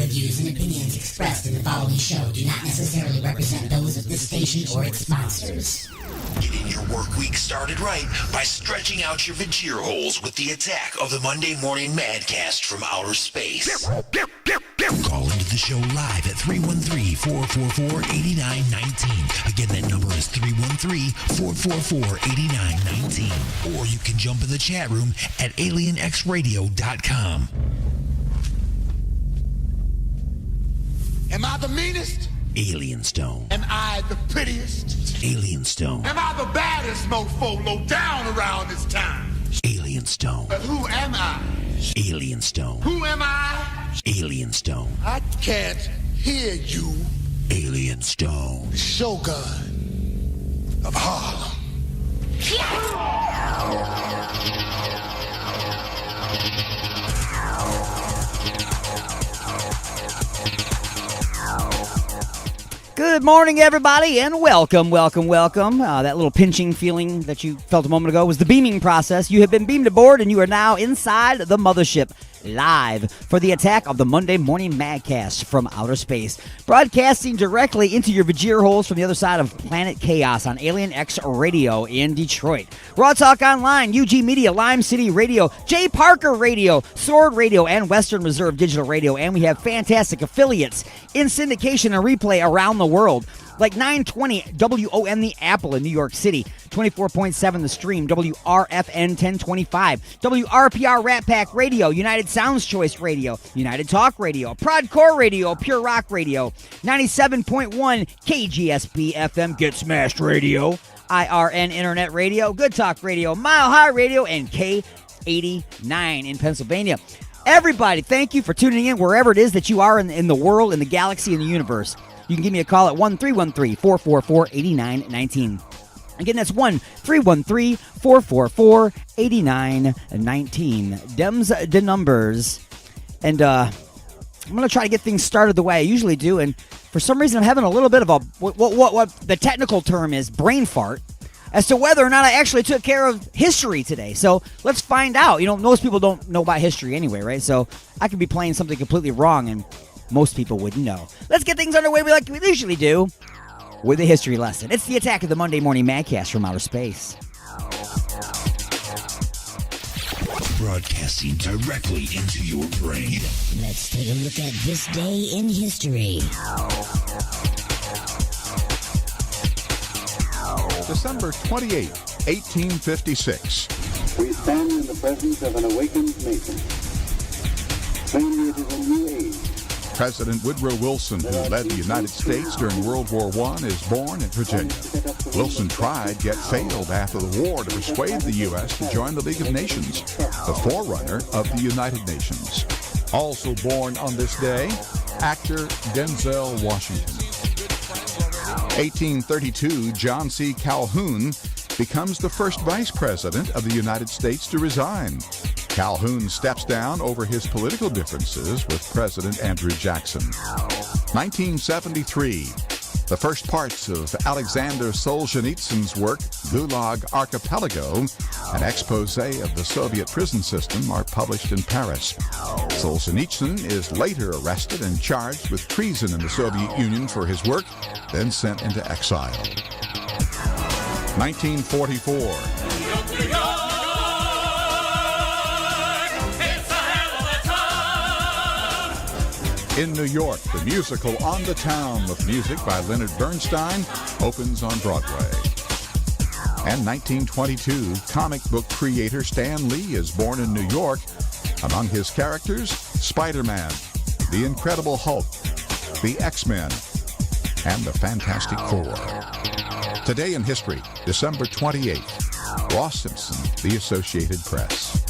views and opinions expressed in the following show do not necessarily represent those of this station or its sponsors. Getting your work week started right by stretching out your vagina holes with the attack of the Monday Morning Madcast from outer space. Call into the show live at 313-444-8919. Again, that number is 313-444-8919. Or you can jump in the chat room at alienxradio.com. Am I the meanest? Alien Stone. Am I the prettiest? Alien Stone. Am I the baddest mofo low down around this time? Alien Stone. But who am I? Alien Stone. Who am I? Alien Stone. I can't hear you. Alien Stone. The Shogun of Harlem. Good morning, everybody, and welcome. That little pinching feeling that you felt a moment ago was the beaming process. You have been beamed aboard, and you are now inside the mothership, live for the attack of the Monday Morning Madcast from outer space, broadcasting directly into your vagina holes from the other side of Planet Chaos on Alien X Radio in Detroit. Raw Talk Online, UG Media, Lime City Radio, J. Parker Radio, Sword Radio, and Western Reserve Digital Radio, and we have fantastic affiliates in syndication and replay around the world, like 920 WON The Apple in New York City, 24.7 The Stream, WRFN 1025, WRPR Rat Pack Radio, United Sounds Choice Radio, United Talk Radio, Prodcore Radio, Pure Rock Radio, 97.1 KGSP FM, Get Smashed Radio, IRN Internet Radio, Good Talk Radio, Mile High Radio, and K89 in Pennsylvania. Everybody, thank you for tuning in wherever it is that you are in the world, in the galaxy, in the universe. You can give me a call at 1-313-444-8919. Again, that's 1-313-444-8919. Dem's the numbers. And I'm going to try to get things started the way I usually do. And for some reason, I'm having a little bit of a, what the technical term is, brain fart, as to whether or not I actually took care of history today. So let's find out. You know, most people don't know about history anyway, right? So I could be playing something completely wrong, and most people wouldn't know. Let's get things underway like we usually do with a history lesson. It's the attack of the Monday Morning Madcast from outer space. Broadcasting directly into your brain. Let's take a look at this day in history. December 28, 1856. We stand in the presence of an awakened nation. Plainly it is a new age. President Woodrow Wilson, who led the United States during World War I, is born in Virginia. Wilson tried yet failed after the war to persuade the U.S. to join the League of Nations, the forerunner of the United Nations. Also born on this day, actor Denzel Washington. 1832, John C. Calhoun becomes the first vice president of the United States to resign. Calhoun steps down over his political differences with President Andrew Jackson. 1973, the first parts of Alexander Solzhenitsyn's work, Gulag Archipelago, an expose of the Soviet prison system, are published in Paris. Solzhenitsyn is later arrested and charged with treason in the Soviet Union for his work, then sent into exile. 1944. In New York, the musical On the Town with music by Leonard Bernstein opens on Broadway. And 1922, comic book creator Stan Lee is born in New York. Among his characters, Spider-Man, the Incredible Hulk, the X-Men, and the Fantastic Four. Today in history, December 28th, Ross Simpson, The Associated Press.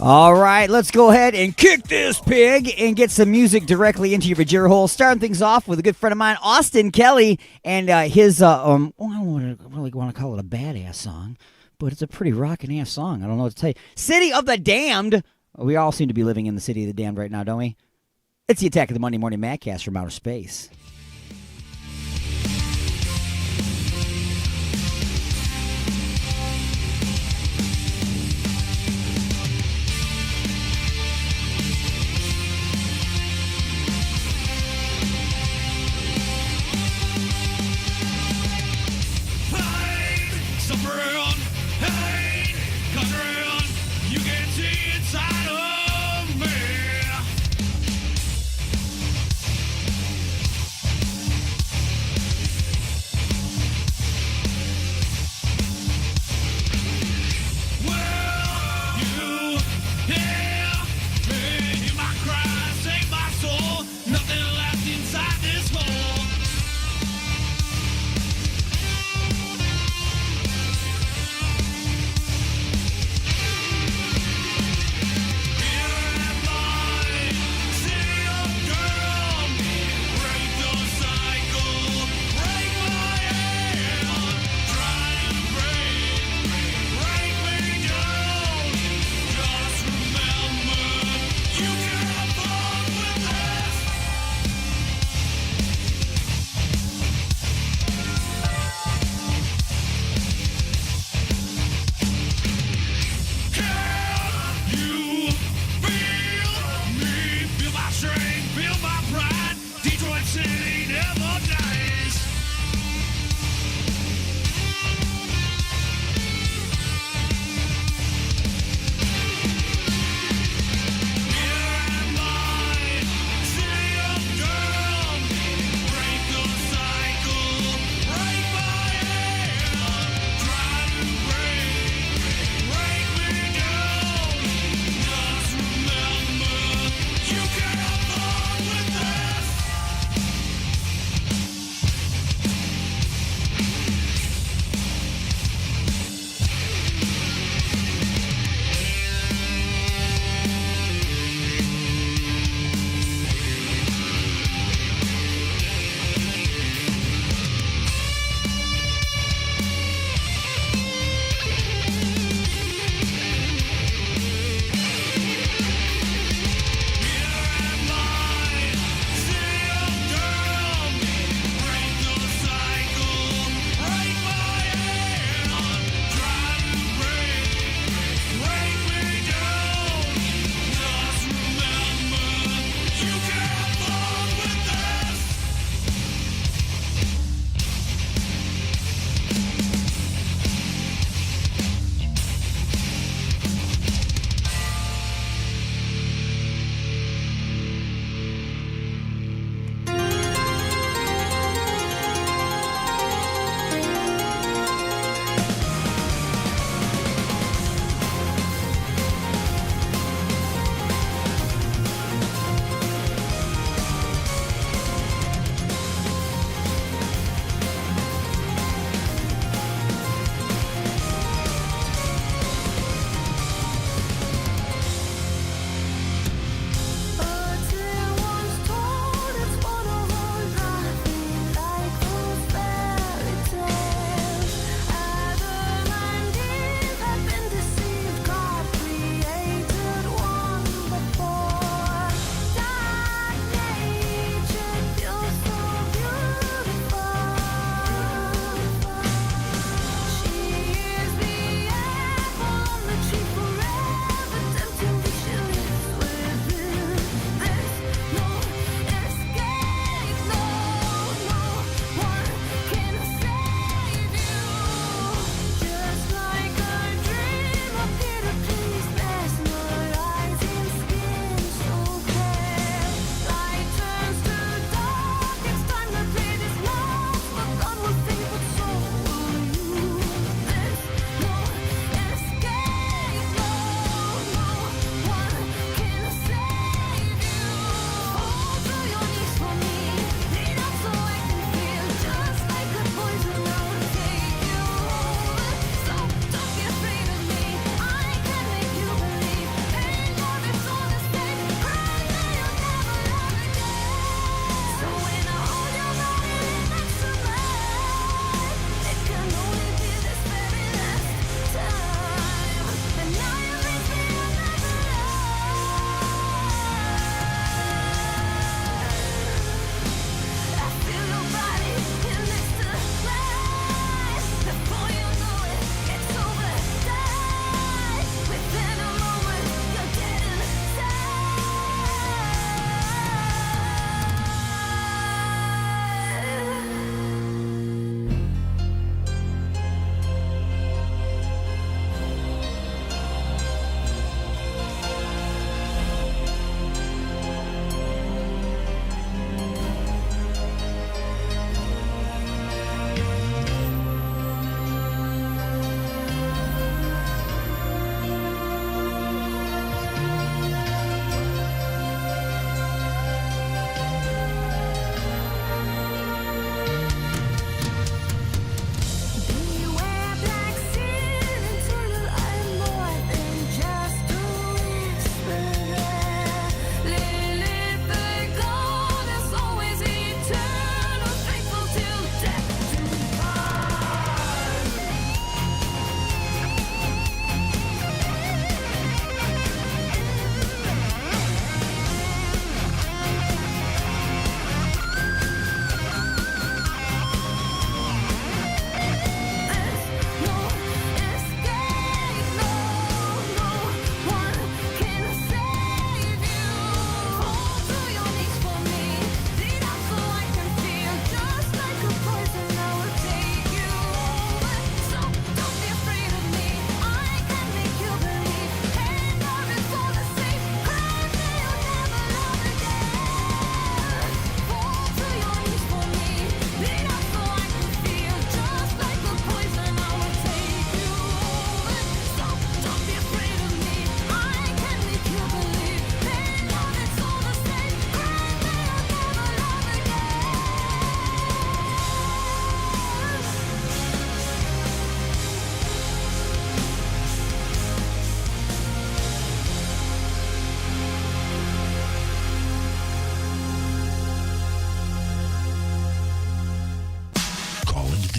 All right, let's go ahead and kick this pig and get some music directly into your vagina hole. Starting things off with a good friend of mine, Austin Kelly, and his, I don't really want to call it a badass song, but it's a pretty rockin' ass song. I don't know what to tell you. City of the Damned. We all seem to be living in the City of the Damned right now, don't we? It's the attack of the Monday Morning Madcast from outer space.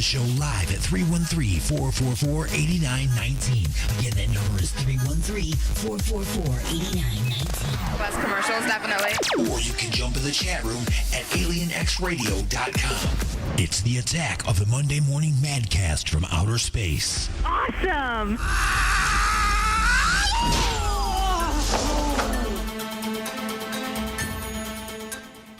show live at 313-444-8919. Again, that number is 313-444-8919. Plus commercials, definitely. Or you can jump in the chat room at alienxradio.com. It's the attack of the Monday Morning Madcast from outer space. Awesome!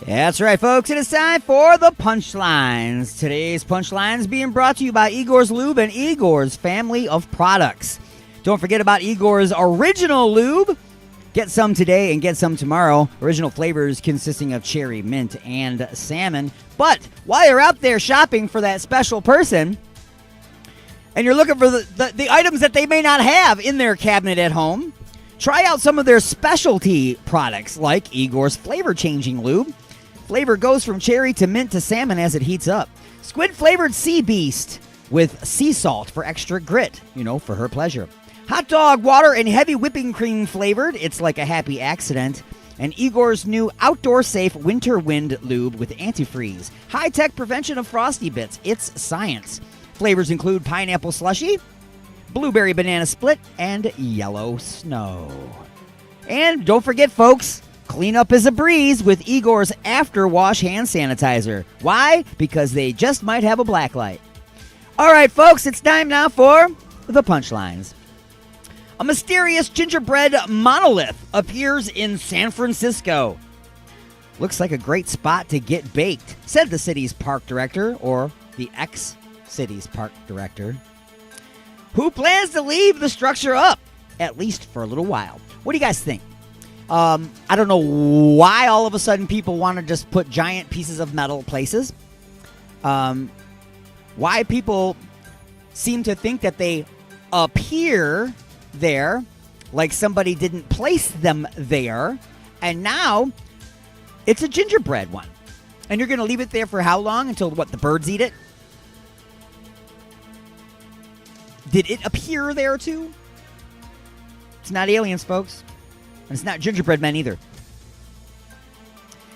That's right, folks. It is time for the punchlines. Today's punchlines being brought to you by Igor's Lube and Igor's family of products. Don't forget about Igor's original lube. Get some today and get some tomorrow. Original flavors consisting of cherry, mint, and salmon. But while you're out there shopping for that special person, and you're looking for the items that they may not have in their cabinet at home, try out some of their specialty products like Igor's Flavor Changing Lube. Flavor goes from cherry to mint to salmon as it heats up. Squid-flavored Sea Beast with sea salt for extra grit, for her pleasure. Hot dog water and heavy whipping cream flavored. It's like a happy accident. And Igor's new outdoor-safe Winter Wind Lube with antifreeze. High-tech prevention of frosty bits. It's science. Flavors include pineapple slushy, blueberry banana split, and yellow snow. And don't forget, folks, cleanup is a breeze with Igor's After Wash hand sanitizer. Why? Because they just might have a black light. All right, folks, it's time now for the punchlines. A mysterious gingerbread monolith appears in San Francisco. Looks like a great spot to get baked, said the city's park director, or the ex-city's park director, who plans to leave the structure up, at least for a little while. What do you guys think? I don't know why all of a sudden people want to just put giant pieces of metal places. Why people seem to think that they appear there like somebody didn't place them there, and now it's a gingerbread one. And you're going to leave it there for how long? Until what, the birds eat it? Did it appear there too? It's not aliens, folks. And it's not gingerbread men either.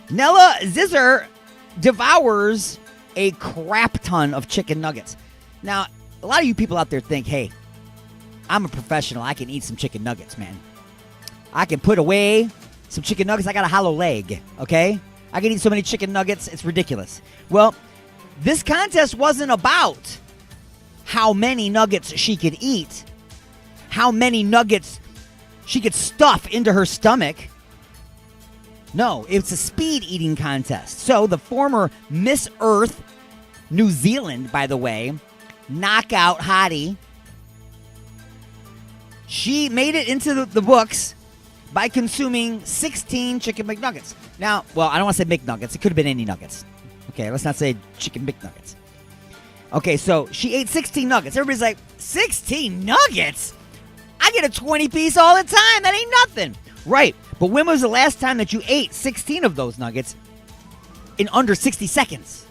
Nella Zizzer devours a crap ton of chicken nuggets. Now, a lot of you people out there think, hey, I'm a professional. I can eat some chicken nuggets, man. I can put away some chicken nuggets. I got a hollow leg, okay? I can eat so many chicken nuggets, it's ridiculous. Well, this contest wasn't about how many nuggets she could eat, how many nuggets she could stuff into her stomach. No, it's a speed eating contest. So the former Miss Earth, New Zealand, by the way, knockout hottie, she made it into the books by consuming 16 chicken McNuggets. Now, well, I don't want to say McNuggets. It could have been any nuggets. Okay, let's not say chicken McNuggets. Okay, so she ate 16 nuggets. Everybody's like, 16 nuggets? I get a 20-piece all the time. That ain't nothing. Right, but when was the last time that you ate 16 of those nuggets in under 60 seconds?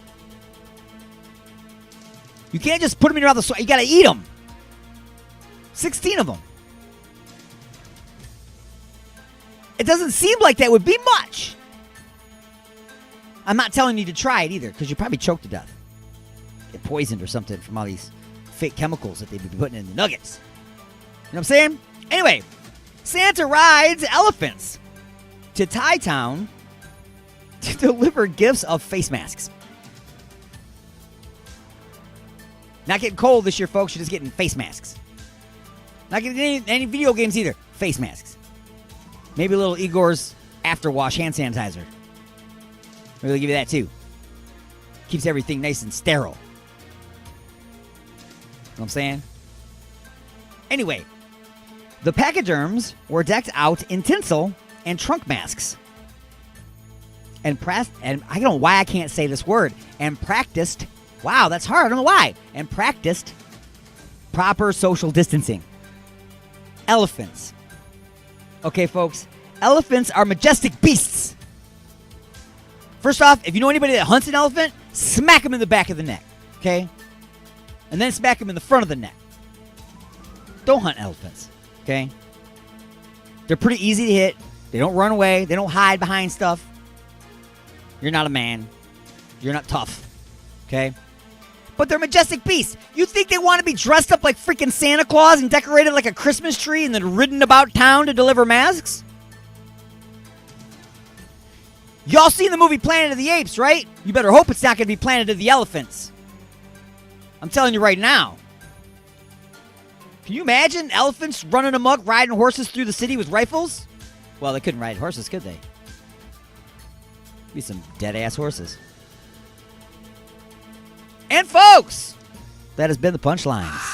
You can't just put them in your mouth. You got to eat them. 16 of them. It doesn't seem like that would be much. I'm not telling you to try it either, because you probably choke to death. Get poisoned or something from all these fake chemicals that they'd be putting in the nuggets. You know what I'm saying? Anyway, Santa rides elephants to Thai Town to deliver gifts of face masks. Not getting cold this year, folks. You're just getting face masks. Not getting any video games either. Face masks. Maybe a little Igor's After Wash hand sanitizer. Maybe they'll give you that too. Keeps everything nice and sterile. You know what I'm saying? Anyway, the pachyderms were decked out in tinsel and trunk masks. And I don't know why I can't say this word. And practiced, wow, that's hard, I don't know why. And practiced proper social distancing. Elephants. Okay, folks, elephants are majestic beasts. First off, if you know anybody that hunts an elephant, smack him in the back of the neck, okay? And then smack him in the front of the neck. Don't hunt elephants, okay? They're pretty easy to hit. They don't run away. They don't hide behind stuff. You're not a man. You're not tough, okay? but they're majestic beasts. You think they want to be dressed up like freaking Santa Claus and decorated like a Christmas tree and then ridden about town to deliver masks? Y'all seen the movie Planet of the Apes, right? You better hope it's not going to be Planet of the Elephants. I'm telling you right now. Can you imagine elephants running amok, riding horses through the city with rifles? Well, they couldn't ride horses, could they? Be some dead-ass horses. And folks, that has been the Punchlines.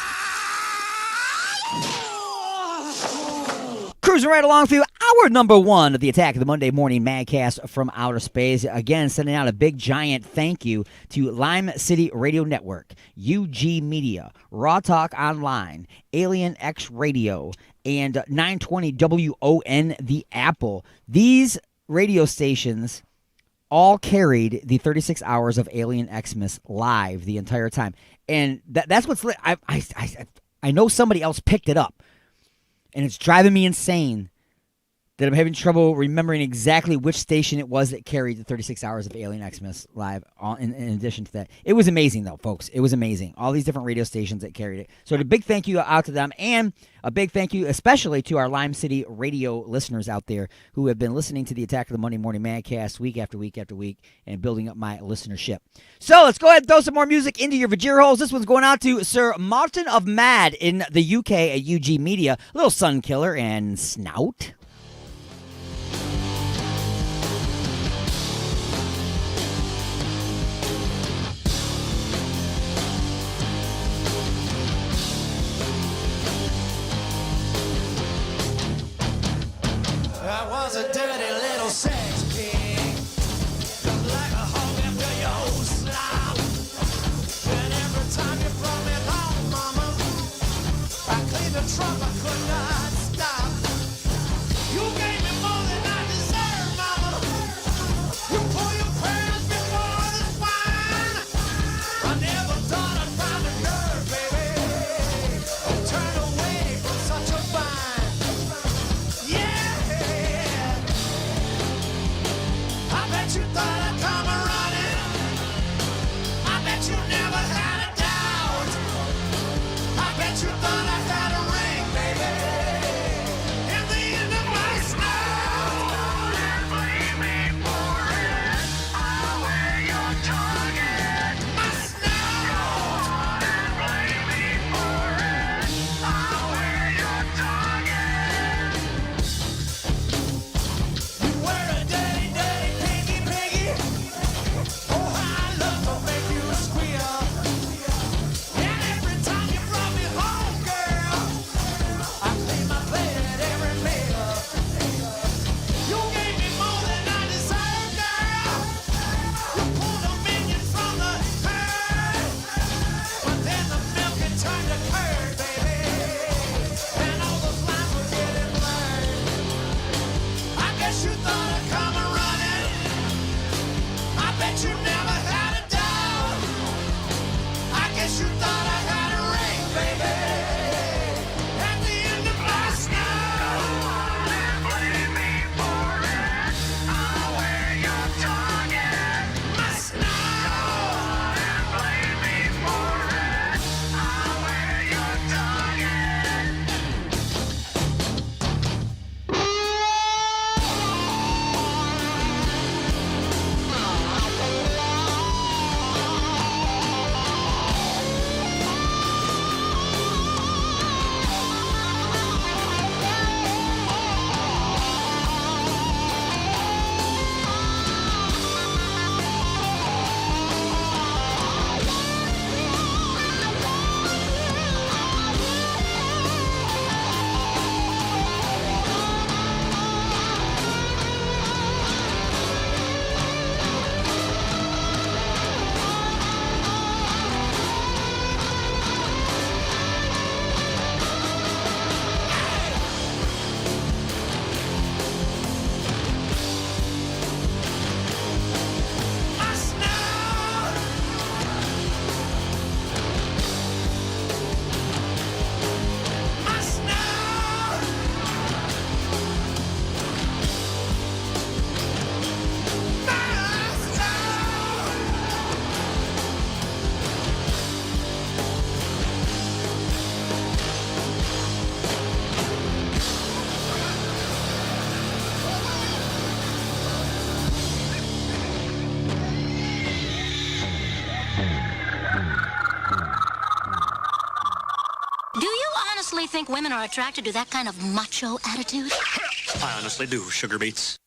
Cruising right along through hour number 1 of the Attack of the Monday Morning Madcast from Outer Space. Again, sending out a big, giant thank you to Lime City Radio Network, UG Media, Raw Talk Online, Alien X Radio, and 920 WON The Apple. These radio stations all carried the 36 hours of Alien Xmas live the entire time. And that's what's lit. I know somebody else picked it up. And it's driving me insane that I'm having trouble remembering exactly which station it was that carried the 36 hours of Alien Xmas live in addition to that. It was amazing, though, folks. It was amazing. All these different radio stations that carried it. So a big thank you out to them, and a big thank you especially to our Lime City radio listeners out there who have been listening to the Attack of the Monday Morning Madcast week after week after week and building up my listenership. So let's go ahead and throw some more music into your Vajir holes. This one's going out to Sir Martin of Mad in the UK at UG Media, Little Sun Killer, and Snout. I was a dirty little sex pig, like a hog after your slop. And every time you brought me home, mama, I cleaned the trunk, I could not stop. You gave me more than I deserved, mama. You pull your pearls before the swine. I never thought I'd find a girl, baby, turn away from such a fine. I bet you thought I'd come running. I bet you never had a doubt. I bet you thought I had a ring, baby, in the end of my snout. And blame me for it. I'll wear your target. My snout. And blame me for it. I'll wear your target. You wear a dirty, dirty piggy. Oh, how I love to make you squeal. And every time you brought me home, girl, I clean my plate at every meal. You gave me more than I deserved, girl. You pulled the minions from the herd, but then the milk had turned to curd, baby, and all those lines were getting blurred. I guess you thought I'd come running. I bet you never had a doubt. I guess you thought I had a ring, baby, at the end of my snout. And blame me for it. I'll wear your target. My snout. And blame me for it. I'll wear your target. think women are attracted to that kind of macho attitude? I honestly do, sugar beets.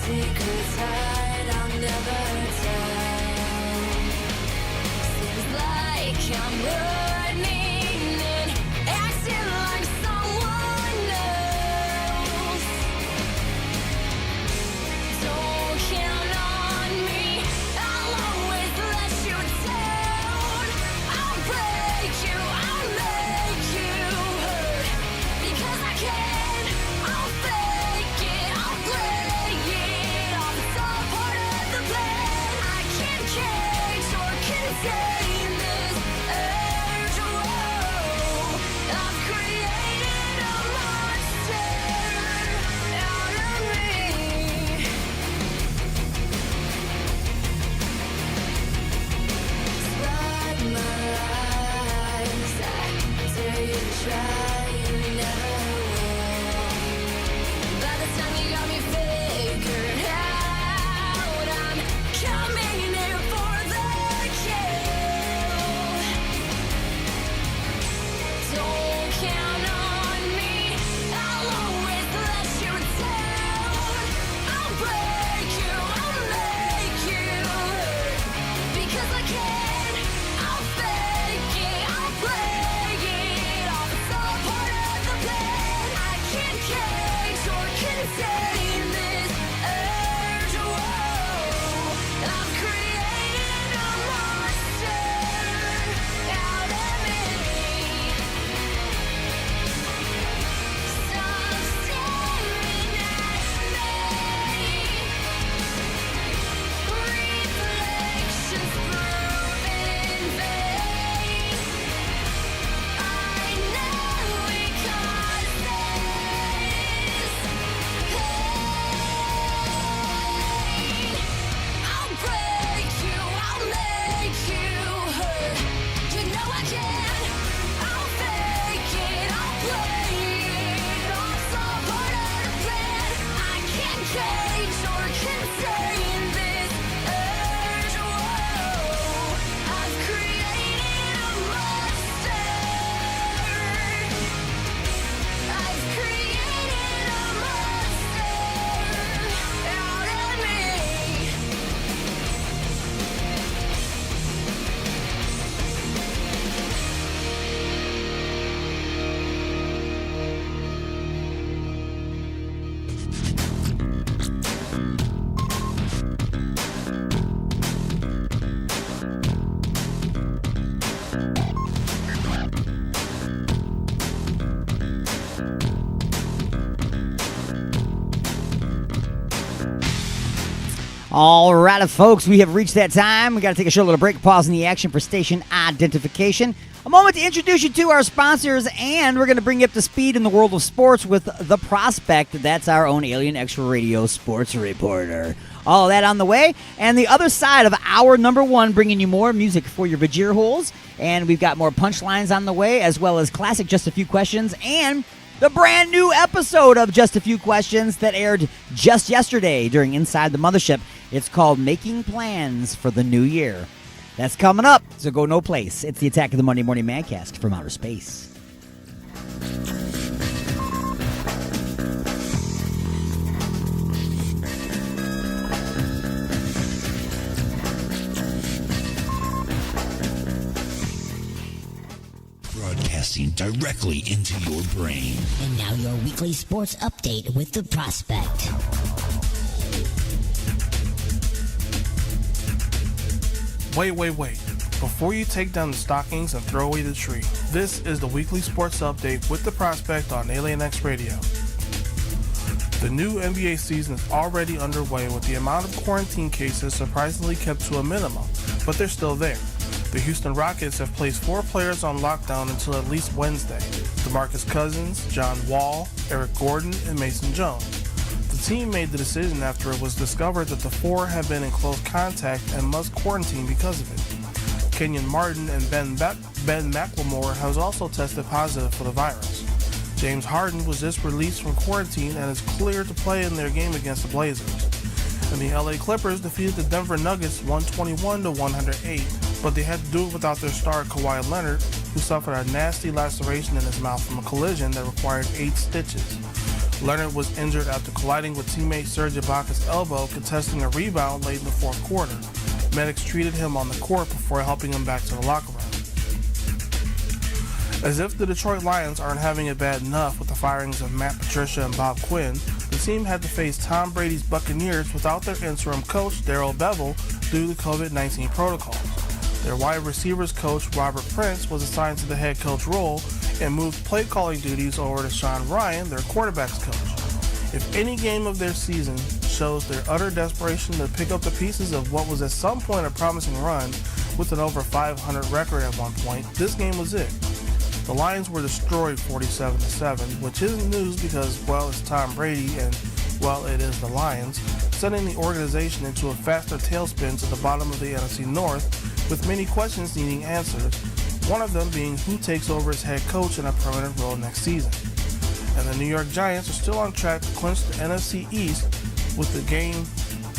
Secrets hide, I'll never tell. Seems like I'm running and acting like someone else. Don't count on me, I'll always let you down. I'll break you, I'll make you hurt. Because I can, I'll fake it, I'll play it off. It's all part of the plan. I can't cage or contain this urge. Whoa, I've created a monster out of me. Slide my eyes, I dare you to try, you never will. By the time you got me figured out, I'm coming in for the kill. Don't count on me, I'll always let you down. I'll break you, I'll make you hurt. Because I can, I'll fake it, I'll play it off. It's all part of the plan. I can't cage or contain this urge. Whoa, I've created a monster out of me. Stop staring at me. Reflections prove in vain. I know it causes pain. I'll break you, I'll make you hurt. You know I can. I'll fake it, I'll play it off. It's all part of the plan. I can't cage or contain this urge. Whoa, I've created a monster. I've created a monster out of me. All right, folks, we have reached that time. We got to take a short little break, pause in the action for station identification. A moment to introduce you to our sponsors, and we're going to bring you up to speed in the world of sports with The Prospect. That's our own Alien Extra Radio sports reporter. All that on the way, and the other side of hour number one, bringing you more music for your vajir holes, and we've got more punchlines on the way, as well as classic Just a Few Questions, and the brand new episode of Just a Few Questions that aired just yesterday during Inside the Mothership. It's called Making Plans for the New Year. That's coming up, so go no place. It's the Attack of the Monday Morning Madcast from outer space. Broadcasting directly into your brain. And now your weekly sports update with The Prospect. Wait. Before you take down the stockings and throw away the tree, this is the weekly sports update with The Prospect on Alien X Radio. The new NBA season is already underway with the amount of quarantine cases surprisingly kept to a minimum, but they're still there. The Houston Rockets have placed 4 players on lockdown until at least Wednesday: DeMarcus Cousins, John Wall, Eric Gordon, and Mason Jones. The team made the decision after it was discovered that the 4 have been in close contact and must quarantine because of it. Kenyon Martin and Ben McLemore has also tested positive for the virus. James Harden was just released from quarantine and is cleared to play in their game against the Blazers. And the LA Clippers defeated the Denver Nuggets 121-108, but they had to do it without their star Kawhi Leonard, who suffered a nasty laceration in his mouth from a collision that required 8 stitches. Leonard was injured after colliding with teammate Serge Ibaka's elbow, contesting a rebound late in the fourth quarter. Medics treated him on the court before helping him back to the locker room. As if the Detroit Lions aren't having it bad enough with the firings of Matt Patricia and Bob Quinn, the team had to face Tom Brady's Buccaneers without their interim coach, Darrell Bevell, due to COVID-19 protocols. Their wide receivers coach, Robert Prince, was assigned to the head coach role and moved play calling duties over to Sean Ryan, their quarterback's coach. If any game of their season shows their utter desperation to pick up the pieces of what was at some point a promising run with an over 500 record at one point, this game was it. The Lions were destroyed 47-7, which isn't news because, well, it's Tom Brady and, well, it is the Lions, sending the organization into a faster tailspin to the bottom of the NFC North, with many questions needing answers, one of them being who takes over as head coach in a permanent role next season. And the New York Giants are still on track to clinch the NFC East with the game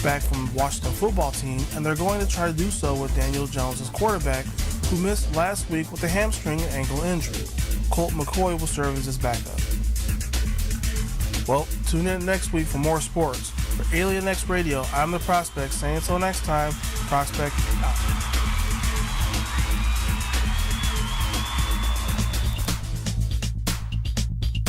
back from the Washington football team, and they're going to try to do so with Daniel Jones as quarterback, who missed last week with a hamstring and ankle injury. Colt McCoy will serve as his backup. Well, tune in next week for more sports. For Alien X Radio, I'm the Prospect, saying until next time, Prospect out.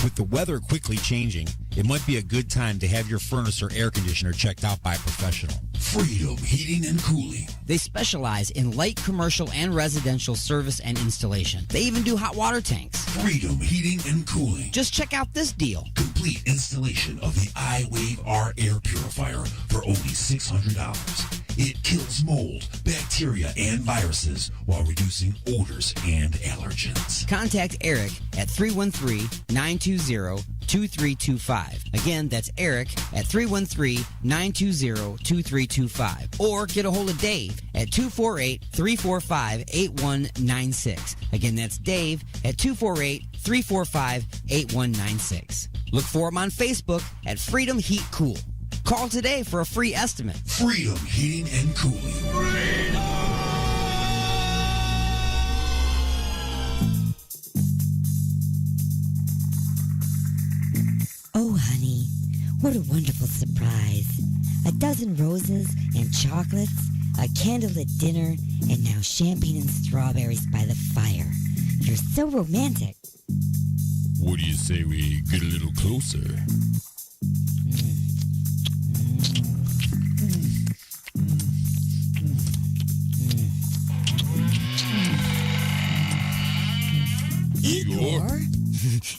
With the weather quickly changing, it might be a good time to have your furnace or air conditioner checked out by a professional. Freedom Heating and Cooling. They specialize in light commercial and residential service and installation. They even do hot water tanks. Freedom Heating and Cooling. Just check out this deal. Complete installation of the iWave R air purifier for only $600. It kills mold, bacteria, and viruses while reducing odors and allergens. Contact Eric at 313-920-2325. Again, that's Eric at 313-920-2325. Or get a hold of Dave at 248-345-8196. Again, that's Dave at 248-345-8196. Look for him on Facebook at Freedom Heat Cool. Call today for a free estimate. Freedom Heating and Cooling. Oh, honey, what a wonderful surprise. A dozen roses and chocolates, a candlelit dinner, and now champagne and strawberries by the fire. You're so romantic. What do you say we get a little closer? Igor?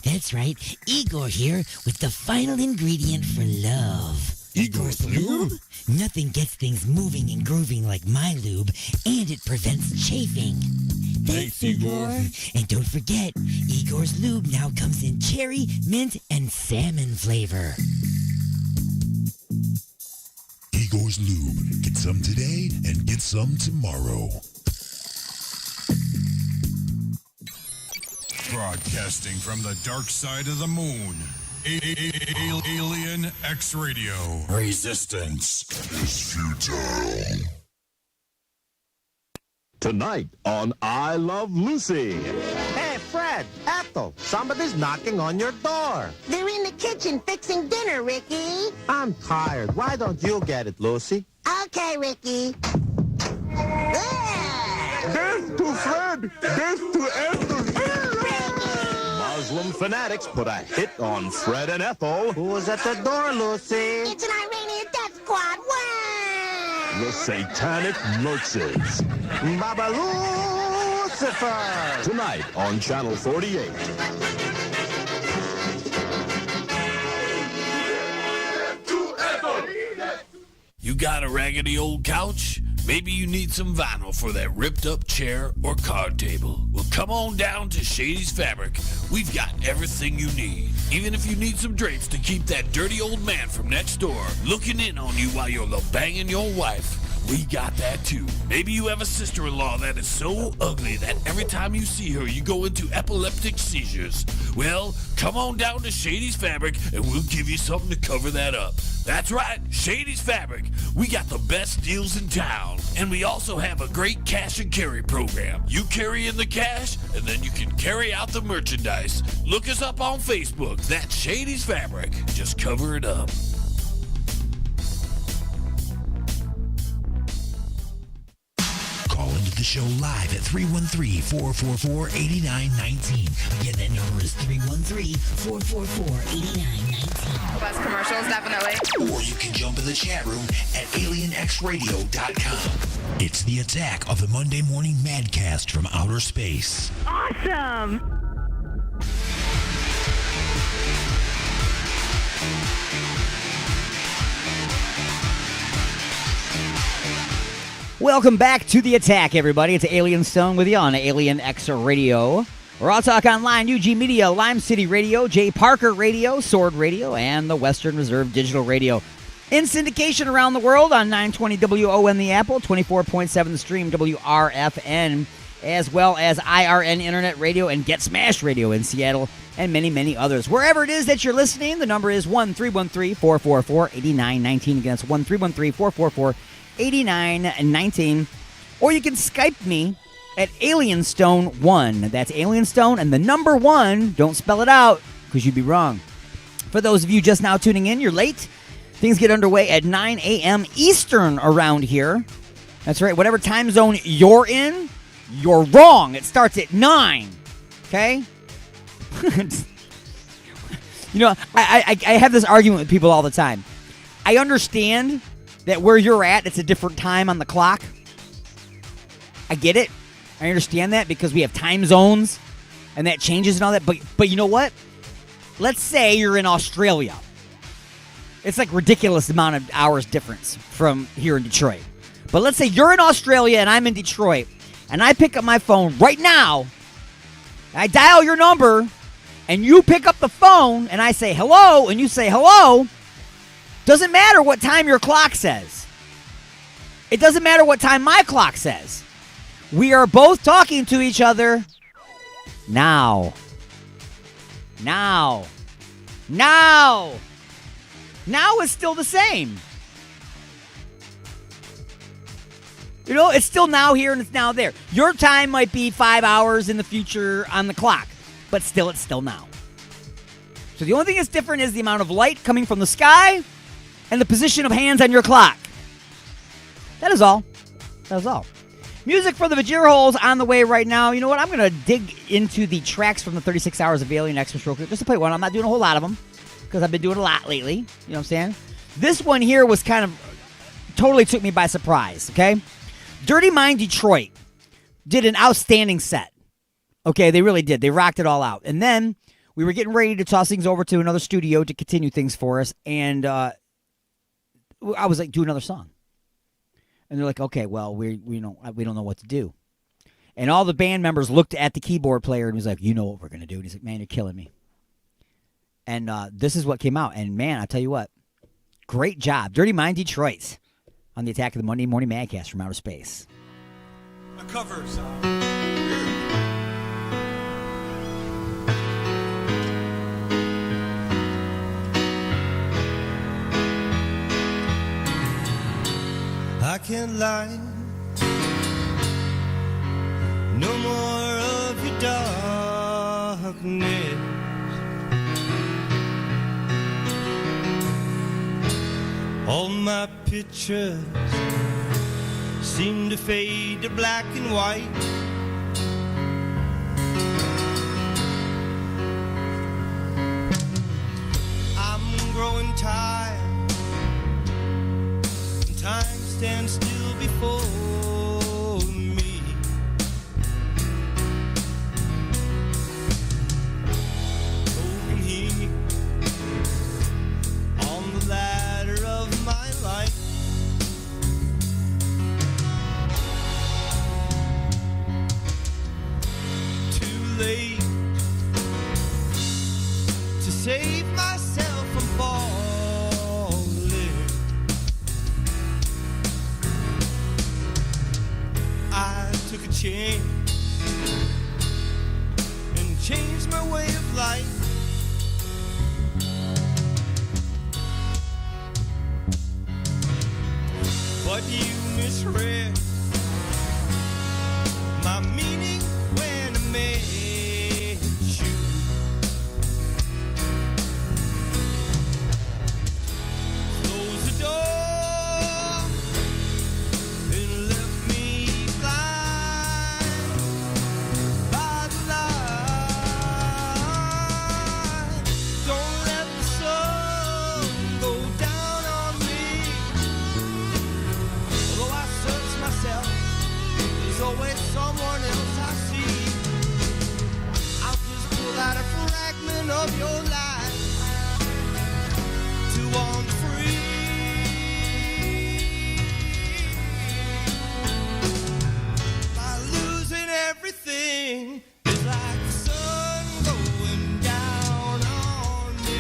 That's right, Igor here with the final ingredient for love. Igor's lube? Nothing gets things moving and grooving like my lube, and it prevents chafing. Thanks, Igor. And don't forget, Igor's lube now comes in cherry, mint, and salmon flavor. Igor's Lube. Get some today and get some tomorrow. Broadcasting from the dark side of the moon. Alien X Radio. Resistance is futile. Tonight on I Love Lucy. Hey, Fred, Ethel, somebody's knocking on your door. They're in the kitchen fixing dinner, Ricky. I'm tired. Why don't you get it, Lucy? Okay, Ricky. Death to Fred! Death to Ethel! Muslim fanatics put a hit on Fred and Ethel. Who was at the door, Lucy? It's an Iranian death squad. Wow! The Satanic Nurses. Baba Lucifer! Tonight on Channel 48. You got a raggedy old couch? Maybe you need some vinyl for that ripped up chair or card table. Well, come on down to Shady's Fabric. We've got everything you need. Even if you need some drapes to keep that dirty old man from next door looking in on you while you're banging your wife. We got that too. Maybe you have a sister-in-law that is so ugly that every time you see her, you go into epileptic seizures. Well, come on down to Shady's Fabric and we'll give you something to cover that up. That's right, Shady's Fabric. We got the best deals in town. And we also have a great cash and carry program. You carry in the cash, and then you can carry out the merchandise. Look us up on Facebook. That's Shady's Fabric. Just cover it up. Call into the show live at 313-444-8919. Again, that number is 313-444-8919. Bus commercials, definitely. Or you can jump in the chat room at alienxradio.com. It's the attack of the Monday Morning Madcast from outer space. Awesome. Welcome back to the attack, everybody. It's Alien Stone with you on Alien X Radio. We're all talk online, UG Media, Lime City Radio, J. Parker Radio, Sword Radio, and the Western Reserve Digital Radio. In syndication around the world on 920 WON The Apple, 24.7 The Stream, WRFN, as well as IRN Internet Radio and Get Smashed Radio in Seattle, and many, many others. Wherever it is that you're listening, the number is 1-313-444-8919. Again, that's 1-313-444-8919. Or you can Skype me at Alienstone1. That's Alienstone and the number 1. Don't spell it out because you'd be wrong. For those of you just now tuning in, you're late. Things get underway at 9 a.m. Eastern around here. That's right. Whatever time zone you're in, you're wrong. It starts at 9. Okay? You know, I have this argument with people all the time. I understand that where you're at, it's a different time on the clock. I get it. I understand that because we have time zones and that changes and all that. But you know what? Let's say you're in Australia. It's like ridiculous amount of hours difference from here in Detroit. But let's say you're in Australia and I'm in Detroit, and I pick up my phone right now, I dial your number, and you pick up the phone, and I say hello, and you say hello. Doesn't matter what time your clock says. It doesn't matter what time my clock says. We are both talking to each other now. Now is still the same. You know, it's still now here and it's now there. Your time might be 5 hours in the future on the clock, but still, it's still now. So the only thing that's different is the amount of light coming from the sky and the position of hands on your clock. That is all. That is all. Music for the Vajir Holes on the way right now. You know what? I'm going to dig into the tracks from the 36 Hours of Alien Xmas real quick, just to play one. I'm not doing a whole lot of them because I've been doing a lot lately. You know what I'm saying? This one here was kind of totally took me by surprise, okay? Dirty Mind Detroit did an outstanding set. Okay, they really did. They rocked it all out. And then we were getting ready to toss things over to another studio to continue things for us. And I was like, do another song. And they're like, okay, well, we don't know what to do. And all the band members looked at the keyboard player and was like, you know what we're going to do. And he's like, man, you're killing me. And this is what came out. And, man, I'll tell you what, great job. Dirty Mind Detroit on the Attack of the Monday Morning Madcast from outer space. A cover song. I can't lie. No more of your darkness. All my pictures seem to fade to black and white. I'm growing tired. Time stands still before me. Over here on the ladder of my life, too late to save myself from falling. but you misread my meaning when I met you. Close the door and left me blind by the light. Don't let the sun go down on me. Although I search myself, there's always someone else I see. I'll just pull out a fragment of your life to wander free. By losing everything, it's like the sun going down on me.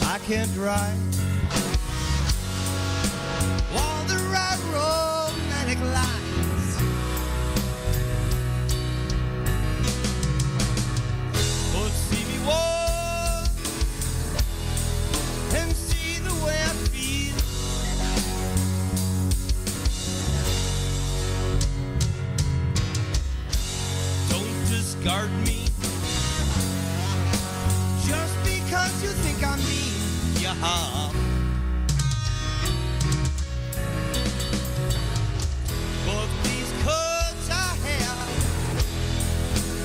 I can't write all the right romantic lines, but see me walk and see the way I feel. Don't discard me just because you think I'm mean. Yeah. But these cuts I have,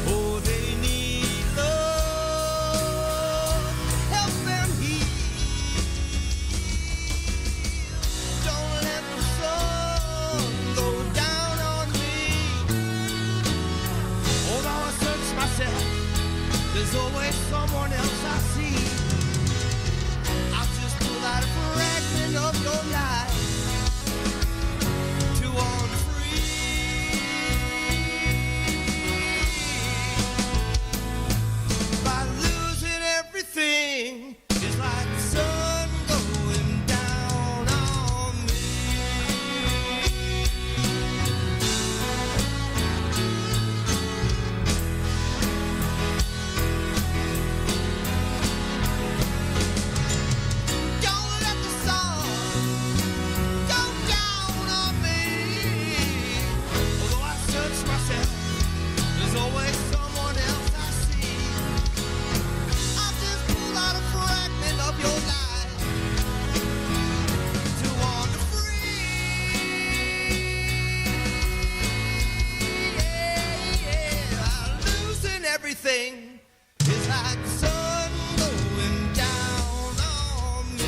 oh, they need love. Help them heal. Don't let the sun go down on me. Although I search myself, there's always someone else I see. I'll just pull out a fragment of your life to wander free. By losing everything, it's like the sun going down on me. Don't let the sun go down on me. Although I search myself, there's always someone else I see. I'll just pull out a fragment of your life to wander free. Yeah. Losing everything is like the sun going down on me.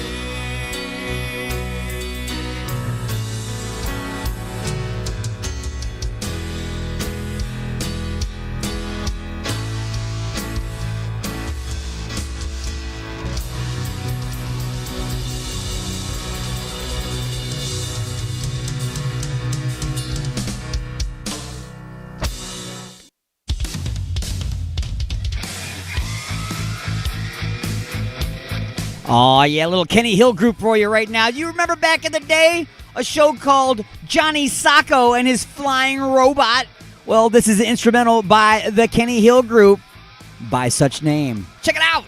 Oh yeah, little Kenny Hill group for you right now. You remember back in the day, a show called Johnny Sacco and his Flying Robot? Well, this is an instrumental by the Kenny Hill group by such name. Check it out.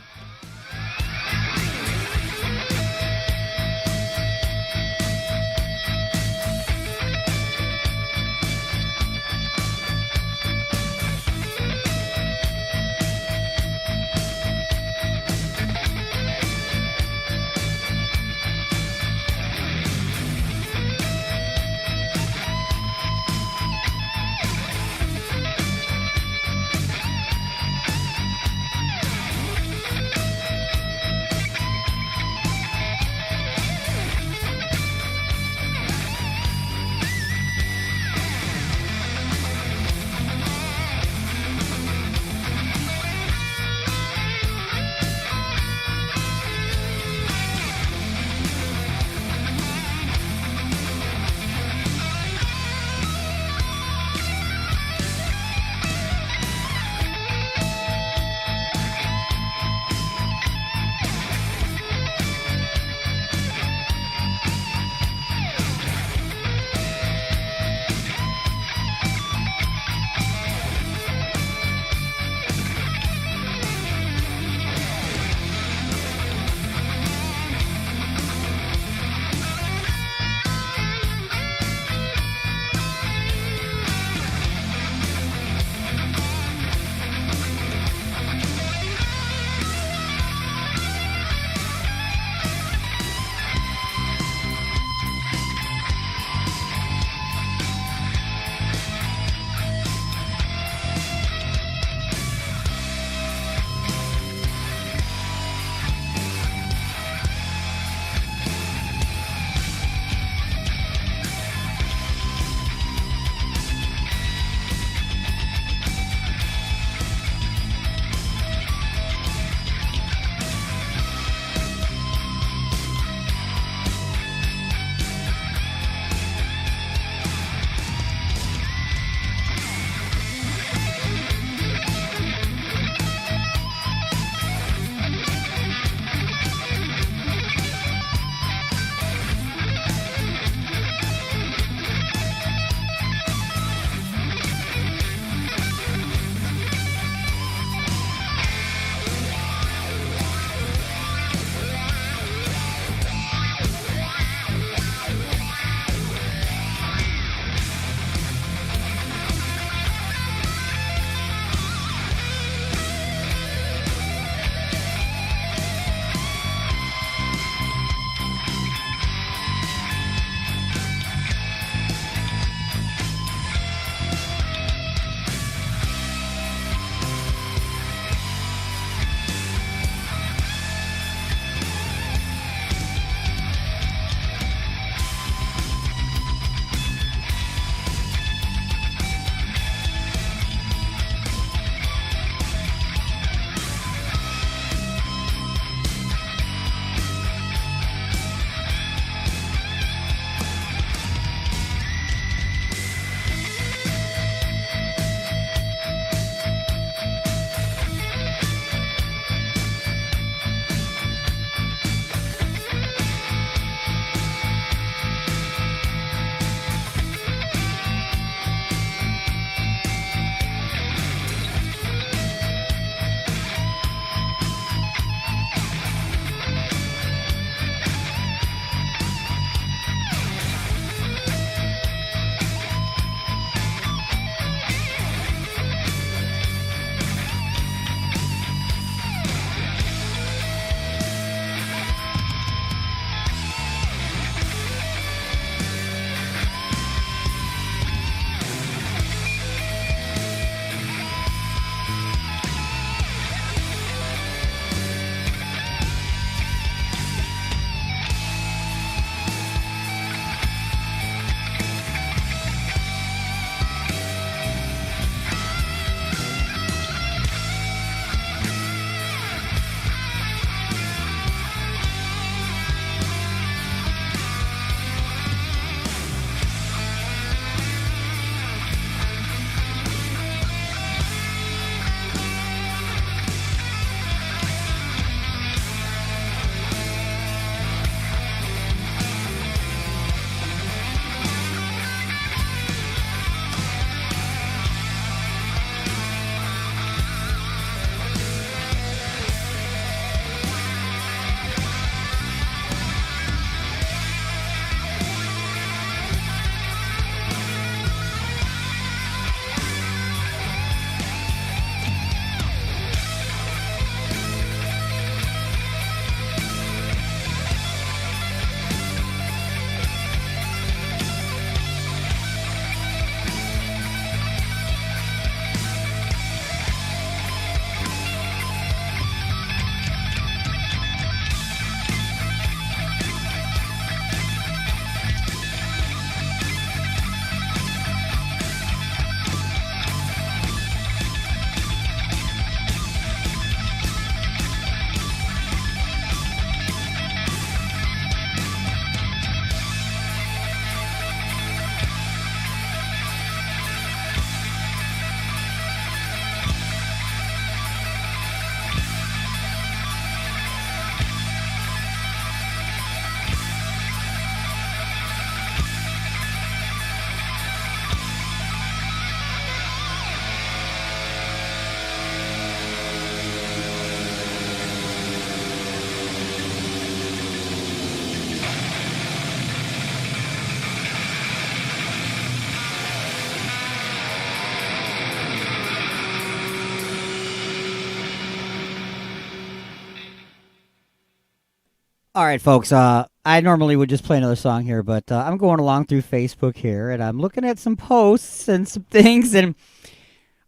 All right, folks. I normally would just play another song here, but I'm going along through Facebook here, and I'm looking at some posts and some things, and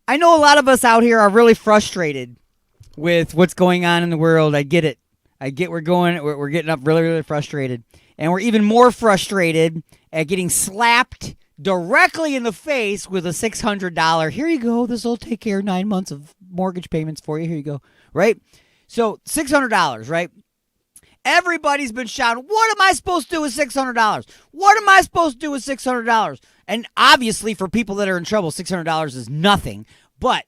I know a lot of us out here are really frustrated with what's going on in the world. I get it. We're getting up really, really frustrated, and we're even more frustrated at getting slapped directly in the face with a $600. Here you go. This will take care of 9 months of mortgage payments for you. Here you go. Right? So $600, right? Everybody's been shouting, what am I supposed to do with $600? What am I supposed to do with $600? And obviously for people that are in trouble, $600 is nothing. But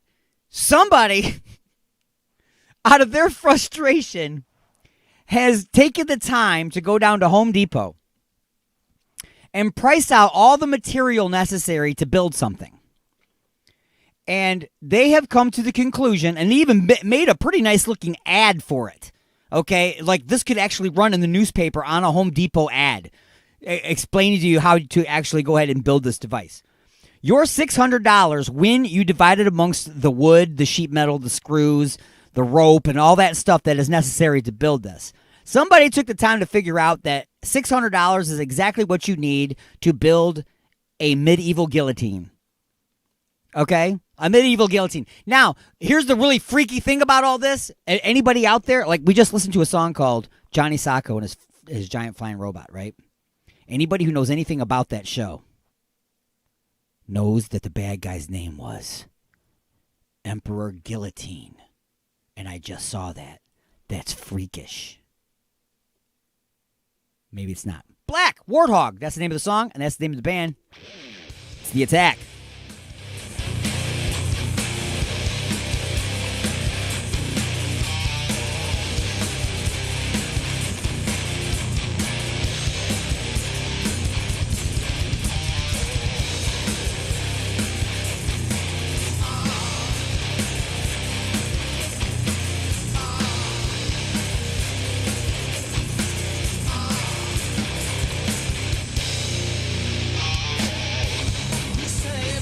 somebody, out of their frustration, has taken the time to go down to Home Depot and price out all the material necessary to build something. And they have come to the conclusion, and even made a pretty nice looking ad for it. Okay, like this could actually run in the newspaper on a Home Depot ad, explaining to you how to actually go ahead and build this device. Your $600, when you divide it amongst the wood, the sheet metal, the screws, the rope, and all that stuff that is necessary to build this, somebody took the time to figure out that $600 is exactly what you need to build a medieval guillotine. Okay? A medieval guillotine. Now, here's the really freaky thing about all this. Anybody out there, like we just listened to a song called Johnny Sacco and his Giant Flying Robot, right? Anybody who knows anything about that show knows that the bad guy's name was Emperor Guillotine. And I just saw that. That's freakish. Maybe it's not. Black Warthog. That's the name of the song, and that's the name of the band. It's The Attack. Say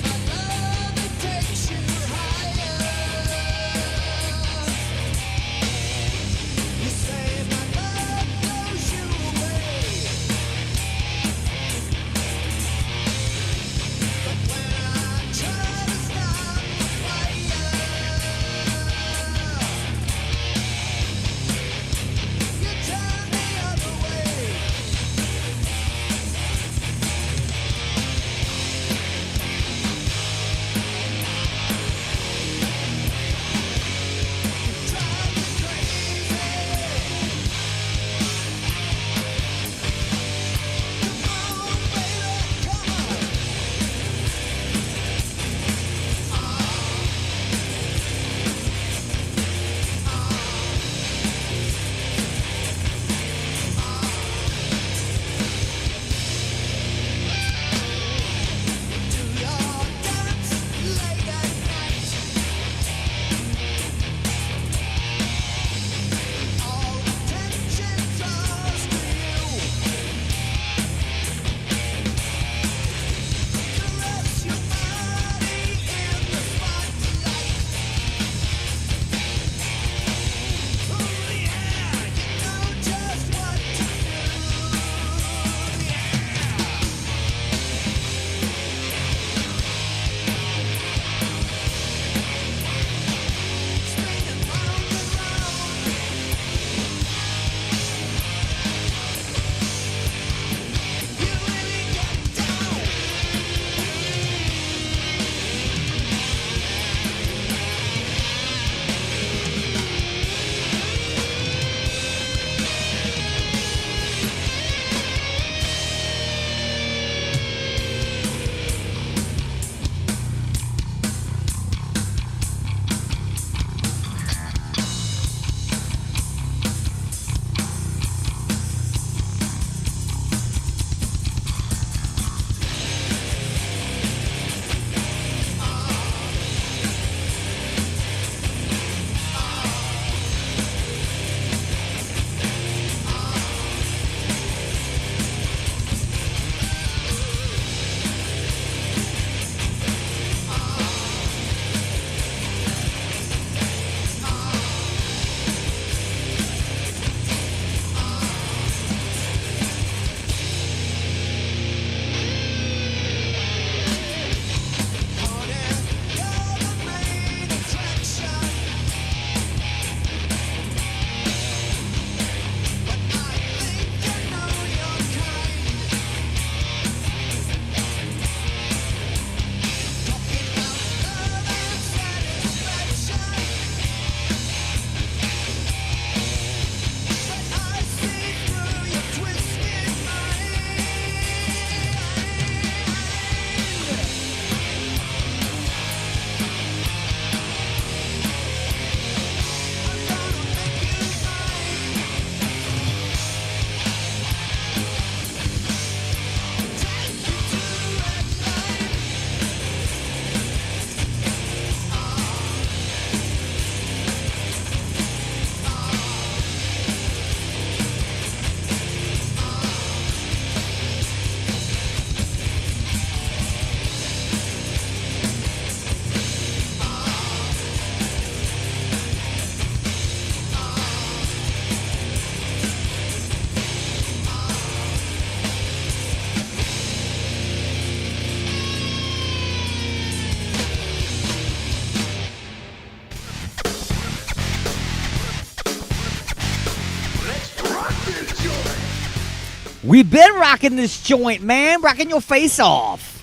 We've been rocking this joint, man. Rocking your face off.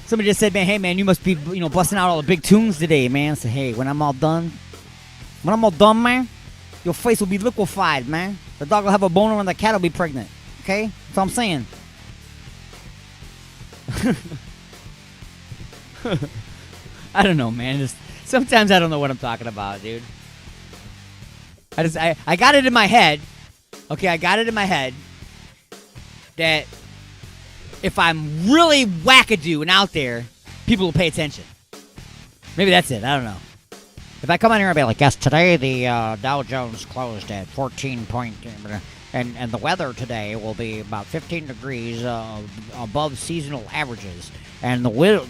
Somebody just said, man, hey, man, you must be, busting out all the big tunes today, man. I said, hey, when I'm all done, man, your face will be liquefied, man. The dog will have a boner and the cat will be pregnant. Okay? That's all I'm saying. I don't know, man. Sometimes I don't know what I'm talking about, dude. I got it in my head. Okay, I got it in my head that if I'm really wackadoo and out there, people will pay attention. Maybe that's it. I don't know. If I come on here and be like, yes, today the Dow Jones closed at 14 point, and the weather today will be about 15 degrees above seasonal averages, and the weather,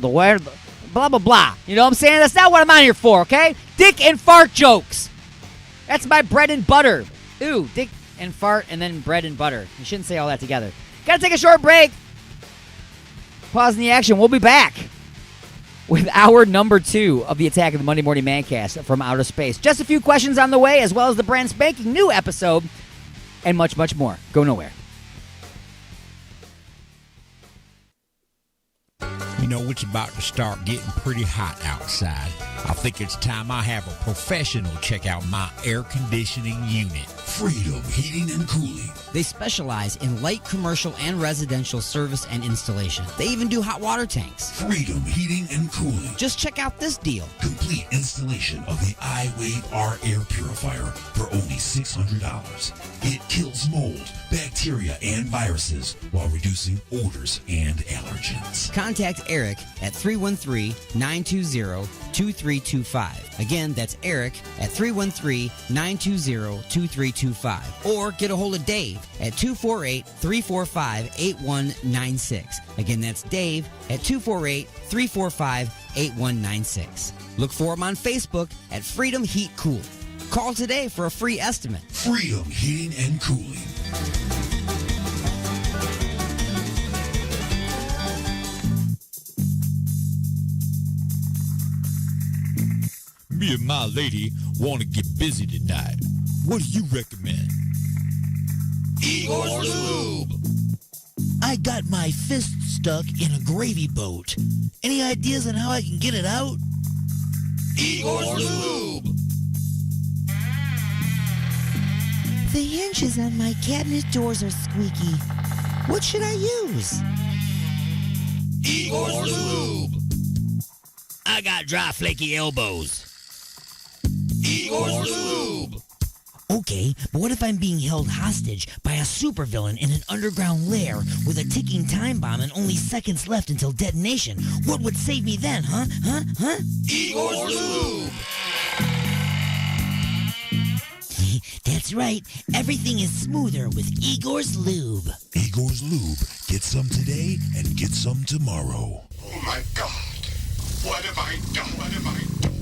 blah, blah, blah. You know what I'm saying? That's not what I'm on here for, okay? Dick and fart jokes. That's my bread and butter. Ooh, dick and fart and then bread and butter. You shouldn't say all that together. Gotta take a short break. Pause in the action. We'll be back with hour number 2 of the Attack of the Monday Morning Mancast from outer space. Just a few questions on the way, as well as the brand spanking new episode, and much, much more. Go nowhere. You know, it's about to start getting pretty hot outside. I think it's time I have a professional check out my air conditioning unit. Freedom Heating and Cooling. They specialize in light commercial and residential service and installation. They even do hot water tanks. Freedom Heating and Cooling. Just check out this deal. Complete installation of the iWave R air purifier for only $600. It kills mold, bacteria, and viruses while reducing odors and allergens. Contact Eric at 313-920-2325. Again, that's Eric at 313-920-2325. Or get a hold of Dave at 248-345-8196. Again, that's Dave at 248-345-8196. Look for him on Facebook at Freedom Heat Cool. Call today for a free estimate. Freedom Heating and Cooling. Me and my lady want to get busy tonight. What do you recommend? Igor's Lube. I got my fist stuck in a gravy boat. Any ideas on how I can get it out? Igor's Lube. The hinges on my cabinet doors are squeaky. What should I use? Igor's Lube. I got dry, flaky elbows. Igor's Lube. Okay, but what if I'm being held hostage by a supervillain in an underground lair with a ticking time bomb and only seconds left until detonation? What would save me then, huh? Igor's Lube. That's right. Everything is smoother with Igor's Lube. Igor's Lube. Get some today and get some tomorrow. Oh my God. What have I done? What have I done?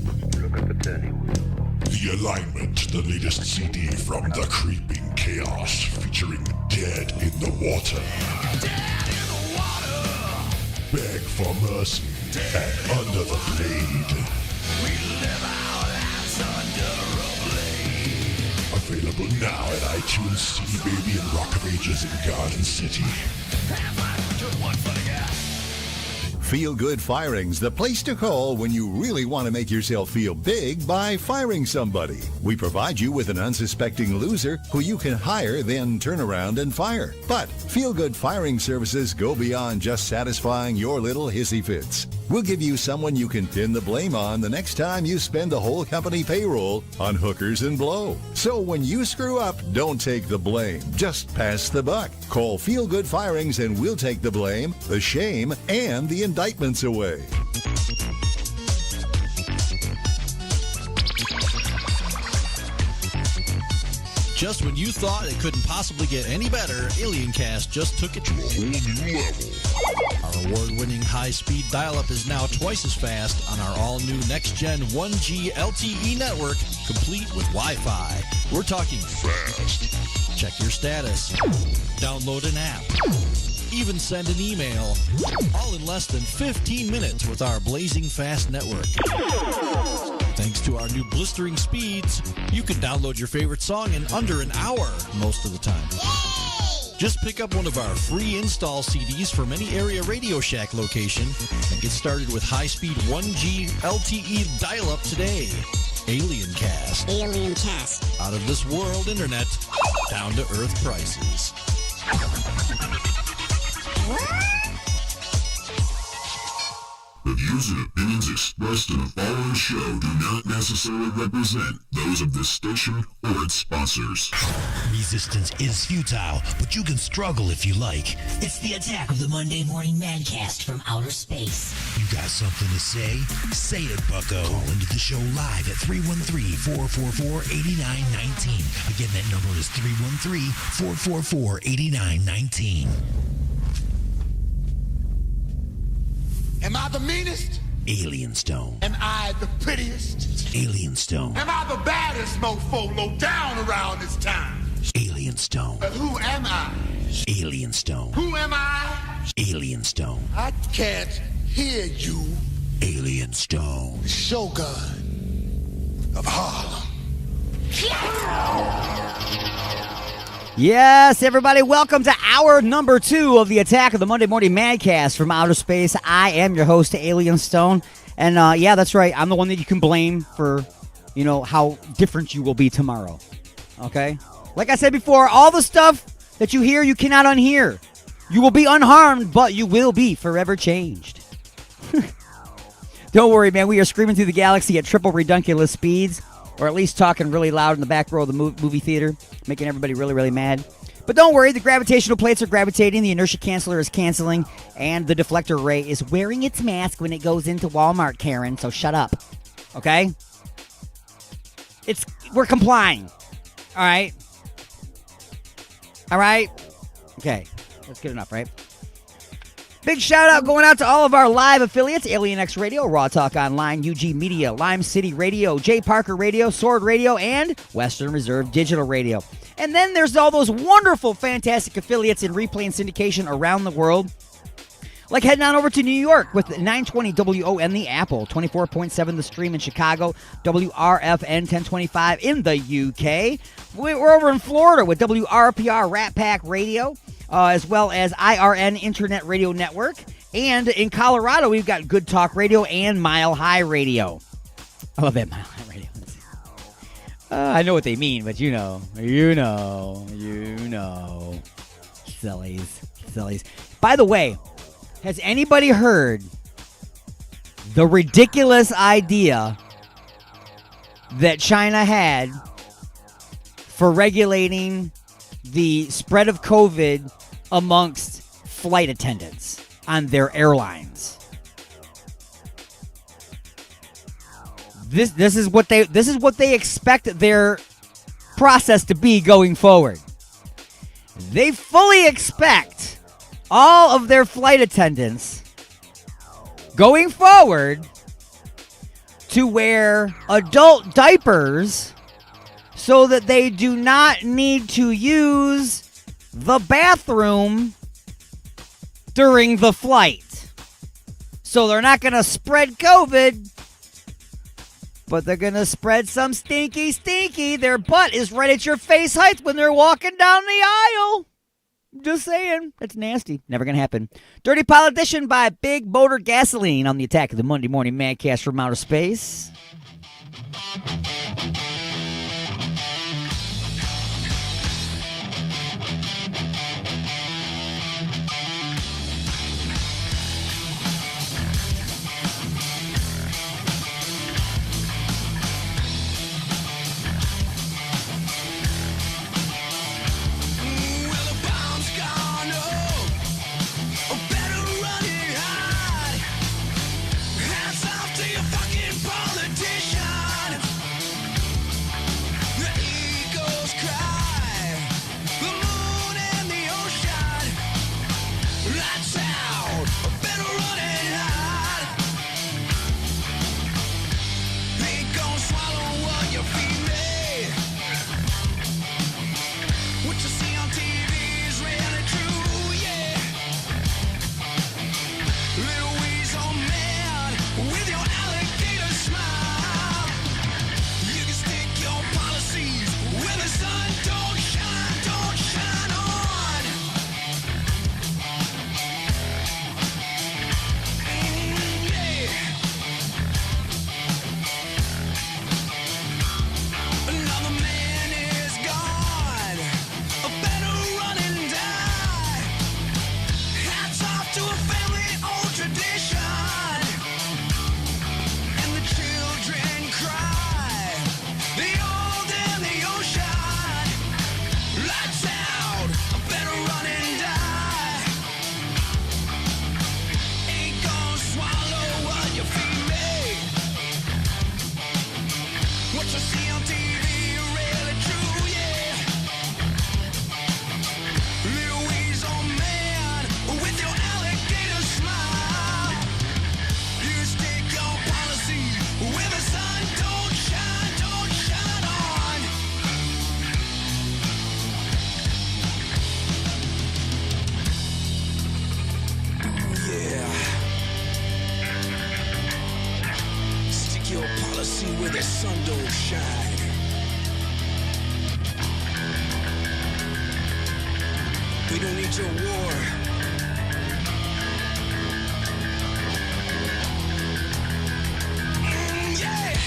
Look at the turning wheel. The Alignment, the latest CD from The Creeping Chaos, featuring Dead in the Water. Dead in the water. Beg for mercy and Under the Blade. We live our lives under a blade. Available now at iTunes, CD Baby, and Rock of Ages in Garden City. One for the guy. Feel Good Firing's the place to call when you really want to make yourself feel big by firing somebody. We provide you with an unsuspecting loser who you can hire, then turn around and fire. But Feel Good Firing services go beyond just satisfying your little hissy fits. We'll give you someone you can pin the blame on the next time you spend the whole company payroll on hookers and blow. So when you screw up, don't take the blame. Just pass the buck. Call Feel Good Firings and we'll take the blame, the shame, and the indictments away. Just when you thought it couldn't possibly get any better, AlienCast just took it to a whole new level. Our award-winning high-speed dial-up is now twice as fast on our all-new next-gen 1G LTE network, complete with Wi-Fi. We're talking fast. Check your status. Download an app. Even send an email. All in less than 15 minutes with our blazing fast network. Thanks to our new blistering speeds, you can download your favorite song in under an hour most of the time. Just pick up one of our free install CDs from any area Radio Shack location and get started with high-speed 1G LTE dial-up today. Alien Cast. Alien Cast. Out of this world internet, down to earth prices. The views and opinions expressed in the following show do not necessarily represent those of this station or its sponsors. Resistance is futile, but you can struggle if you like. It's the attack of the Monday Morning Madcast from outer space. You got something to say? Say it, bucko. Call into the show live at 313-444-8919. Again, that number is 313-444-8919. Am I the meanest? Alien Stone. Am I the prettiest? Alien Stone. Am I the baddest mofo low down around this town? Alien Stone. But who am I? Alien Stone. Who am I? Alien Stone. I can't hear you. Alien Stone. The Shogun of Harlem. Yes, everybody, welcome to hour number 2 of the Attack of the Monday Morning Madcast from outer space. I am your host, Alien Stone. And yeah, that's right. I'm the one that you can blame for, you know, how different you will be tomorrow. Okay? Like I said before, all the stuff that you hear, you cannot unhear. You will be unharmed, but you will be forever changed. Don't worry, man. We are screaming through the galaxy at triple redunculous speeds. Or at least talking really loud in the back row of the movie theater, making everybody really, really mad. But don't worry, the gravitational plates are gravitating, the inertia canceller is canceling, and the deflector ray is wearing its mask when it goes into Walmart, Karen, so shut up. Okay? We're complying. All right? All right? Okay. That's good enough, right? Big shout out going out to all of our live affiliates, Alien X Radio, Raw Talk Online, UG Media, Lime City Radio, J Parker Radio, Sword Radio, and Western Reserve Digital Radio. And then there's all those wonderful, fantastic affiliates in replay and syndication around the world. Like heading on over to New York with 920 WON The Apple, 24.7 The Stream in Chicago, WRFN 1025 in the UK. We're over in Florida with WRPR Rat Pack Radio. As well as IRN Internet Radio Network. And in Colorado, we've got Good Talk Radio and Mile High Radio. I love that Mile High Radio. I know what they mean, but you know. Sillies. By the way, has anybody heard the ridiculous idea that China had for regulating the spread of COVID amongst flight attendants on their airlines? This is what they expect their process to be going forward. They fully expect all of their flight attendants going forward to wear adult diapers so that they do not need to use the bathroom during the flight. So they're not going to spread COVID, but they're going to spread some stinky. Their butt is right at your face height when they're walking down the aisle. Just saying. That's nasty. Never going to happen. Dirty Politician by Big Motor Gasoline on the Attack of the Monday Morning Madcast from outer space. Hats off to you fucking politician. see where the sun don't shine. We don't need your war. Yeah!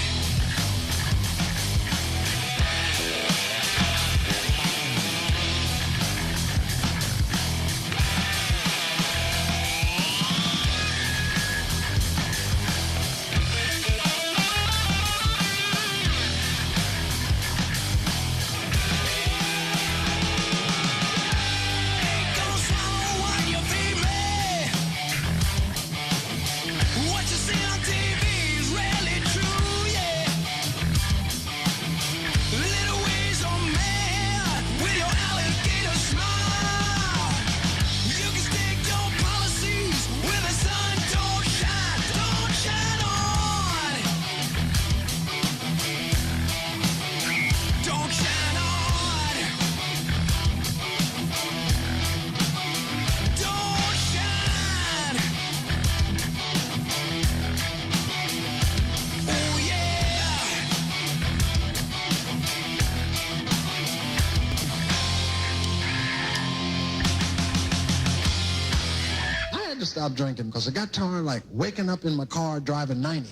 Stop drinking because I got tired like waking up in my car driving 90.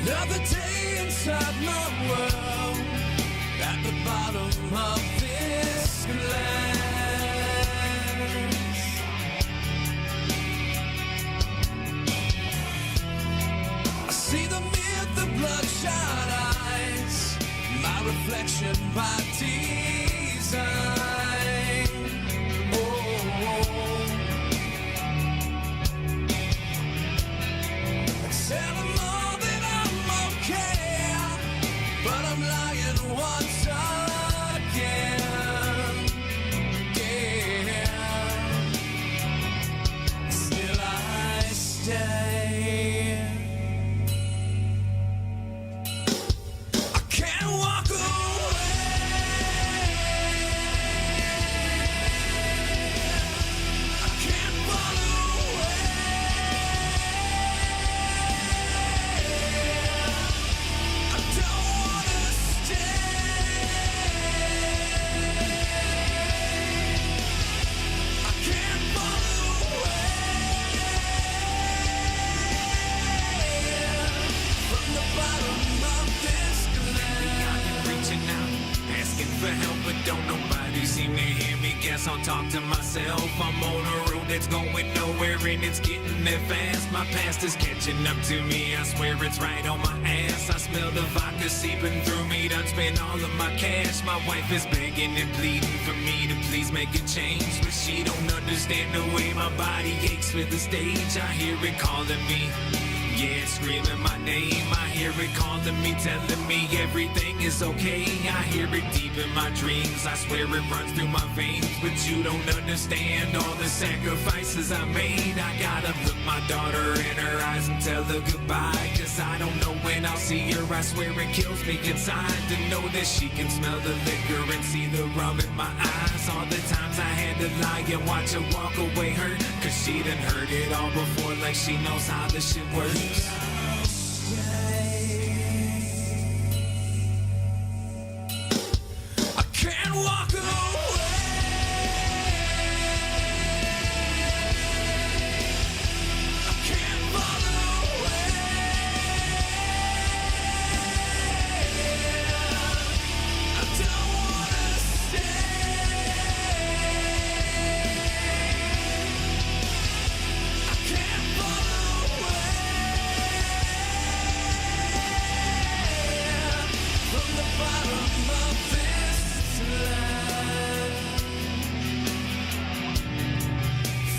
Another day inside my world, at the bottom of this glass. I see the myth of bloodshot eyes, my reflection by design. Tell them all that I'm okay, but I'm lying once again. Yeah. Still I stay. I can't walk away. I can't fall away. I don't wanna stay. I can't fall away. From the bottom of this glass. Reaching out, asking for help, but don't nobody seem to hear me. Guess I'll talk to myself. I'm on a road that's going nowhere and it's getting there fast. My past is catching up to me. I swear it's right on my ass. I smell the vodka seeping through me. Done spent all of my cash. My wife is begging and pleading for me to please make a change, but she don't understand the way my body aches for the stage. I hear it calling me. Yeah, it's screaming my name. I hear it calling me, telling me everything is okay. I hear it deep in my dreams. I swear it runs through my veins. But you don't understand all the sacrifices I made. I gotta look my daughter in her eyes and tell her goodbye, 'cause I don't know when I'll see her. I swear it kills me inside to know that she can smell the liquor and see the rum in my eyes. All the times I had to lie and watch her walk away hurt, 'cause she done heard it all before, like she knows how this shit works. I can't walk away. I can't fall away. I don't wanna stay. I can't fall away. From the bottom of this land.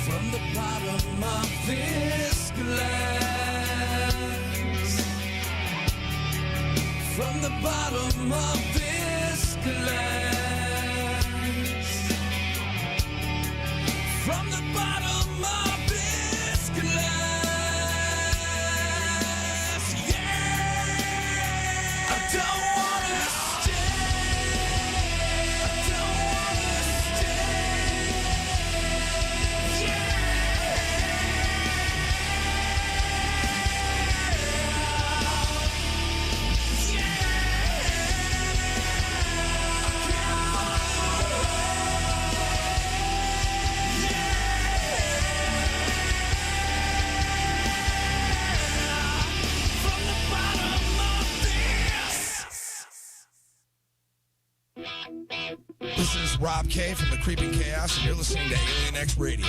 From the bottom of this glass. From the bottom of this glass. From the bottom of this glass. Yeah. This is Rob K from the Creeping Chaos, and you're listening to Alien X Radio.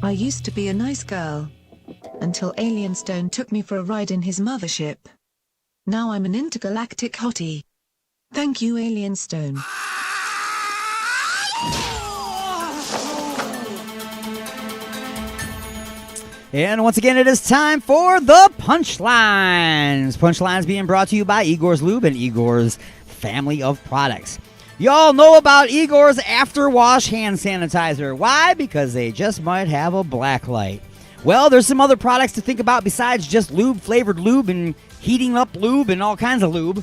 I used to be a nice girl. Until Alien Stone took me for a ride in his mothership. Now I'm an intergalactic hottie. Thank you, Alien Stone. And once again, it is time for the Punchlines. Punchlines being brought to you by Igor's Lube and Igor's family of products. Y'all know about Igor's After Wash hand sanitizer. Why? Because they just might have a black light. Well, there's some other products to think about besides just lube, flavored lube, and heating up lube, and all kinds of lube.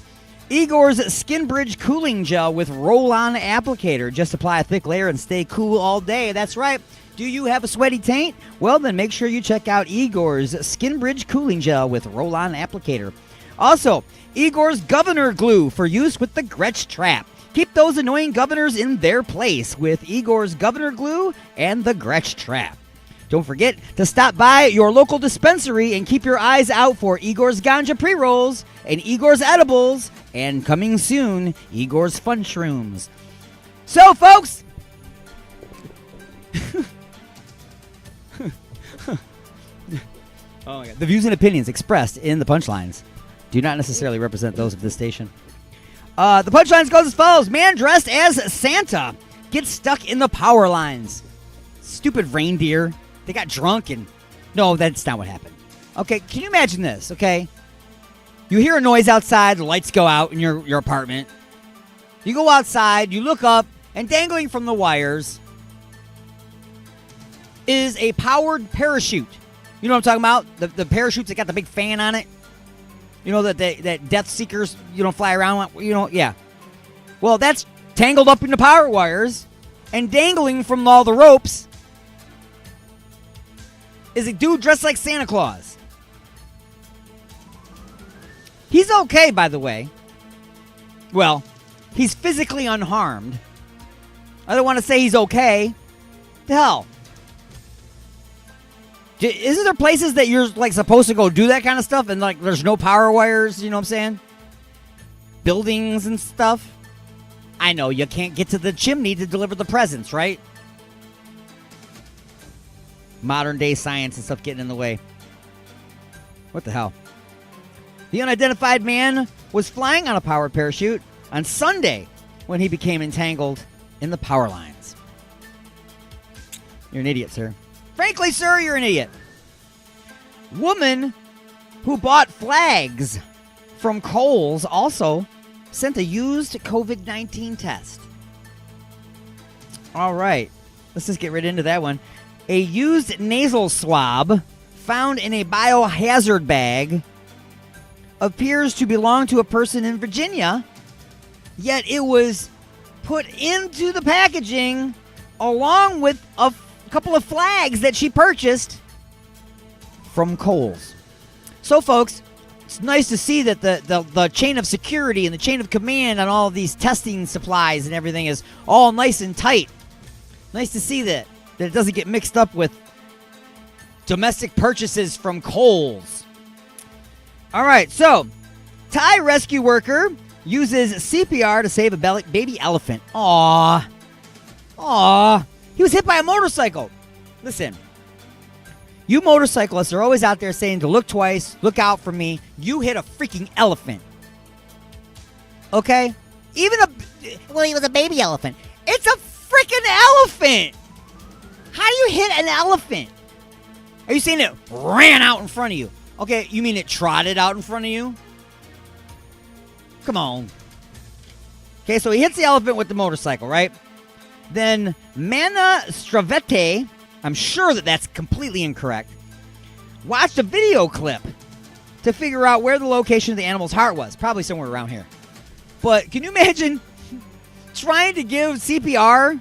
Igor's Skin Bridge Cooling Gel with roll-on applicator. Just apply a thick layer and stay cool all day. That's right. Do you have a sweaty taint? Well, then make sure you check out Igor's Skin Bridge Cooling Gel with roll-on applicator. Also, Igor's Governor Glue for use with the Gretsch Trap. Keep those annoying governors in their place with Igor's Governor Glue and the Gretsch Trap. Don't forget to stop by your local dispensary and keep your eyes out for Igor's Ganja Pre-Rolls and Igor's Edibles, and coming soon, Igor's Fun Shrooms. So, folks, oh my God. The views and opinions expressed in the Punchlines do not necessarily represent those of this station. The punchlines goes as follows. Man dressed as Santa gets stuck in the power lines. Stupid reindeer. They got drunk and... No, that's not what happened. Okay, can you imagine this, okay? You hear a noise outside, the lights go out in your apartment. You go outside, you look up, and dangling from the wires is a powered parachute. You know what I'm talking about? The parachutes that got the big fan on it. You know that Death Seekers, fly around. Yeah. Well, that's tangled up in the power wires and dangling from all the ropes is a dude dressed like Santa Claus. He's okay, by the way. Well, he's physically unharmed. I don't want to say he's okay. The hell? Isn't there places that you're like supposed to go do that kind of stuff and like there's no power wires, you know what I'm saying? Buildings and stuff. I know you can't get to the chimney to deliver the presents, right? Modern day science and stuff getting in the way. What the hell? The unidentified man was flying on a powered parachute on Sunday when he became entangled in the power lines. You're an idiot, sir. Frankly, sir, you're an idiot. Woman who bought flags from Kohl's also sent a used COVID-19 test. All right. Let's just get right into that one. A used nasal swab found in a biohazard bag appears to belong to a person in Virginia, yet it was put into the packaging along with a couple of flags that she purchased from Kohl's. So, folks, it's nice to see that the chain of security and the chain of command on all of these testing supplies and everything is all nice and tight. Nice to see that it doesn't get mixed up with domestic purchases from Kohl's. All right, so Thai rescue worker uses CPR to save a baby elephant. Aww. He was hit by a motorcycle. Listen, you motorcyclists are always out there saying to look twice, look out for me. You hit a freaking elephant. Okay? He was a baby elephant. It's a freaking elephant. How do you hit an elephant? Are you saying it ran out in front of you? Okay, you mean it trotted out in front of you? Come on. Okay, so he hits the elephant with the motorcycle, right? Then Mana Stravete, I'm sure that that's completely incorrect, watched a video clip to figure out where the location of the animal's heart was. Probably somewhere around here. But can you imagine trying to give CPR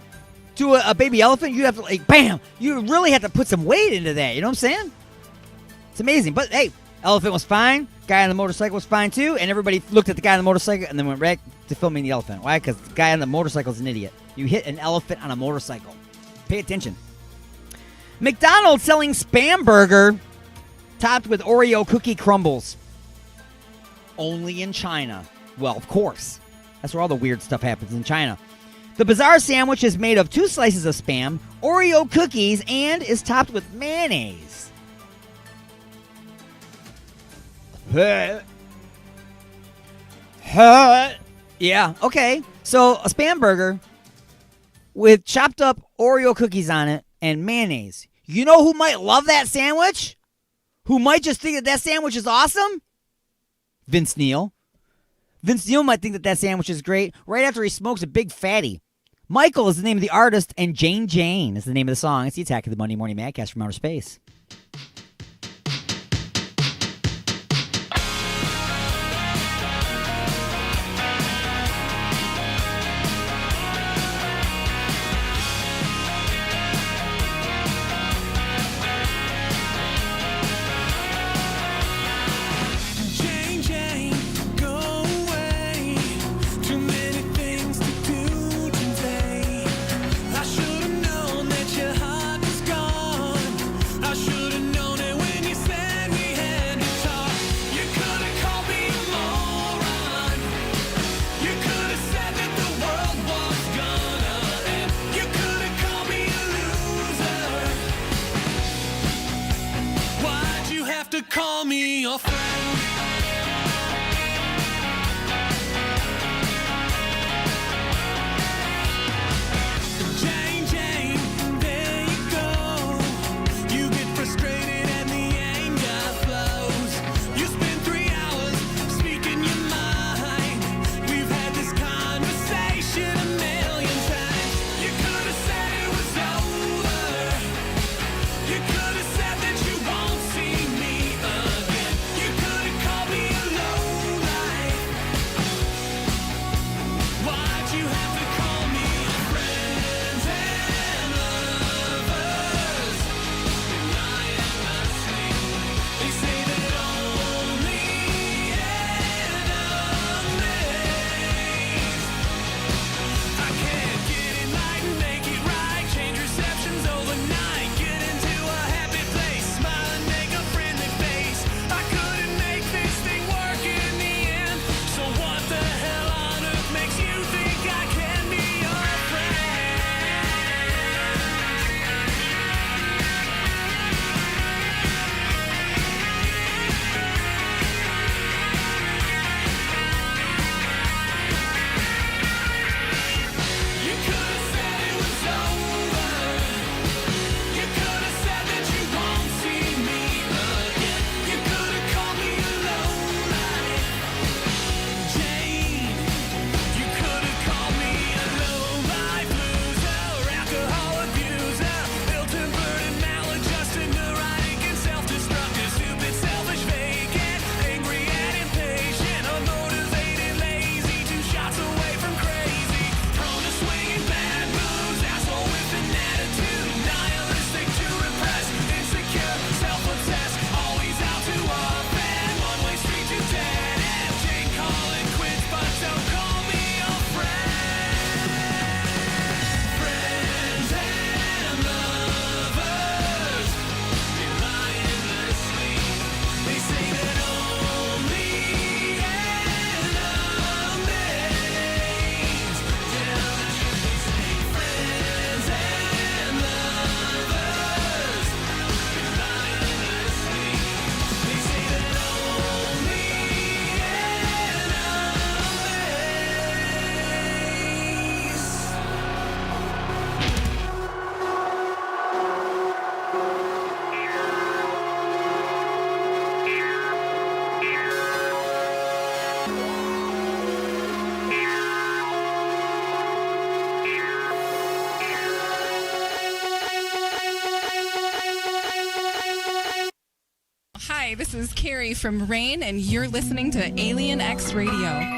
to a baby elephant? You'd have to, like, bam! You really have to put some weight into that. You know what I'm saying? It's amazing. But, hey, elephant was fine. Guy on the motorcycle was fine, too. And everybody looked at the guy on the motorcycle and then went back to filming the elephant. Why? Because the guy on the motorcycle is an idiot. You hit an elephant on a motorcycle. Pay attention. McDonald's selling Spam Burger topped with Oreo cookie crumbles. Only in China. Well, of course. That's where all the weird stuff happens, in China. The bizarre sandwich is made of 2 slices of Spam, Oreo cookies, and is topped with mayonnaise. Yeah, okay. So, a Spam Burger with chopped up Oreo cookies on it and mayonnaise. You know who might love that sandwich? Who might just think that sandwich is awesome? Vince Neil. Vince Neil might think that sandwich is great right after he smokes a big fatty. Michael is the name of the artist, and Jane Jane is the name of the song. It's the Attack of the Monday Morning Madcast from outer space. Call me your friend. Hi, this is Carrie from Rain, and you're listening to Alien X Radio.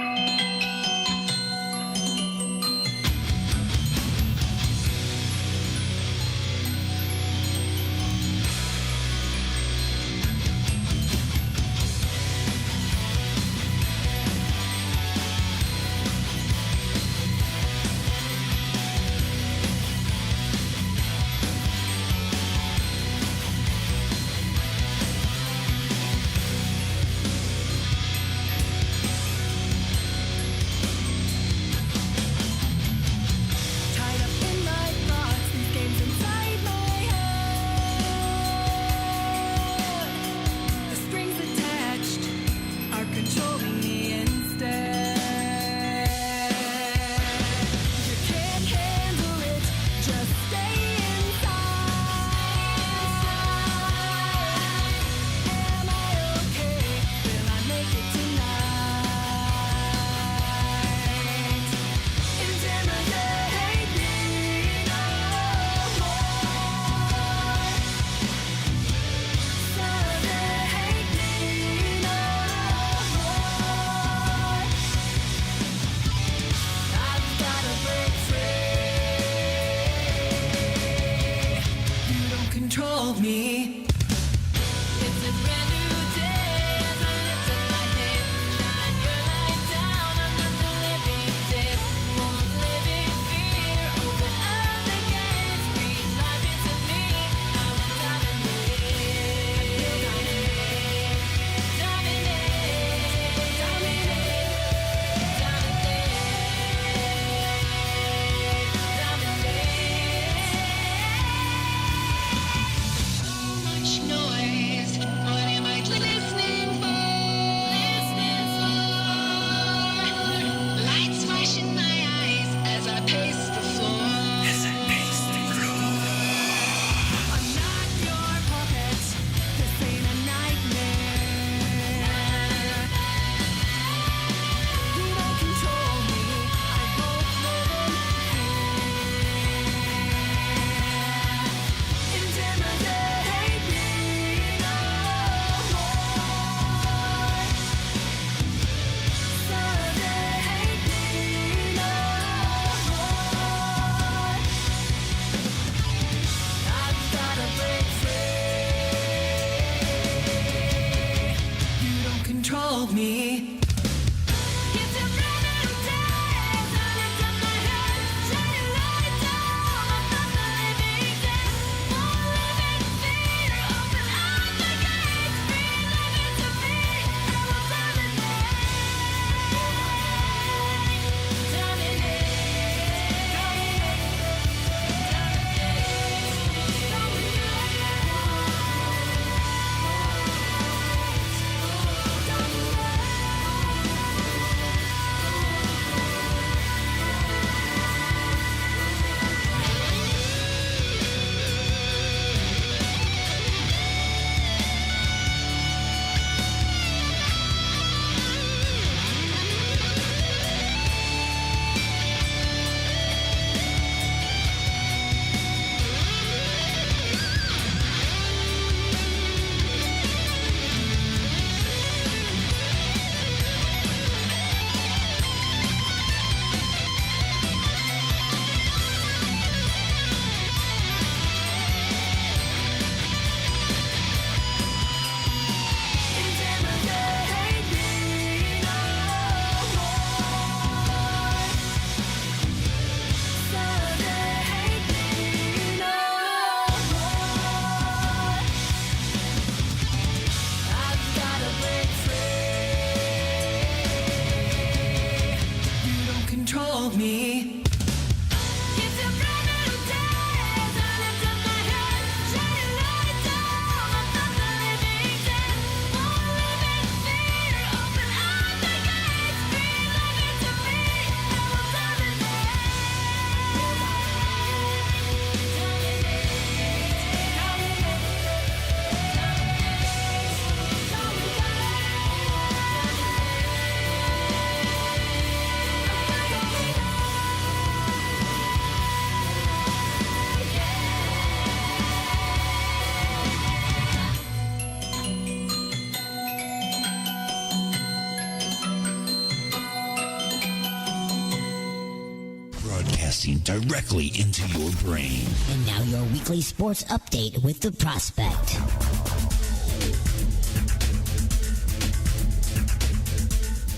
broadcasting directly into your brain. And now your weekly sports update with the Prospect.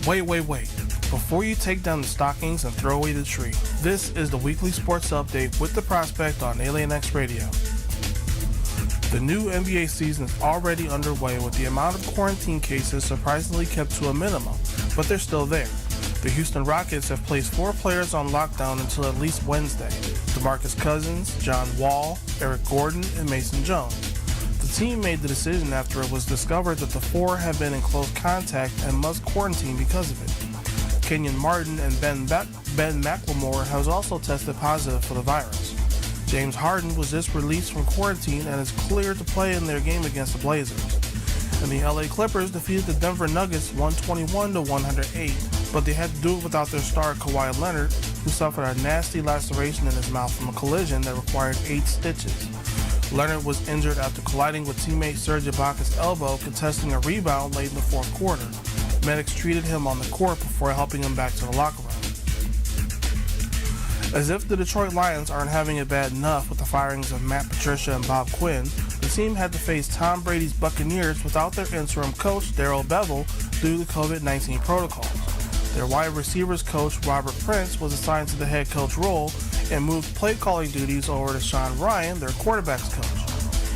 Wait. Before you take down the stockings and throw away the tree, this is the weekly sports update with the Prospect on Alien X Radio. The new NBA season is already underway with the amount of quarantine cases surprisingly kept to a minimum, but they're still there. The Houston Rockets have placed 4 players on lockdown until at least Wednesday: DeMarcus Cousins, John Wall, Eric Gordon, and Mason Jones. The team made the decision after it was discovered that the 4 have been in close contact and must quarantine because of it. Kenyon Martin and Ben McLemore has also tested positive for the virus. James Harden was just released from quarantine and is cleared to play in their game against the Blazers. And the LA Clippers defeated the Denver Nuggets 121-108, but they had to do it without their star Kawhi Leonard, who suffered a nasty laceration in his mouth from a collision that required 8 stitches. Leonard was injured after colliding with teammate Serge Ibaka's elbow, contesting a rebound late in the fourth quarter. Medics treated him on the court before helping him back to the locker room. As if the Detroit Lions aren't having it bad enough with the firings of Matt Patricia and Bob Quinn, the team had to face Tom Brady's Buccaneers without their interim coach, Darrell Bevell, due to the COVID-19 protocols. Their wide receivers coach, Robert Prince, was assigned to the head coach role and moved play-calling duties over to Sean Ryan, their quarterback's coach.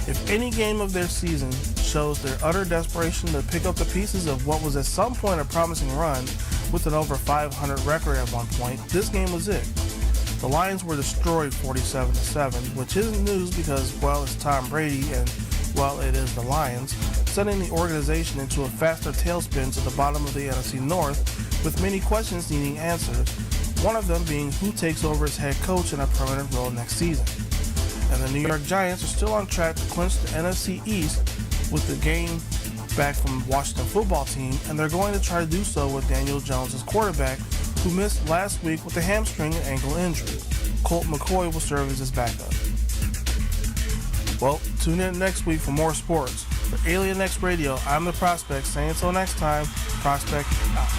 If any game of their season shows their utter desperation to pick up the pieces of what was at some point a promising run with an over 500 record at one point, this game was it. The Lions were destroyed 47-7, which isn't news because, well, it's Tom Brady and, well, it is the Lions, sending the organization into a faster tailspin to the bottom of the NFC North, with many questions needing answers, one of them being who takes over as head coach in a permanent role next season. And the New York Giants are still on track to clinch the NFC East with the game back from the Washington football team, and they're going to try to do so with Daniel Jones as quarterback, who missed last week with a hamstring and ankle injury. Colt McCoy will serve as his backup. Well, tune in next week for more sports. For Alien X Radio, I'm the Prospect, saying until next time, Prospect out.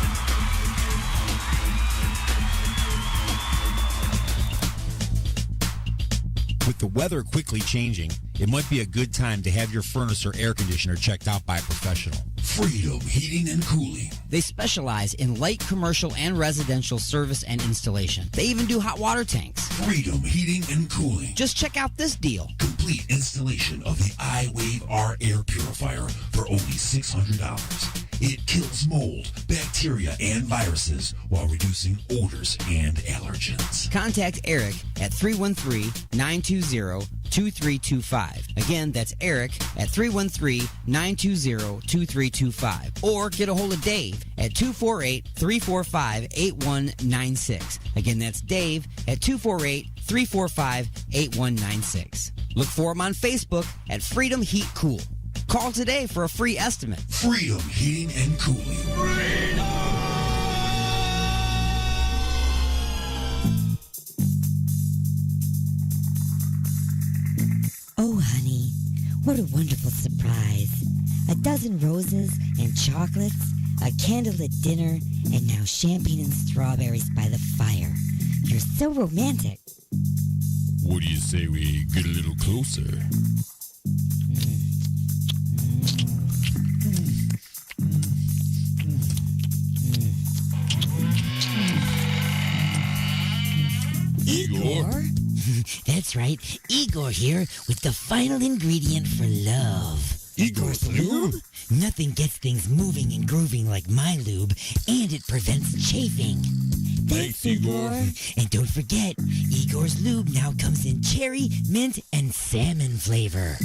With the weather quickly changing, it might be a good time to have your furnace or air conditioner checked out by a professional. Freedom Heating and Cooling. They specialize in light commercial and residential service and installation. They even do hot water tanks. Freedom Heating and Cooling. Just check out this deal. Complete installation of the iWave R air purifier for only $600. It kills mold, bacteria, and viruses while reducing odors and allergens. Contact Eric at 313-920-2325. Again, that's Eric at 313-920-2325. Or get a hold of Dave at 248-345-8196. Again, that's Dave at 248-345-8196. Look for him on Facebook at Freedom Heat Cool. Call today for a free estimate. Freedom Heating and Cooling. Oh, honey, what a wonderful surprise. A dozen roses and chocolates, a candlelit dinner, and now champagne and strawberries by the fire. You're so romantic. What do you say we get a little closer? Igor? That's right. Igor here with the final ingredient for love. Igor's lube? Nothing gets things moving and grooving like my lube, and it prevents chafing. Thanks, Igor. And don't forget, Igor's lube now comes in cherry, mint, and salmon flavor.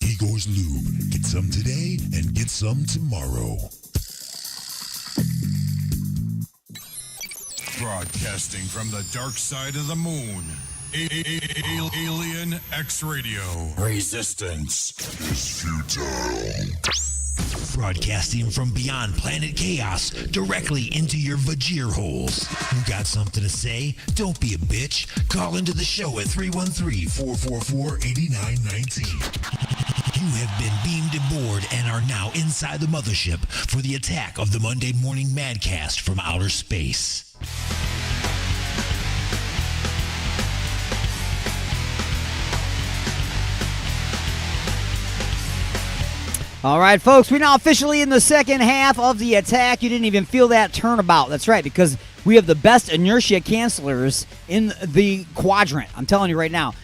Igor's Lube. Get some today and get some tomorrow. Broadcasting from the dark side of the moon. Alien X Radio. Resistance is futile. Broadcasting from beyond planet chaos directly into your Vajir holes. You got something to say? Don't be a bitch. Call into the show at 313-444-8919. You have been beamed aboard and are now inside the mothership for the attack of the Monday Morning Madcast from outer space. All right, folks, we're now officially in the second half of the attack. You didn't even feel that turnabout. That's right, because we have the best inertia cancelers in the quadrant. I'm telling you right now.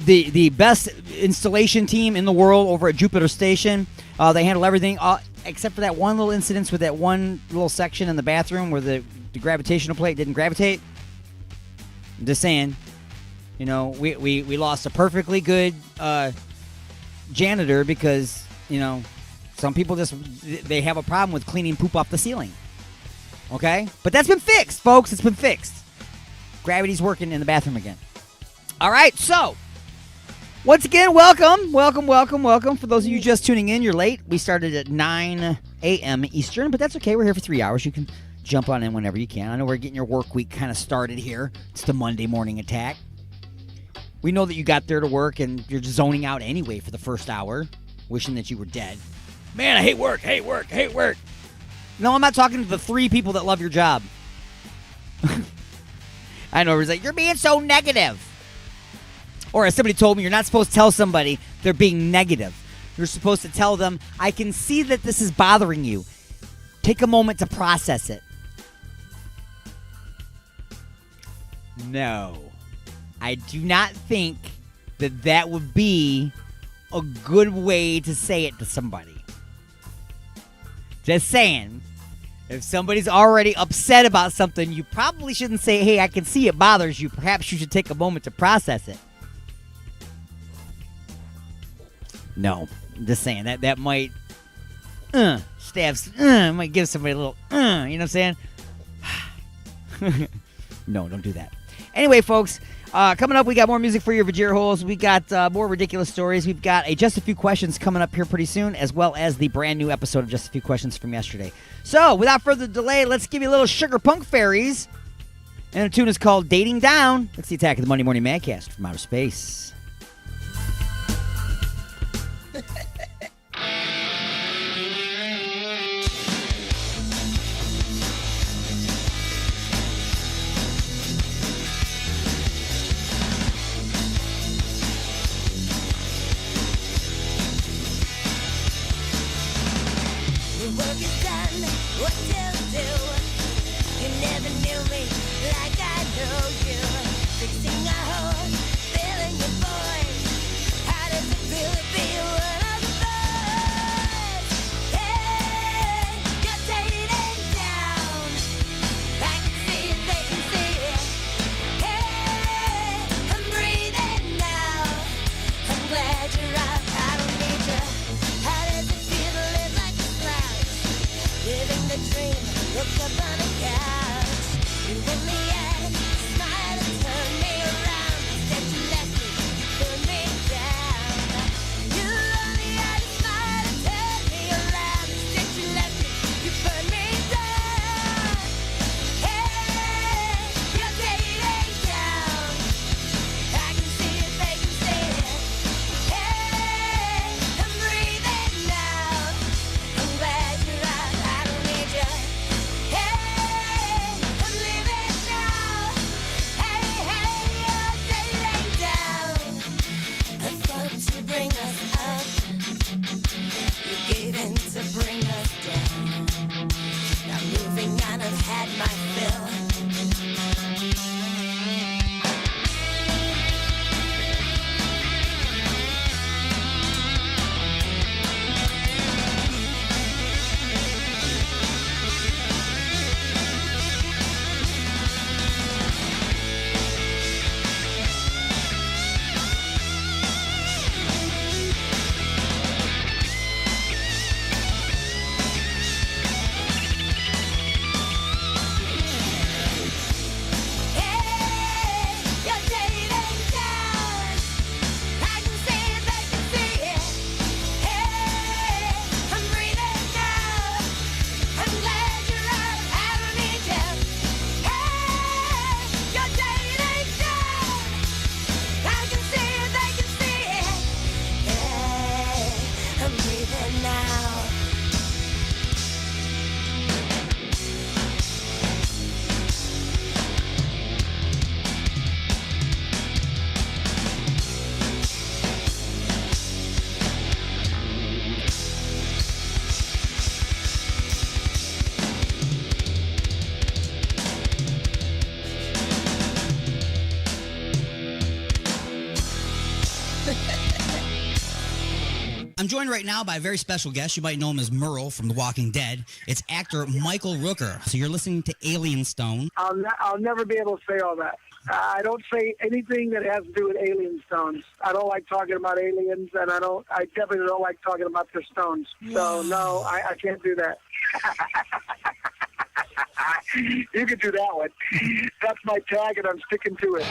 The best installation team in the world over at Jupiter Station. They handle everything except for that one little incident with that one little section in the bathroom where the gravitational plate didn't gravitate. I'm just saying, you know, we lost a perfectly good janitor because, you know, some people they have a problem with cleaning poop off the ceiling. Okay? But that's been fixed, folks. It's been fixed. Gravity's working in the bathroom again. All right, so once again, welcome. For those of you just tuning in, you're late. We started at 9 a.m. Eastern, but that's okay. We're here for 3 hours. You can jump on in whenever you can. I know we're getting your work week kind of started here. It's the Monday morning attack. We know that you got there to work and you're zoning out anyway for the first hour, wishing that you were dead. Man, I hate work. No, I'm not talking to the 3 people that love your job. I know, it's like, you're being so negative. Or as somebody told me, you're not supposed to tell somebody they're being negative. You're supposed to tell them, I can see that this is bothering you. Take a moment to process it. No. I do not think that would be a good way to say it to somebody. Just saying. If somebody's already upset about something, you probably shouldn't say, hey, I can see it bothers you. Perhaps you should take a moment to process it. No. I'm just saying. That might might give somebody a little, you know what I'm saying? No, don't do that. Anyway, folks, coming up, we got more music for your Vajir holes. We got more ridiculous stories. We've got Just a Few Questions coming up here pretty soon, as well as the brand new episode of Just a Few Questions from yesterday. So, without further delay, let's give you a little Sugar Punk Fairies. And the tune is called Dating Down. It's the Attack of the Monday Morning Madcast from outer space. Look up on the couch, you in the eye, smile and turn me around. I'm joined right now by a very special guest. You might know him as Merle from The Walking Dead. It's actor Michael Rooker. So you're listening to Alien Stone. I'll never be able to say all that. I don't say anything that has to do with alien stones. I don't like talking about aliens, and I definitely don't like talking about their stones. So, no, I can't do that. You can do that one. That's my tag, and I'm sticking to it.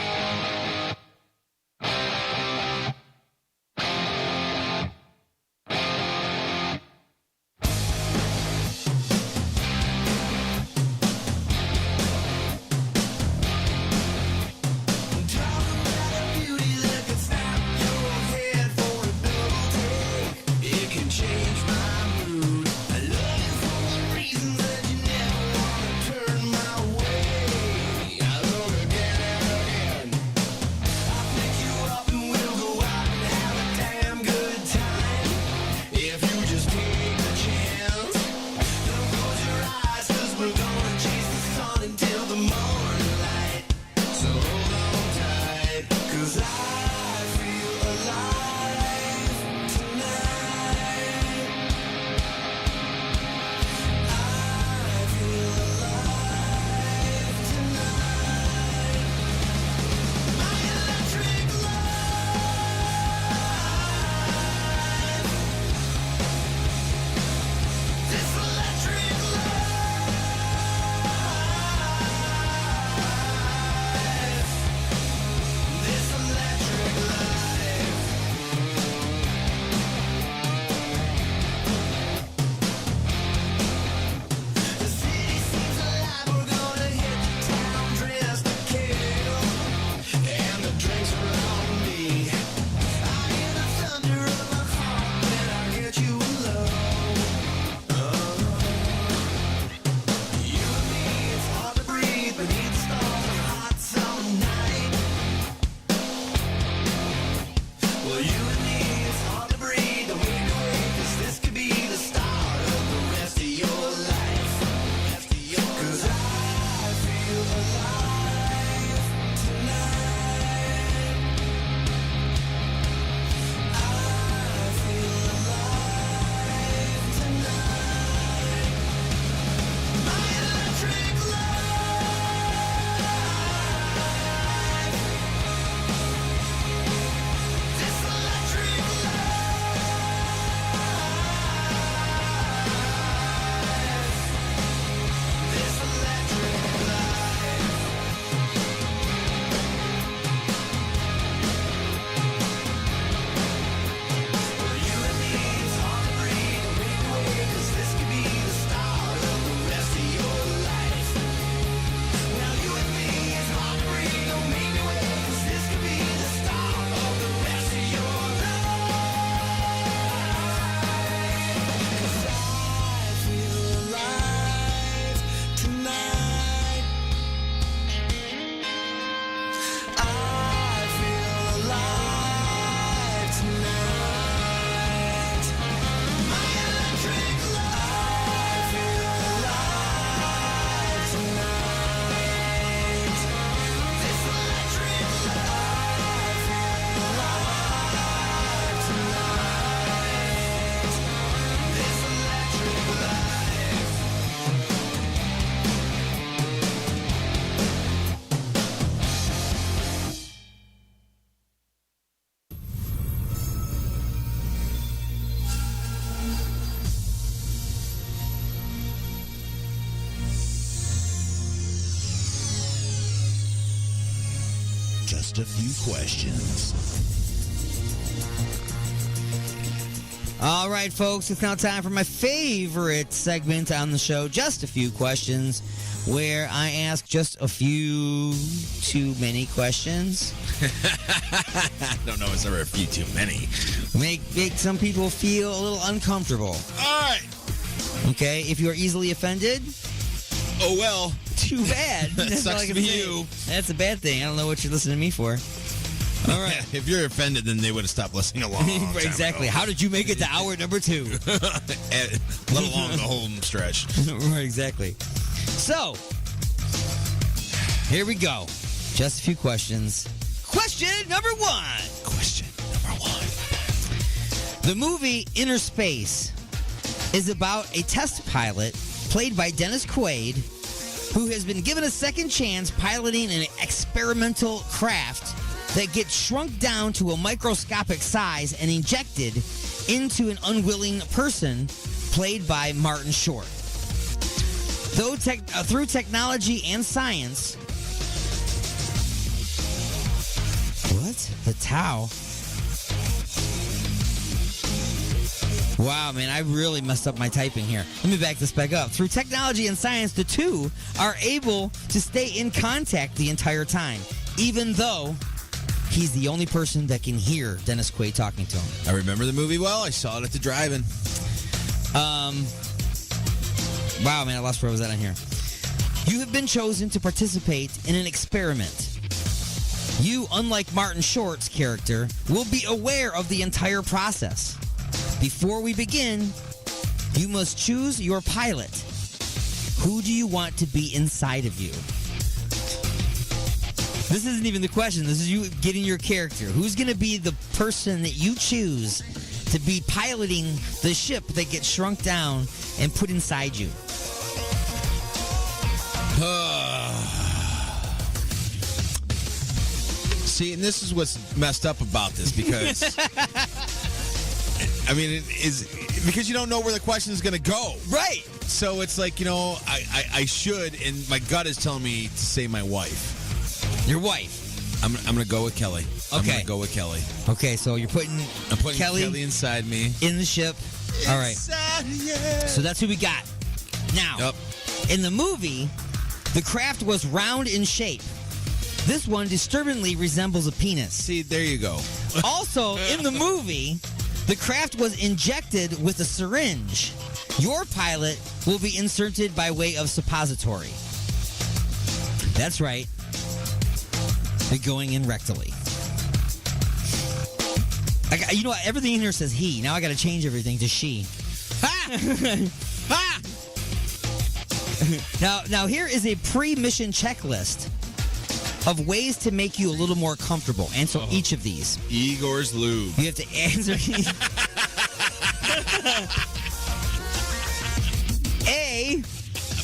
Just a few questions. All right, folks, it's now time for my favorite segment on the show, Just a Few Questions, where I ask just a few too many questions. I don't know if there are a few too many. Make some people feel a little uncomfortable. All right. Okay, if you are easily offended, oh well. Too bad. That sucks to be you. That's a bad thing. I don't know what you're listening to me for. All right. If you're offended, then they would have stopped listening a long time exactly. ago. How did you make it to hour number 2? Let alone the whole stretch. Right, exactly. So, here we go. Just a few questions. Question number 1. Question number 1. The movie Inner Space is about a test pilot played by Dennis Quaid who has been given a second chance piloting an experimental craft that gets shrunk down to a microscopic size and injected into an unwilling person played by Martin Short. Through technology and science... What? The Tau? Wow, man, I really messed up my typing here. Let me back this back up. Through technology and science, the two are able to stay in contact the entire time, even though he's the only person that can hear Dennis Quaid talking to him. I remember the movie well. I saw it at the drive-in. Wow, man, I lost where was that on here. You have been chosen to participate in an experiment. You, unlike Martin Short's character, will be aware of the entire process. Before we begin, you must choose your pilot. Who do you want to be inside of you? This isn't even the question. This is you getting your character. Who's going to be the person that you choose to be piloting the ship that gets shrunk down and put inside you? See, and this is what's messed up about this because... I mean, it is because you don't know where the question is going to go. Right. So it's like, I should, and my gut is telling me to say my wife. Your wife? I'm going to go with Kelly. Okay. I'm going to go with Kelly. Okay, so I'm putting Kelly inside me. In the ship. All right. Yeah. So that's who we got. Now, in the movie, the craft was round in shape. This one disturbingly resembles a penis. See, there you go. Also, in the movie... The craft was injected with a syringe. Your pilot will be inserted by way of suppository. That's right. They're going in rectally. You know what? Everything in here says he. Now I got to change everything to she. Ha! Ha! Now here is a pre-mission checklist of ways to make you a little more comfortable. Answer each of these. Igor's Lube. You have to answer. I'm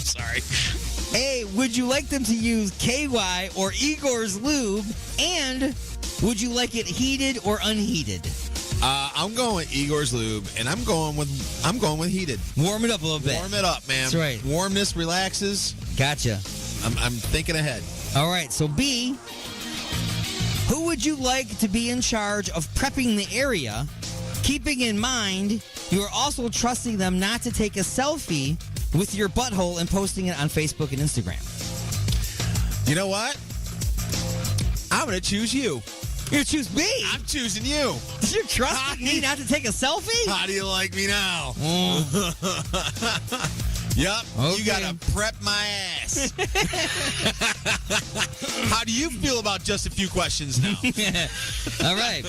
sorry. A, would you like them to use KY or Igor's Lube? And would you like it heated or unheated? I'm going with Igor's Lube, and I'm going with heated. Warm it up a little bit. Warm it up, man. That's right. Warmness relaxes. Gotcha. I'm thinking ahead. All right, so B, who would you like to be in charge of prepping the area, keeping in mind you are also trusting them not to take a selfie with your butthole and posting it on Facebook and Instagram? You know what? I'm going to choose you. You're going to choose me? I'm choosing you. You're trusting me not to take a selfie? How do you like me now? Yep, okay. You gotta prep my ass. How do you feel about just a few questions now? All right.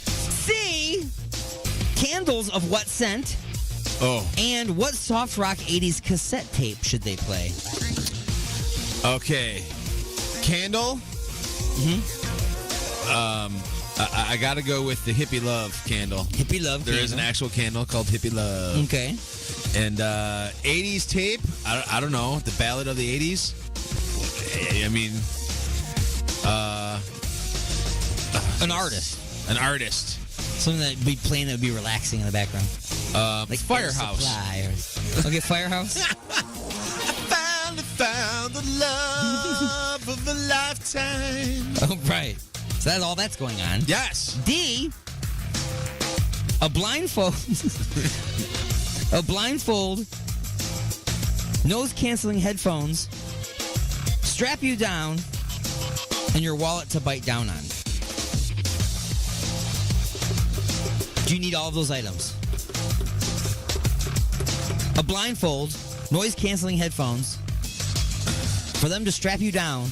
C, candles of what scent? Oh. And what soft rock 80s cassette tape should they play? Okay. Candle? I gotta go with the Hippie Love candle. Hippie Love There is an actual candle called Hippie Love. Okay. And 80s tape, I don't know, the ballad of the 80s. I mean, an artist. An artist. Something that would be playing that would be relaxing in the background. Like Firehouse. Okay, Firehouse. Found the love of a lifetime. Oh, right. So that's all that's going on. Yes. D, a blindfold. A blindfold, nose-canceling headphones, strap you down, and your wallet to bite down on. Do you need all of those items? A blindfold, noise-canceling headphones, for them to strap you down,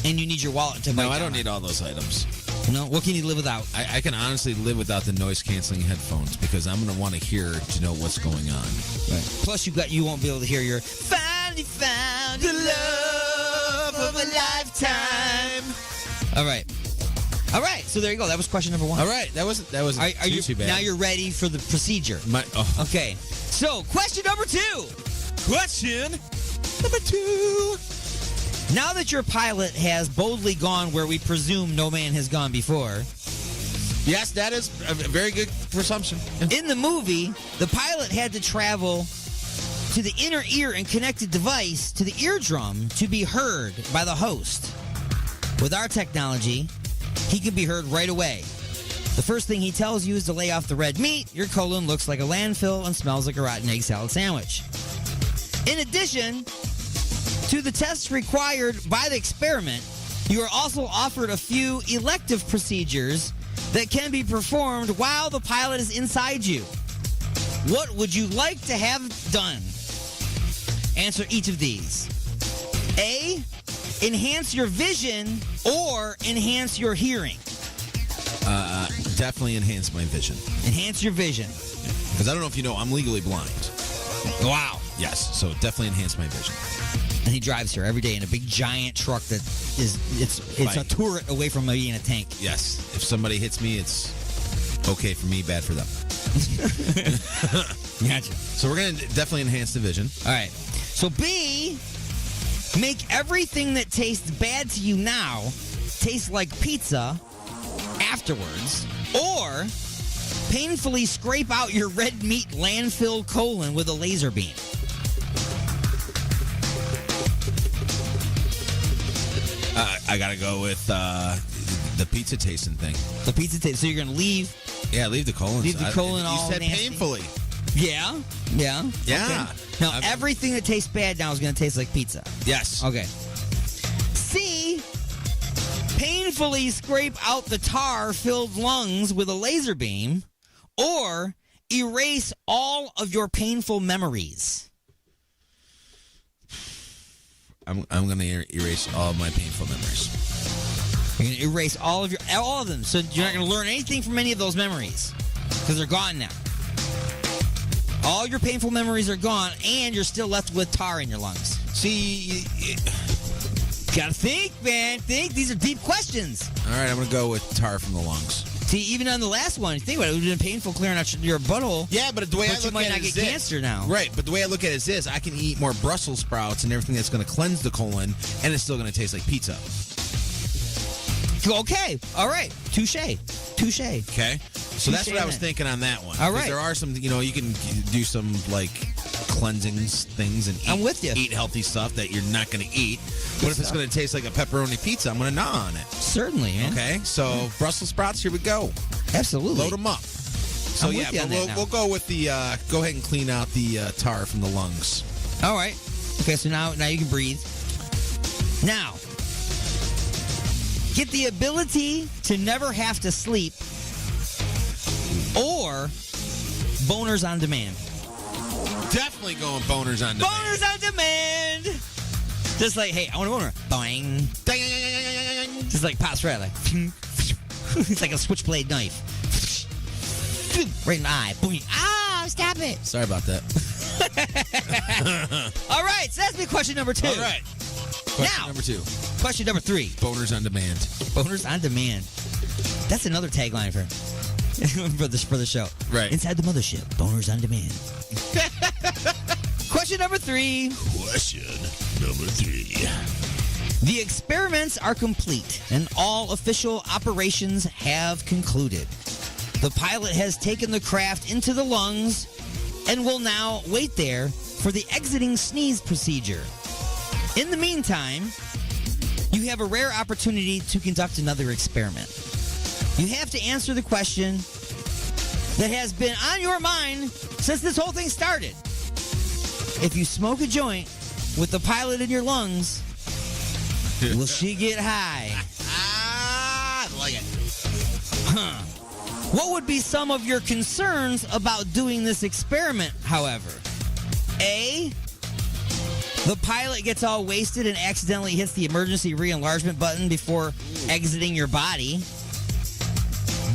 and you need your wallet to bite down. No, I don't need all those items. No? What can you live without? I can honestly live without the noise-canceling headphones because I'm going to want to hear to know what's going on. Right. Plus, you won't be able to hear your finally found the love of a lifetime. All right. All right, so there you go. That was question number 1. All right, that wasn't too bad. Now you're ready for the procedure. Okay, so question number 2. Question number 2. Now that your pilot has boldly gone where we presume no man has gone before. Yes, that is a very good presumption. In the movie, the pilot had to travel to the inner ear and connected device to the eardrum to be heard by the host. With our technology, he can be heard right away. The first thing he tells you is to lay off the red meat. Your colon looks like a landfill and smells like a rotten egg salad sandwich. In addition to the tests required by the experiment, you are also offered a few elective procedures that can be performed while the pilot is inside you. What would you like to have done? Answer each of these. A, enhance your vision or enhance your hearing. Definitely enhance my vision. Enhance your vision. Because I don't know if you know, I'm legally blind. Wow. Yes, so definitely enhance my vision. And he drives here every day in a big giant truck that is it's a turret away from being a tank. Yes. If somebody hits me, it's okay for me, bad for them. Gotcha. So we're going to definitely enhance the vision. All right. So B, make everything that tastes bad to you now taste like pizza afterwards, or painfully scrape out your red meat landfill colon with a laser beam. I got to go with the pizza tasting thing. The pizza taste. So you're going to leave? Yeah, leave the colon. Leave the colon all You said nasty. painfully. Yeah. Yeah. Okay. Now, everything that tastes bad now is going to taste like pizza. Yes. Okay. C, painfully scrape out the tar-filled lungs with a laser beam, or erase all of your painful memories. I'm going to erase all of my painful memories. You're going to erase all of them, so you're not going to learn anything from any of those memories, because they're gone now. All your painful memories are gone, and you're still left with tar in your lungs. See, gotta think, man. Think. These are deep questions. All right, I'm going to go with tar from the lungs. See, even on the last one, think about it. It would have been painful clearing out your butthole. Yeah, but the way I look you might at not it get is cancer now. Right, but the way I look at it is this. I can eat more Brussels sprouts and everything that's going to cleanse the colon, and it's still going to taste like pizza. Okay. All right. Touche. Okay. So that's what I was thinking on that one. All right. There are some, you can do some, like, cleansing things and I'm with you. Eat healthy stuff that you're not going to eat. But if it's going to taste like a pepperoni pizza, I'm going to gnaw on it. Certainly, man. Okay. So Brussels sprouts, here we go. Absolutely. Load them up. So, I'm yeah, with you on but that now. we'll go with the, go ahead and clean out the tar from the lungs. All right. Okay, so now you can breathe. Now, get the ability to never have to sleep, or boners on demand. Definitely going boners on demand. Boners on demand. Just like, hey, I want a boner. Boing. Ding. Just like Pops Red. Like, it's like a switchblade knife. Right in the eye. Boing. Ah, stop it. Sorry about that. All right, so that's me question number 2. All right. Question number 2. Question number 3. Boners on demand. Boners on demand. That's another tagline for for the show. Right. Inside the mothership, boners on demand. Question number 3. Question number 3. The experiments are complete and all official operations have concluded. The pilot has taken the craft into the lungs and will now wait there for the exiting sneeze procedure. In the meantime, you have a rare opportunity to conduct another experiment. You have to answer the question that has been on your mind since this whole thing started. If you smoke a joint with the pilot in your lungs, will she get high? I like it. Huh. What would be some of your concerns about doing this experiment, however? A, the pilot gets all wasted and accidentally hits the emergency re-enlargement button before exiting your body.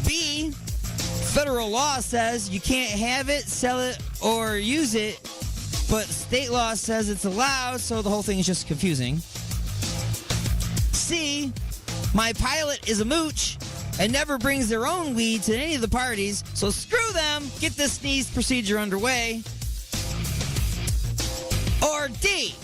B, federal law says you can't have it, sell it, or use it, but state law says it's allowed, so the whole thing is just confusing. C, my pilot is a mooch, and never brings their own weed to any of the parties, so screw them. Get this sneeze procedure underway. Or D,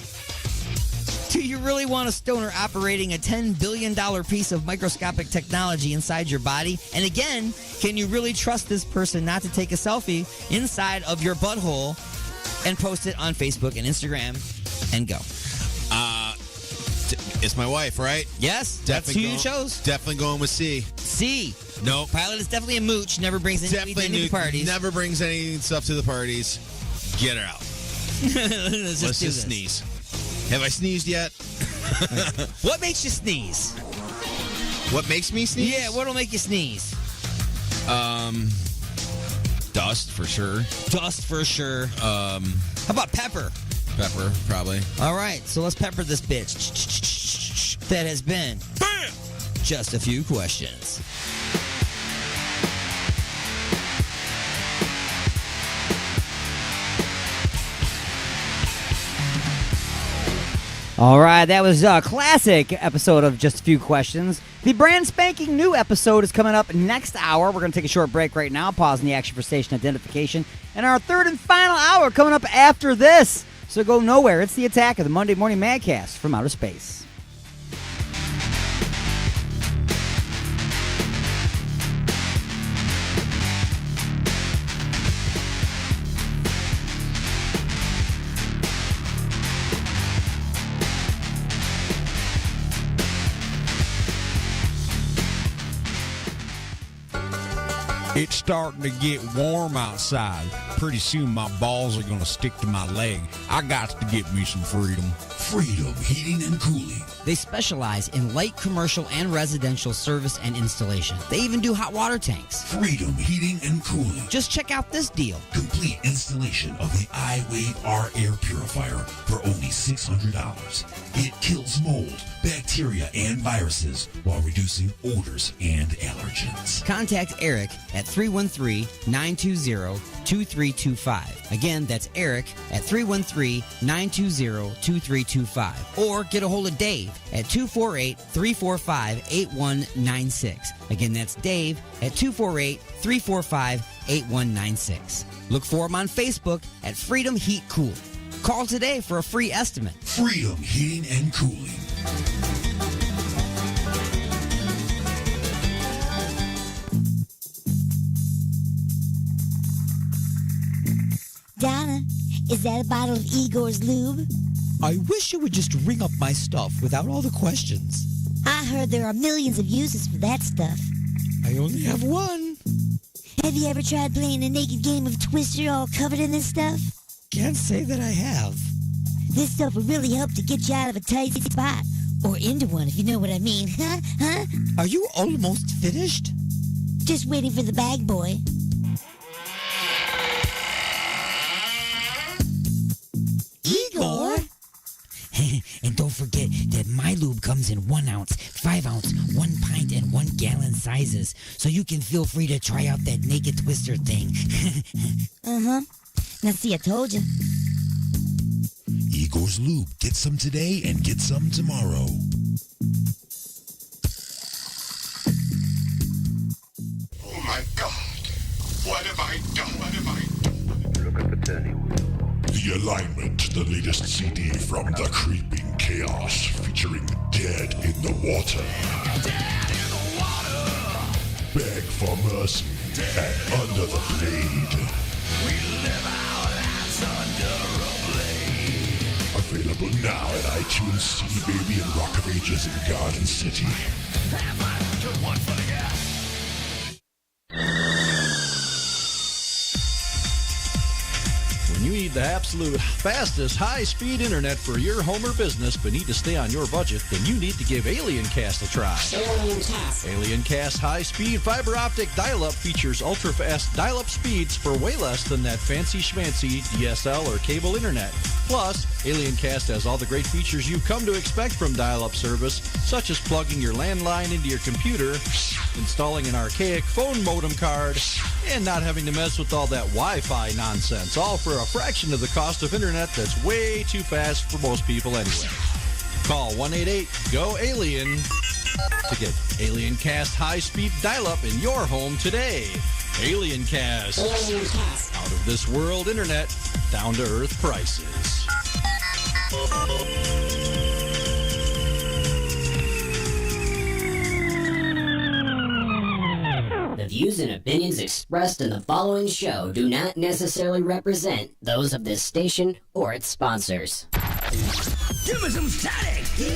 do you really want a stoner operating a $10 billion piece of microscopic technology inside your body? And again, can you really trust this person not to take a selfie inside of your butthole and post it on Facebook and Instagram and go? It's my wife, right? Yes, that's who you chose. Definitely going with C. C. Nope. Pilot is definitely a mooch. Never brings any weed to any parties. Never brings any stuff to the parties. Get her out. Let's just do this. sneeze. Have I sneezed yet? What makes you sneeze? What makes me sneeze? Yeah, what'll make you sneeze? Dust for sure. Dust for sure. How about pepper? Pepper, probably. All right, so let's pepper this bitch. That has been Just a Few Questions. All right, that was a classic episode of Just a Few Questions. The brand spanking new episode is coming up next hour. We're going to take a short break right now, pausing the action for station identification. And our third and final hour coming up after this. So go nowhere. It's the attack of the Monday Morning Madcast from outer space. It's starting to get warm outside. Pretty soon my balls are going to stick to my leg. I got to get me some freedom. Freedom Heating and Cooling. They specialize in light commercial and residential service and installation. They even do hot water tanks. Freedom Heating and Cooling. Just check out this deal. Complete installation of the iWave R air purifier for only $600. It kills mold, bacteria, and viruses while reducing odors and allergens. Contact Eric at 313-920-2325. Again, that's Eric at 313-920-2325. Or get a hold of Dave at 248-345-8196. Again, that's Dave at 248-345-8196. Look for him on Facebook at Freedom Heat Cool. Call today for a free estimate. Freedom Heating and Cooling. Donna, is that a bottle of Igor's lube? I wish you would just ring up my stuff without all the questions. I heard there are millions of uses for that stuff. I only have one. Have you ever tried playing a naked game of Twister all covered in this stuff? Can't say that I have. This stuff will really help to get you out of a tight spot. Or into one, if you know what I mean. Huh? Are you almost finished? Just waiting for the bag boy. Igor? And don't forget that my lube comes in 1 ounce, 5 ounce, 1 pint, and 1 gallon sizes. So you can feel free to try out that naked twister thing. Uh-huh. Now see, I told you. Igor's Lube. Get some today and get some tomorrow. Oh my God. What have I done? What have I done? Look at the turning wheel. The Alignment, the latest CD from The Creeping Chaos, featuring Dead in the Water. Dead in the water. Beg for mercy and Under the Blade. We live our lives under a blade. Available now at iTunes, CD Baby, and Rock of Ages in Garden City. Have I took one for the gas? When you need the absolute fastest high-speed internet for your home or business but need to stay on your budget, then you need to give AlienCast a try. AlienCast high-speed fiber optic dial-up features ultra-fast dial-up speeds for way less than that fancy schmancy DSL or cable internet. Plus, AlienCast has all the great features you've come to expect from dial-up service, such as plugging your landline into your computer, installing an archaic phone modem card, and not having to mess with all that Wi-Fi nonsense, all for a fraction of the cost of internet that's way too fast for most people anyway. Call 188-GO-ALIEN to get Alien Cast high-speed dial-up in your home today. Alien Cast. Out of this world internet, down to earth prices. The views and opinions expressed in the following show do not necessarily represent those of this station or its sponsors. Give me some static! You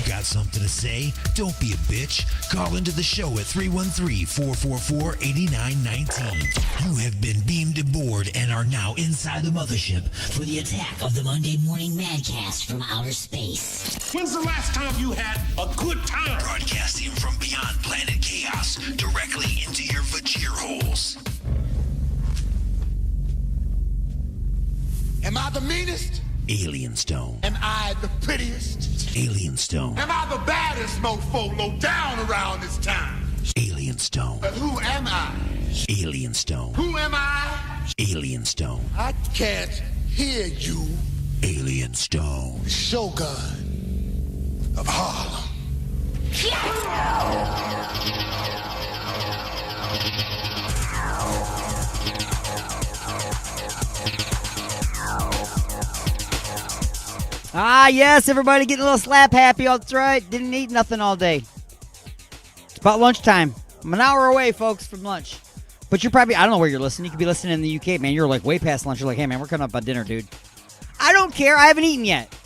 got something to say? Don't be a bitch. Call into the show at 313-444-8919. You have been beamed aboard and are now inside the mothership For the attack of the Monday Morning Madcast from outer space. When's the last time you had a good time? broadcasting from beyond planet chaos directly into your vajir holes. Am I the meanest? Alien Stone. Am I the prettiest? Alien Stone. Am I the baddest mofo low down around this town? Alien Stone. But who am I? Alien Stone. Who am I? Alien Stone. I can't hear you. Alien Stone. The Shogun of Harlem. Ah, yes, everybody getting a little slap happy. That's right. Didn't eat nothing all day. It's about lunchtime. I'm an hour away, folks, from lunch. But you're probably, I don't know where you're listening. You could be listening in the UK, man. You're like way past lunch. You're like, hey, man, we're coming up on dinner, dude. I don't care. I haven't eaten yet.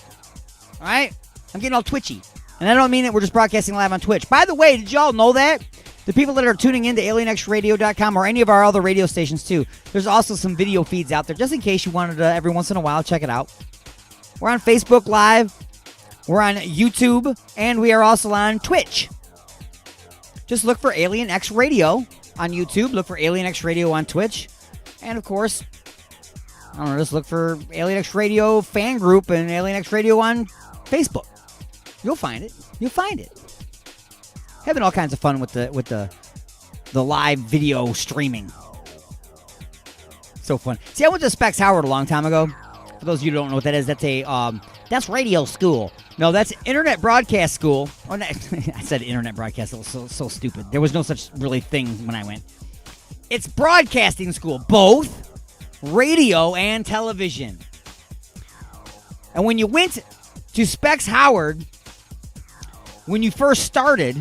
All right? I'm getting all twitchy. And I don't mean that we're just broadcasting live on Twitch. By the way, did y'all know that? The people that are tuning in to alienxradio.com or any of our other radio stations, too, there's also some video feeds out there, just in case you wanted to, every once in a while, check it out. We're on Facebook Live, we're on YouTube, and we are also on Twitch. Just look for Alien X Radio on YouTube, look for Alien X Radio on Twitch, and of course, I don't know, just look for Alien X Radio fan group and Alien X Radio on Facebook. You'll find it. You'll find it. Having all kinds of fun with the live video streaming. So fun. See, I went to Specs Howard a long time ago. For those of you who don't know what that is, that's radio school. No, that's internet broadcast school. Oh, I said internet broadcast. It was so stupid. There was no such really thing when I went. It's broadcasting school, both radio and television. And when you went to Specs Howard, when you first started,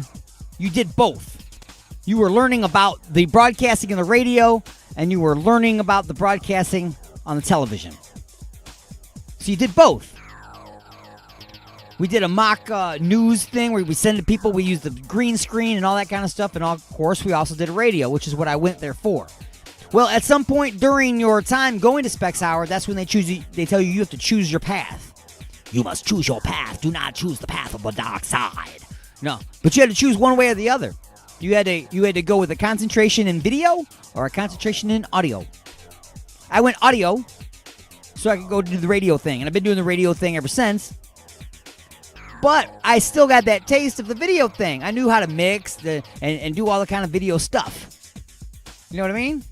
you did both. You were learning about the broadcasting and the radio, and you were learning about the broadcasting on the television. So you did both. We did a mock news thing where we send to people. We used the green screen and all that kind of stuff. And of course, we also did a radio, which is what I went there for. Well, at some point during your time going to Specs Howard, that's when they tell you have to choose your path. You must choose your path. Do not choose the path of the dark side. No, but you had to choose one way or the other. You had to go with a concentration in video or a concentration in audio. I went audio, so I could go do the radio thing. And I've been doing the radio thing ever since. But I still got that taste of the video thing. I knew how to mix and do all the kind of video stuff. You know what I mean?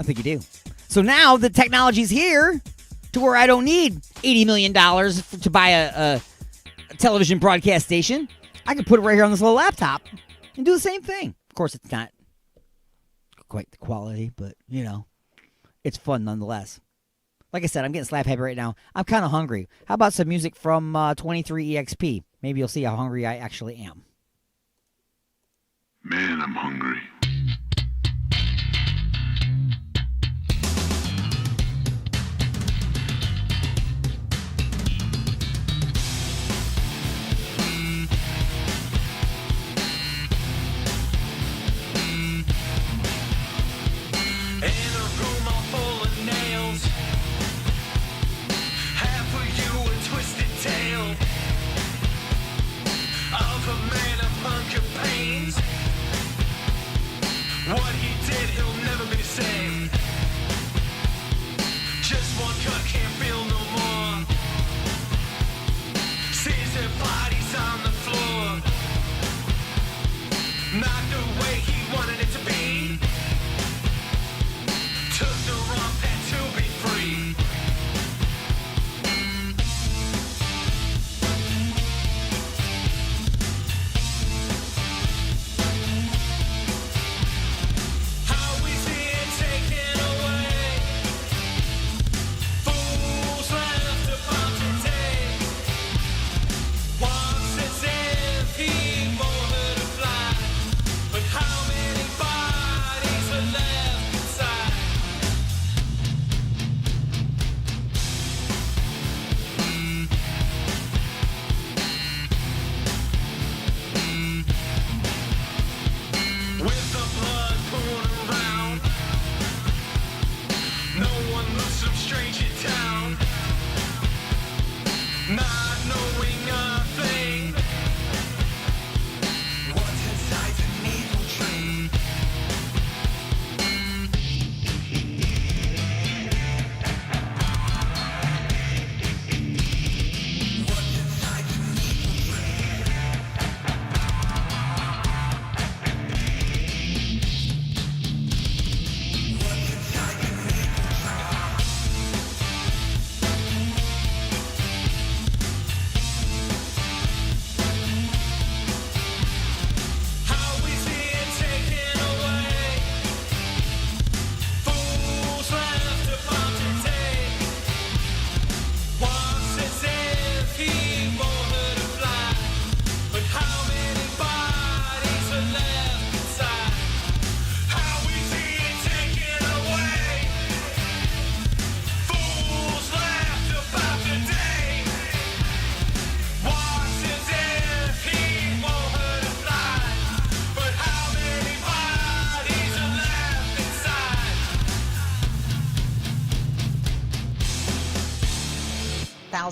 I think you do. So now the technology's here to where I don't need $80 million to buy a television broadcast station. I can put it right here on this little laptop and do the same thing. Of course, it's not quite the quality, but, you know, it's fun nonetheless. Like I said, I'm getting slap happy right now. I'm kind of hungry. How about some music from 23EXP? Maybe you'll see how hungry I actually am. Man, I'm hungry. What he did, he'll never be the same. Just one cut, can't feel no more. Sees their bodies on the floor. Not the way he wanted it to be. Took the wrong path to be free.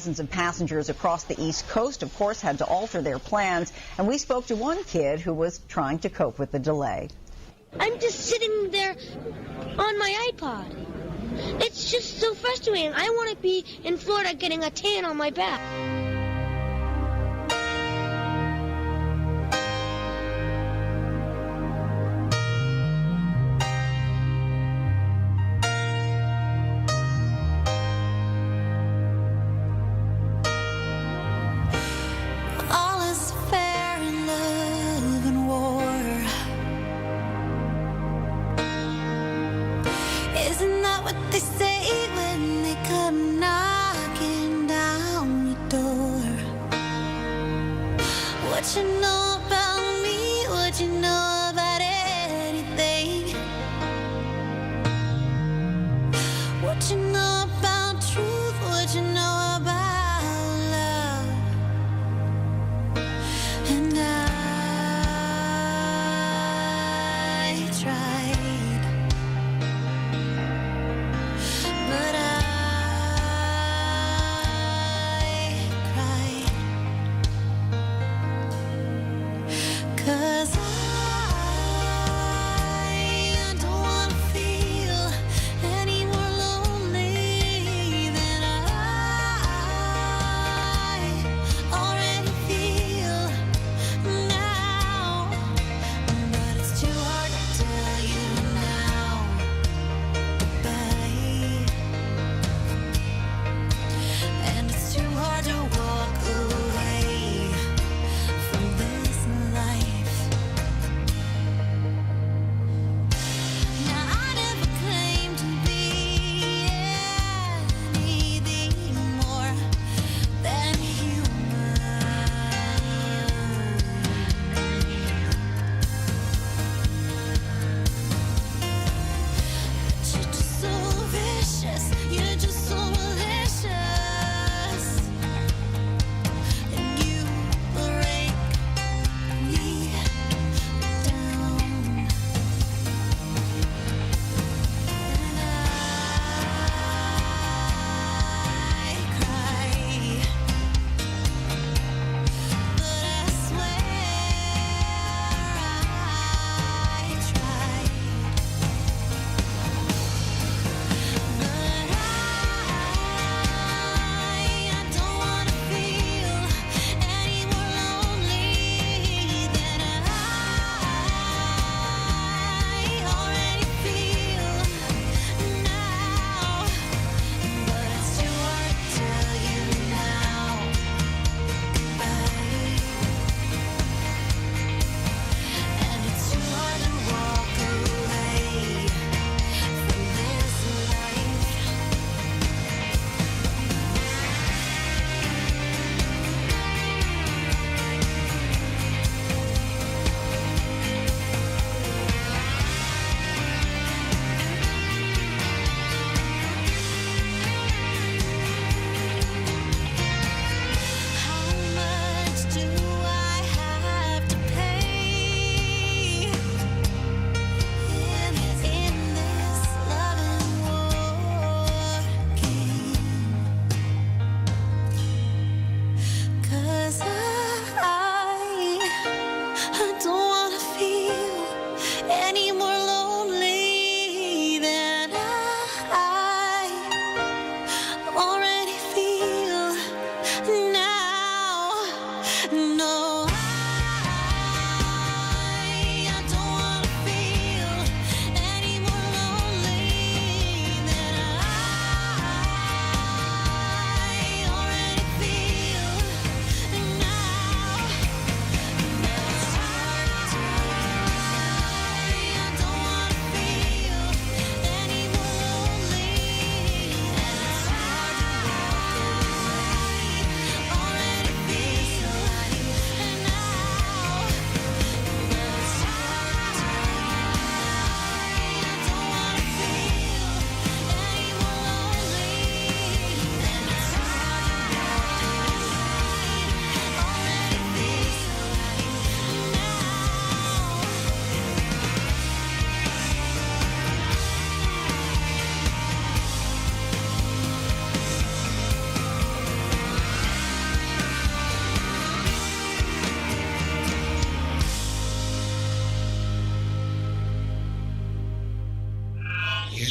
thousands of passengers across the East Coast, of course, had to alter their plans. And we spoke to one kid who was trying to cope with the delay. I'm just sitting there on my iPod. It's just so frustrating. I want to be in Florida getting a tan on my back. All is fair in love and war. Isn't that what they say when they come knocking down your door? What you know about me? What you know about anything? What you know about truth? What you know about love? And I tried, but I cried.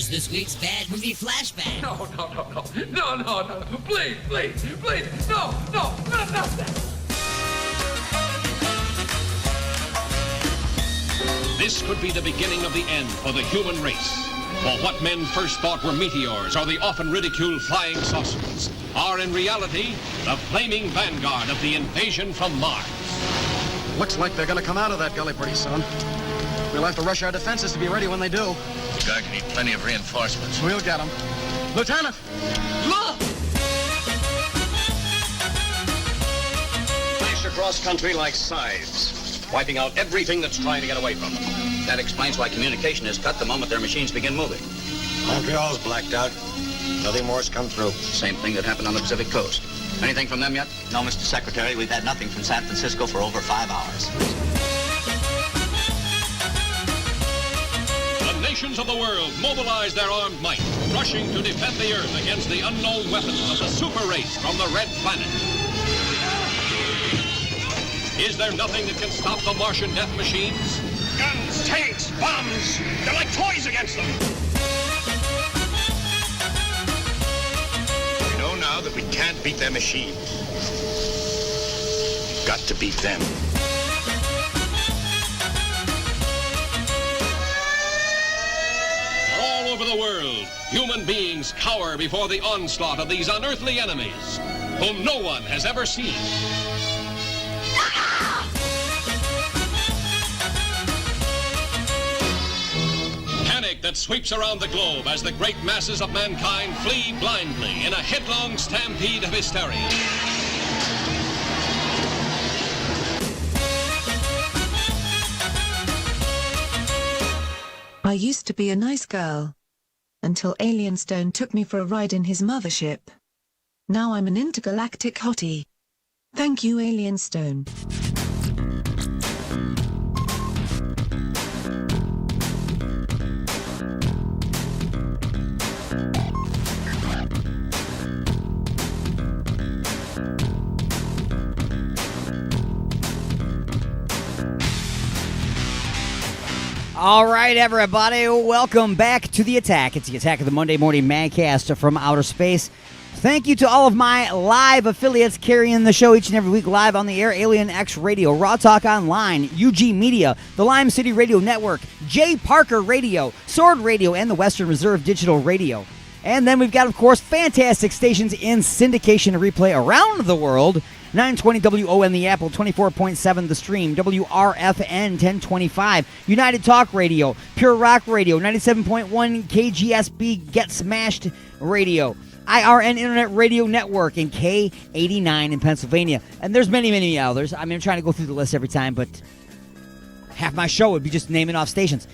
Here's this week's bad movie flashback. No. Please. No, not that. This could be the beginning of the end for the human race. For what men first thought were meteors or the often ridiculed flying saucers are in reality the flaming vanguard of the invasion from Mars. Looks like they're gonna come out of that gully pretty soon. We'll have to rush our defenses to be ready when they do. The guard can need plenty of reinforcements. We'll get them. Lieutenant! Look! Flash across country like scythes, wiping out everything that's trying to get away from them. That explains why communication is cut the moment their machines begin moving. Montreal's blacked out. Nothing more's come through. Same thing that happened on the Pacific coast. Anything from them yet? No, Mr. Secretary, we've had nothing from San Francisco for over 5 hours. The nations of the world mobilize their armed might, rushing to defend the Earth against the unknown weapons of the super race from the Red Planet. Is there nothing that can stop the Martian death machines? Guns, tanks, bombs. They're like toys against them. We know now that we can't beat their machines. We've got to beat them. All over the world, human beings cower before the onslaught of these unearthly enemies, whom no one has ever seen. Panic that sweeps around the globe as the great masses of mankind flee blindly in a headlong stampede of hysteria. I used to be a nice girl. Until Alien Stone took me for a ride in his mothership. Now I'm an intergalactic hottie. Thank you, Alien Stone. All right, everybody, welcome back to The Attack. It's The Attack of the Monday Morning Magcast from outer space. Thank you to all of my live affiliates carrying the show each and every week live on the air. Alien X Radio, Raw Talk Online, UG Media, the Lime City Radio Network, J. Parker Radio, Sword Radio, and the Western Reserve Digital Radio. And then we've got, of course, fantastic stations in syndication and replay around the world. 920 WON The Apple, 24.7 The Stream, WRFN 1025, United Talk Radio, Pure Rock Radio, 97.1 KGSB Get Smashed Radio, IRN Internet Radio Network, and K89 in Pennsylvania. And there's many, many others. I mean, I'm trying to go through the list every time, but half my show would be just naming off stations.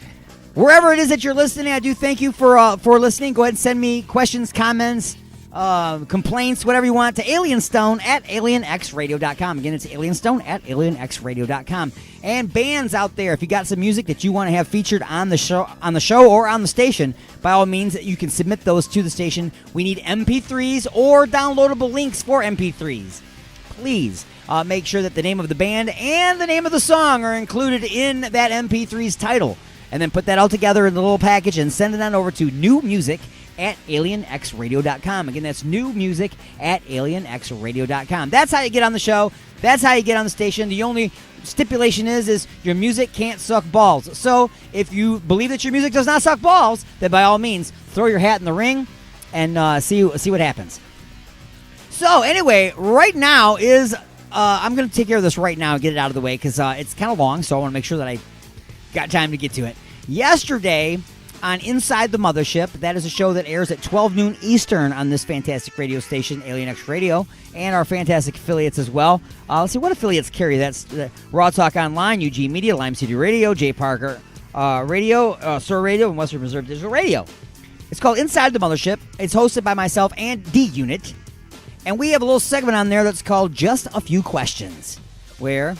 Wherever it is that you're listening, I do thank you for listening. Go ahead and send me questions, comments, complaints, whatever you want, to alienstone at alienxradio.com. Again, it's alienstone at alienxradio.com. And bands out there, if you got some music that you want to have featured on the show or on the station, by all means, you can submit those to the station. We need MP3s or downloadable links for MP3s. Please make sure that the name of the band and the name of the song are included in that MP3's title. And then put that all together in the little package and send it on over to newmusic at alienxradio.com. Again, that's newmusic at alienxradio.com. That's how you get on the show. That's how you get on the station. The only stipulation is your music can't suck balls. So if you believe that your music does not suck balls, then by all means, throw your hat in the ring and see what happens. So anyway, right now is I'm going to take care of this right now and get it out of the way because it's kind of long, so I want to make sure that I got time to get to it. Yesterday on Inside the Mothership, that is a show that airs at 12 noon Eastern on this fantastic radio station, Alien X Radio, and our fantastic affiliates as well. Let's see, what affiliates carry? That's Raw Talk Online, UG Media, Lime City Radio, J. Parker Radio, Sur Radio, and Western Reserve Digital Radio. It's called Inside the Mothership. It's hosted by myself and D-Unit, and we have a little segment on there that's called Just a Few Questions, where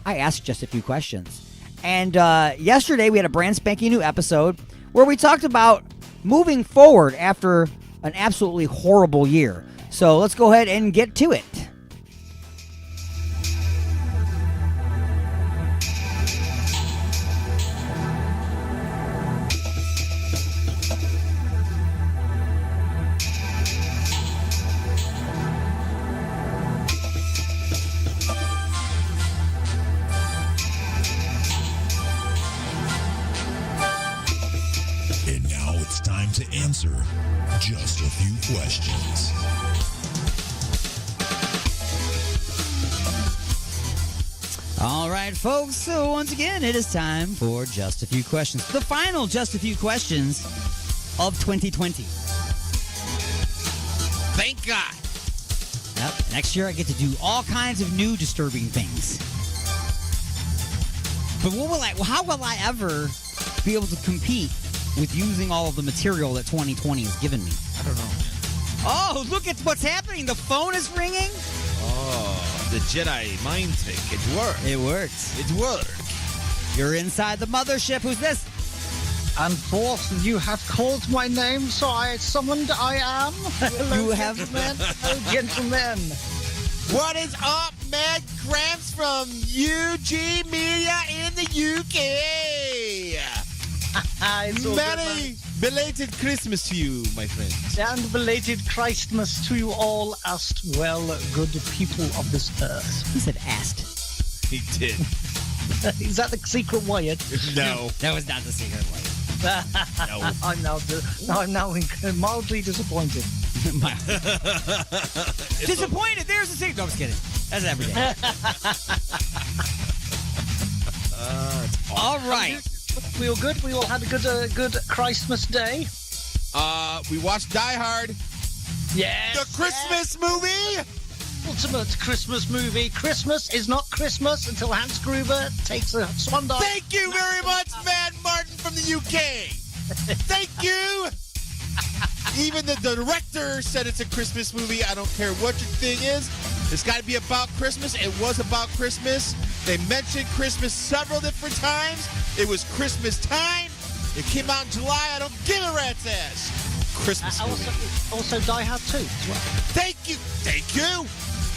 I ask just a few questions. And yesterday we had a brand spanking new episode where we talked about moving forward after an absolutely horrible year. So let's go ahead and get to it. to answer just a few questions. All right, folks. So once again, it is time for Just a Few Questions. The final Just a Few Questions of 2020. Thank God. Yep. Next year, I get to do all kinds of new disturbing things. But how will I ever be able to compete with using all of the material that 2020 has given me? I don't know. Oh, look at what's happening. The phone is ringing. Oh, the Jedi mind trick. It worked. It works. It worked. You're inside the mothership. Who's this? And fourth, you have called my name, so I summoned I am. Hello, You have- gentlemen. Hello, gentlemen. What is up, man? Gramps from UG Media in the UK. It's all good, Merry belated Christmas to you, my friends. And belated Christmas to you all, as well, good people of this earth. He said asked. He did. Is that the secret word? No. That was not the secret word. No. I'm now mildly disappointed. Disappointed. There's the secret. No, I was kidding. That's every day. All right. We all good? We all had a good Christmas day? We watched Die Hard. Yes. The Christmas movie. Ultimate Christmas movie. Christmas is not Christmas until Hans Gruber takes a swan dive. Thank you very much, Matt Martin from the UK. Thank you. Even the director said it's a Christmas movie. I don't care what your thing is. It's got to be about Christmas. It was about Christmas. They mentioned Christmas several different times. It was Christmas time. It came out in July. I don't give a rat's ass. Christmas movie. Also Die Hard 2 as well. Thank you. Thank you.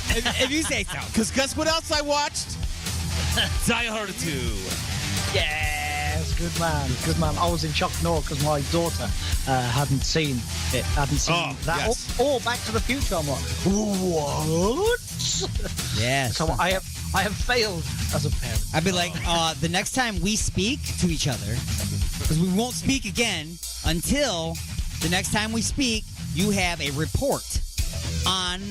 If you say so. Because guess what else I watched? Die Hard 2. Yes, good man, good man. I was in shock and awe because my daughter hadn't seen it, that, yes. or Back to the Future. I'm like, what? Yes. So I have failed as a parent. I'd be like, the next time we speak to each other, because we won't speak again until the next time we speak, you have a report on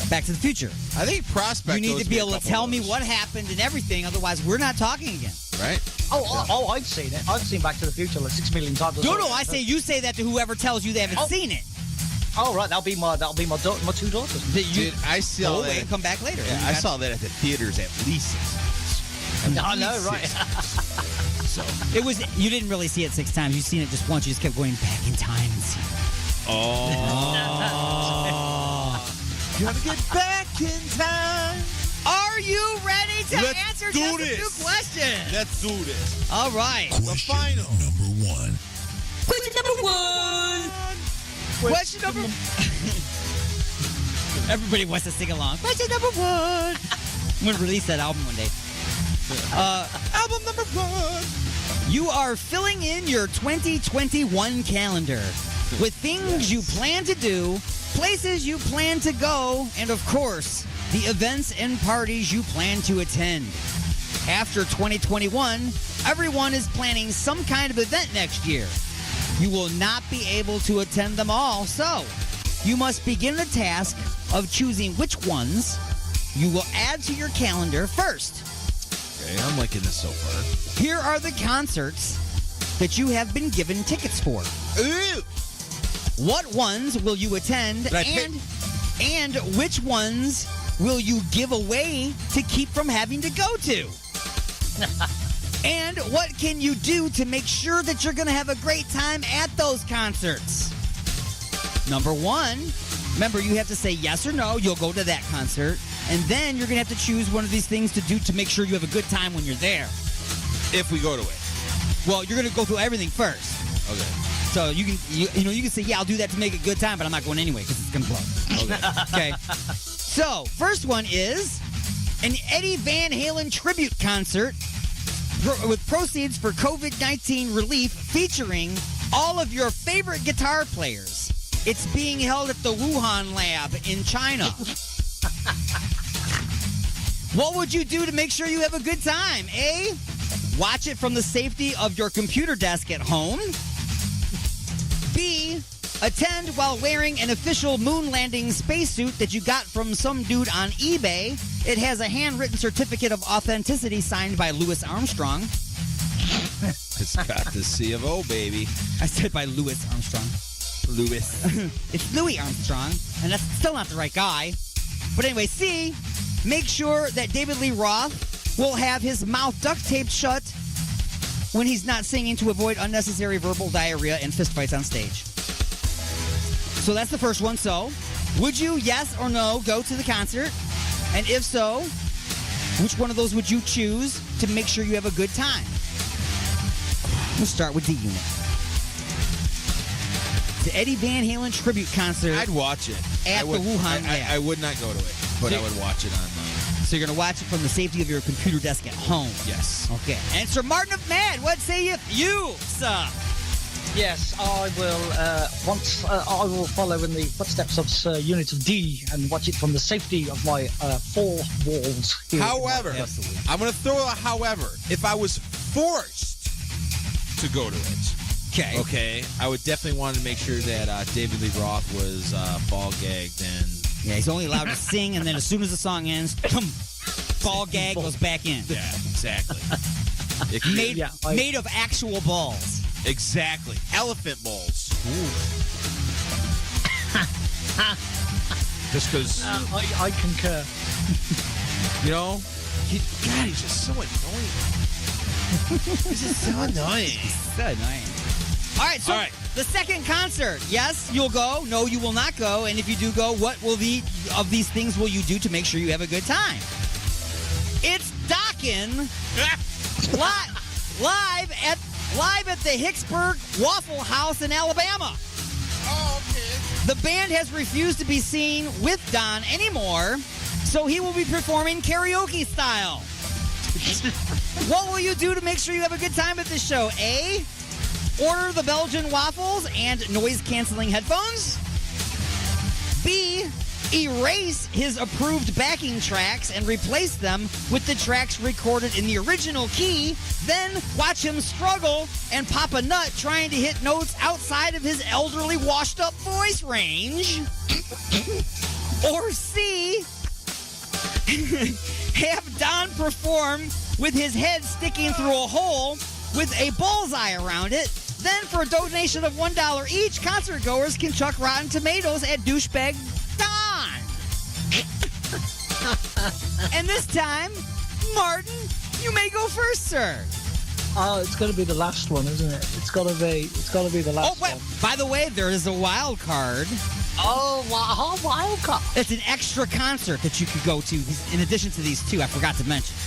Back to the Future. I think Prospect. You need to be able to tell me what happened and everything, otherwise we're not talking again. Right? Oh, I've seen it. I've seen Back to the Future like 6 million times. No, I say you say that to whoever tells you they haven't seen it. Oh, right. That'll be my two daughters. Dude, I saw Go that. away and come back later. Yeah, I saw that at the theaters at least 6 times. I know, right? So it was. You didn't really see it 6 times. You've seen it just once. You just kept going back in time and seeing it. Gotta get back in time. Are you ready to Let's answer do just this. a few questions? Let's do this. All right. Question number 1. Question number one. Question number. Everybody wants to sing along. Question number 1. I'm gonna release that album one day. Album number 1. You are filling in your 2021 calendar with things you plan to do, places you plan to go, and of course, the events and parties you plan to attend. After 2021, everyone is planning some kind of event next year. You will not be able to attend them all, so you must begin the task of choosing which ones you will add to your calendar first. Okay, I'm liking this so far. Here are the concerts that you have been given tickets for. Ooh. What ones will you attend, and which ones will you give away to keep from having to go to? And what can you do to make sure that you're going to have a great time at those concerts? Number 1, remember you have to say yes or no, you'll go to that concert, and then you're going to have to choose one of these things to do to make sure you have a good time when you're there. If we go to it. Well, you're going to go through everything first. Okay. So you can say, yeah, I'll do that to make a good time, but I'm not going anyway because it's going to blow. Okay. So, first one is an Eddie Van Halen tribute concert with proceeds for COVID-19 relief featuring all of your favorite guitar players. It's being held at the Wuhan lab in China. What would you do to make sure you have a good time? A, watch it from the safety of your computer desk at home. B, Attend while wearing an official moon landing spacesuit that you got from some dude on eBay. It has a handwritten certificate of authenticity signed by Louis Armstrong. It's got the C of O, baby. I said by Louis Armstrong. Louis. It's Louis Armstrong, and that's still not the right guy. But anyway, C, make sure that David Lee Roth will have his mouth duct taped shut when he's not singing to avoid unnecessary verbal diarrhea and fistfights on stage. So that's the first one. So, would you, yes or no, go to the concert? And if so, which one of those would you choose to make sure you have a good time? We'll start with D-Unit. The Eddie Van Halen tribute concert. I'd watch it. At the Wuhan Lab. I would not go to it, but I would watch it online. So you're going to watch it from the safety of your computer desk at home? Yes. Okay. And Sir Martin of Mad, what say you, sir? Yes, I will follow in the footsteps of Sir Unit of D and watch it from the safety of my four walls. Here However, I'm going to throw a however. If I was forced to go to it, okay, I would definitely want to make sure that David Lee Roth was ball gagged and. Yeah, he's only allowed to sing, and then as soon as the song ends, ball gag goes back in. Yeah, exactly. Made of actual balls. Exactly. Elephant balls. Just because. I concur. You know? God, he's just so annoying. This is so annoying. So annoying. All right, so the second concert. Yes, you'll go. No, you will not go. And if you do go, what will of these things will you do to make sure you have a good time? It's Dockin' live at the Hicksburg Waffle House in Alabama. Oh, okay. The band has refused to be seen with Don anymore, so he will be performing karaoke style. What will you do to make sure you have a good time at this show? A, order the Belgian waffles and noise-canceling headphones. B, erase his approved backing tracks and replace them with the tracks recorded in the original key. Then watch him struggle and pop a nut trying to hit notes outside of his elderly washed-up voice range. Or C, have Don perform with his head sticking through a hole with a bullseye around it. Then, for a donation of $1 each, concert goers can chuck rotten tomatoes at douchebag Don. And this time, Martin, you may go first, sir. Oh, it's going to be the last one, isn't it? It's got to be the last one. By the way, there is a wild card. Oh, wow, wild card. It's an extra concert that you could go to in addition to these two. I forgot to mention.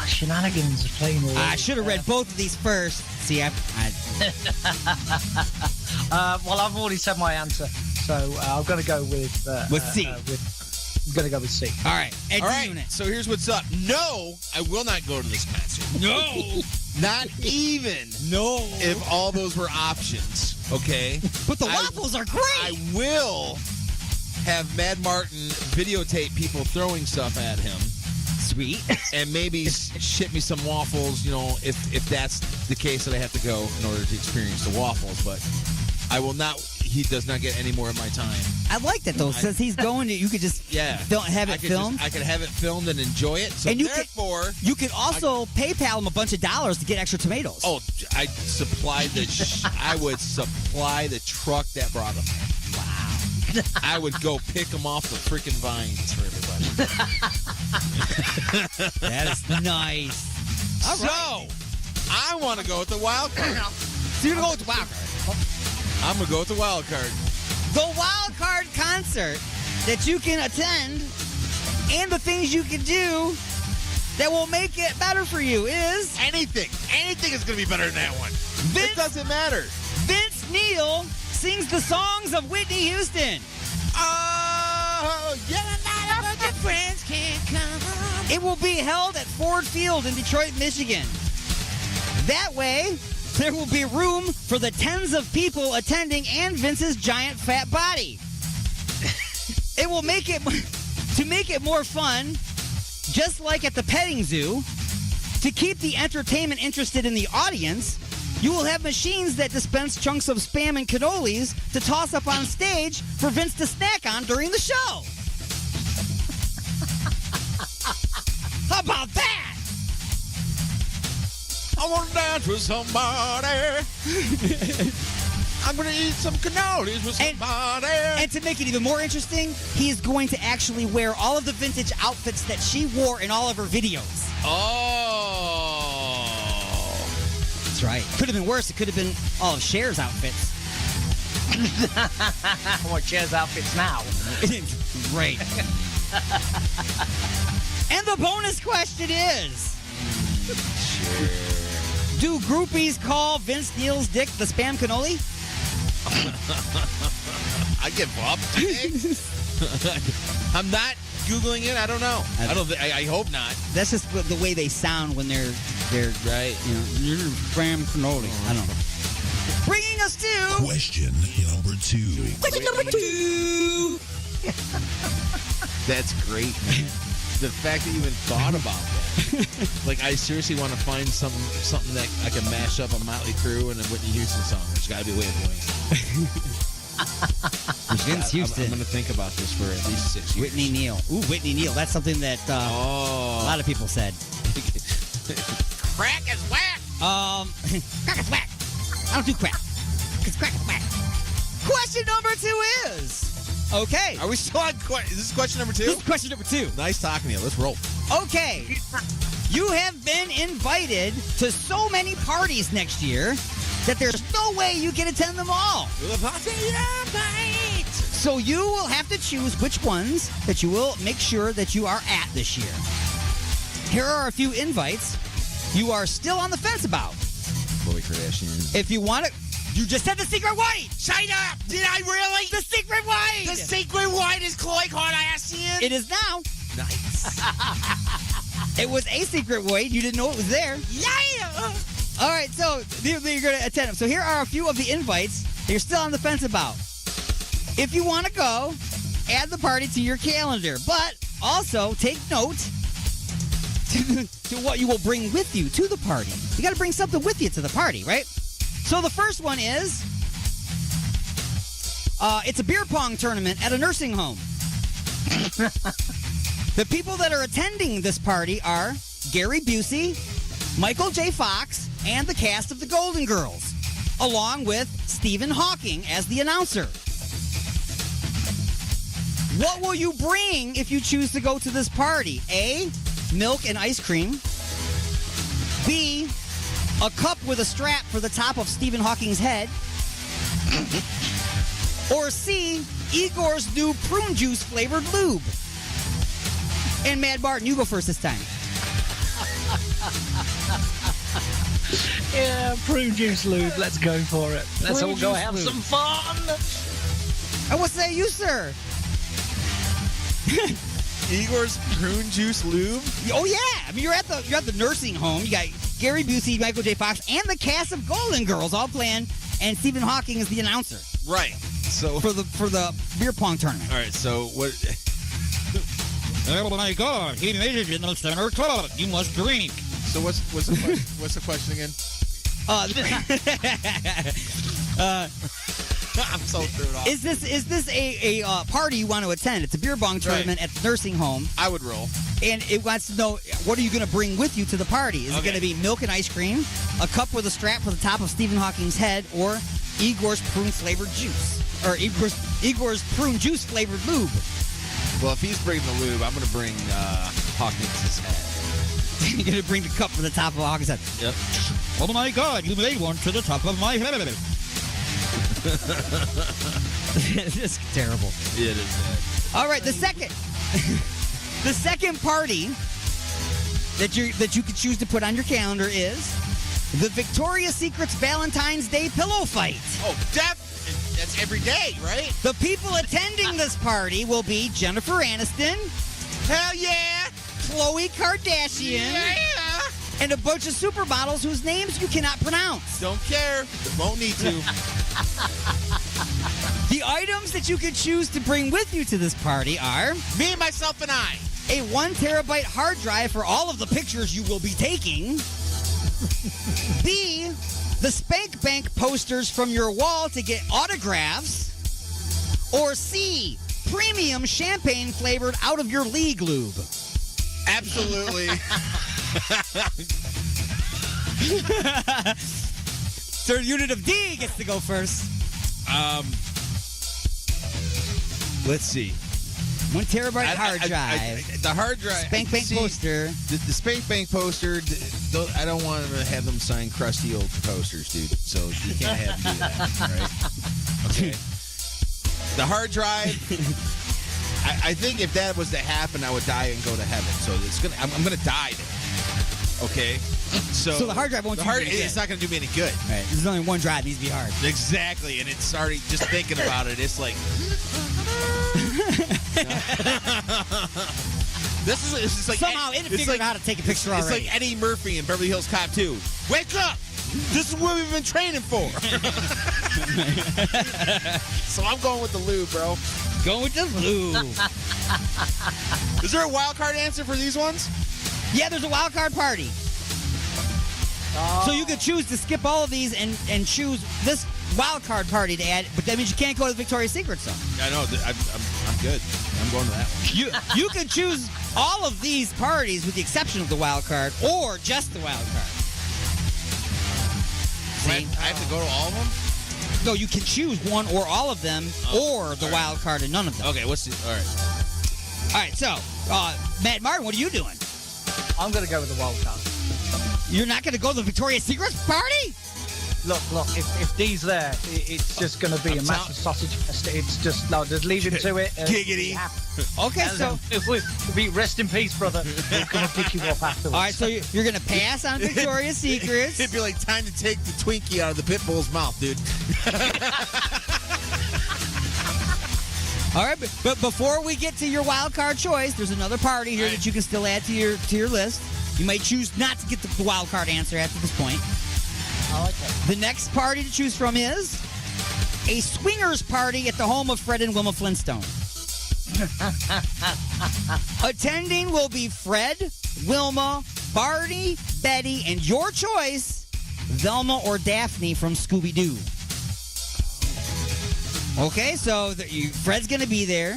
Shenanigans are playing all I should have read both of these first. See, well, I've already said my answer, so I'm going to go with C. I'm going to go with C. All right. All right. So here's what's up. No, I will not go to this concert. No. Not even. No. If all those were options. Okay. But the waffles are great. I will have Mad Martin videotape people throwing stuff at him. Sweet. And maybe ship me some waffles, you know, if that's the case that I have to go in order to experience the waffles. But I will not. He does not get any more of my time. I like that, though. Since he's going, you could just have it filmed. I could have it filmed and enjoy it. So and therefore, you could also PayPal him a bunch of dollars to get extra tomatoes. Oh, I would supply the truck that brought them. Wow. I would go pick them off the freaking vines for everybody. That is nice. All right. So, I want to go with the wild card. So you're going to go with the wild card? I'm going to go with the wild card. The wild card concert that you can attend and the things you can do that will make it better for you is... Anything. Anything is going to be better than that one. It doesn't matter. Vince Neil sings the songs of Whitney Houston. Oh, you're not about your friends can't come. It will be held at Ford Field in Detroit, Michigan. That way, there will be room for the tens of people attending and Vince's giant fat body. It will make it, to make it more fun, just like at the petting zoo, to keep the entertainment interested in the audience, You will have machines that dispense chunks of Spam and cannolis to toss up on stage for Vince to snack on during the show. How about that? I want to dance with somebody. I'm going to eat some cannolis with somebody. And to make it even more interesting, he's going to actually wear all of the vintage outfits that she wore in all of her videos. Oh. That's right. Could have been worse. It could have been all of Cher's outfits. What Cher's outfits now? Great. And the bonus question is... Do groupies call Vince Neil's dick the Spam cannoli? I give up. I'm not Googling it. I don't know. I hope not. That's just the way they sound when they're right. You know, Spam cannoli. I don't know. Bringing us to question number 2. Question number 2. That's great, man. The fact that you even thought about that. Like, I seriously want to find something that I can mash up a Motley Crue and a Whitney Houston song. There's got to be a way of doing it. Vince Houston. I'm going to think about this for at least 6 years. Whitney Neal. Ooh, Whitney Neal. That's something that a lot of people said. Crack is whack. Crack is whack. I don't do crack. Because crack is whack. Question number 2 is... Okay. Are we still on? Is this question number 2? This is question number 2. Nice talking to you. Let's roll. Okay. You have been invited to so many parties next year that there's no way you can attend them all. So you will have to choose which ones that you will make sure that you are at this year. Here are a few invites you are still on the fence about. Khloe Kardashian. If you want to... You just said the secret white! Shut up! Did I really? The secret white! The secret white is Khloe Kardashian? It is now. Nice. It was a secret white. You didn't know it was there. Yeah! All right, so you're going to attend them. So here are a few of the invites that you're still on the fence about. If you want to go, add the party to your calendar. But also take note to what you will bring with you to the party. You got to bring something with you to the party, right? So the first one is, it's a beer pong tournament at a nursing home. The people that are attending this party are Gary Busey, Michael J. Fox, and the cast of the Golden Girls, along with Stephen Hawking as the announcer. What will you bring if you choose to go to this party? A, milk and ice cream. B, a cup with a strap for the top of Stephen Hawking's head. Or C, Igor's new prune juice flavored lube. And Mad Martin, you go first this time. Yeah, prune juice lube. Let's go for it. Let's Prune all go juice have lube. some fun. And what say you, sir? Igor's prune juice lube? Oh yeah, I mean you're at the nursing home. You got Gary Busey, Michael J. Fox, and the cast of Golden Girls all playing, and Stephen Hawking is the announcer. Right. So for the beer pong tournament. All right. So what? Oh my God! He made it in the center club. You must drink. So what's the question again? I'm so thrown off. Is this a party you want to attend? It's a beer pong tournament at the nursing home. I would roll. And it wants to know, what are you going to bring with you to the party? Is it going to be milk and ice cream, a cup with a strap for the top of Stephen Hawking's head, or Igor's prune flavored juice? Or Igor's prune juice flavored lube? Well, if he's bringing the lube, I'm going to bring Hawkins' head. You're going to bring the cup for the top of Hawkins' head? Yep. Oh my God! You made one to the top of my head. This is terrible. It is bad. All right, the second party that you could choose to put on your calendar is the Victoria's Secret's Valentine's Day pillow fight. Oh, that's every day, right? The people attending this party will be Jennifer Aniston. Hell yeah! Khloe Kardashian. Yeah! And a bunch of supermodels whose names you cannot pronounce. Don't care. Won't need to. The items that you could choose to bring with you to this party are... Me, myself, and I. A 1 terabyte hard drive for all of the pictures you will be taking. B, The Spank Bank posters from your wall to get autographs. Or C, premium champagne flavored out of your league lube. Absolutely. Third unit of D gets to go first. Let's see. 1 terabyte hard drive. The hard drive. Spank Bank poster. The Spank Bank poster, I don't want to have them sign crusty old posters, dude. So you can't have them do that, right? Okay. The hard drive, I think if that was to happen, I would die and go to heaven. So I'm going to die there. Okay? So the hard drive won't do you any good. It's not going to do me any good. Right. There's only one drive. It needs to be hard. Exactly. And it's already, just thinking about it, it's like... This is like somehow it figured out how to take a picture already. It's like Eddie Murphy in Beverly Hills Cop 2. Wake up! This is what we've been training for. So I'm going with the lube, bro. Going with the lube. Is there a wild card answer for these ones? Yeah, there's a wild card party. So you could choose to skip all of these and choose this wild card party to add, but that means you can't go to the Victoria's Secret zone. I know. I'm good. I'm going to that one. You can choose all of these parties with the exception of the wild card or just the wild card. I have to go to all of them? No, you can choose one or all of them or the wild card and none of them. Okay, all right. All right, so, Matt Martin, what are you doing? I'm going to go with the wild card. You're not going to go to the Victoria's Secret party? Look, if D's there, it's just going to be a massive sausage fest. It's just, no, just leave him to it. Giggity. Okay, so... We'll be rest in peace, brother. We'll come and pick you up afterwards. All right, so you're going to pass on Victoria's Secrets. It'd be like time to take the Twinkie out of the pit bull's mouth, dude. All right, but before we get to your wild card choice, there's another party here that you can still add to your list. You may choose not to get the wild card answer after this point. I like that. The next party to choose from is a swingers party at the home of Fred and Wilma Flintstone. Attending will be Fred, Wilma, Barney, Betty, and your choice, Velma or Daphne from Scooby-Doo. Okay, so Fred's going to be there,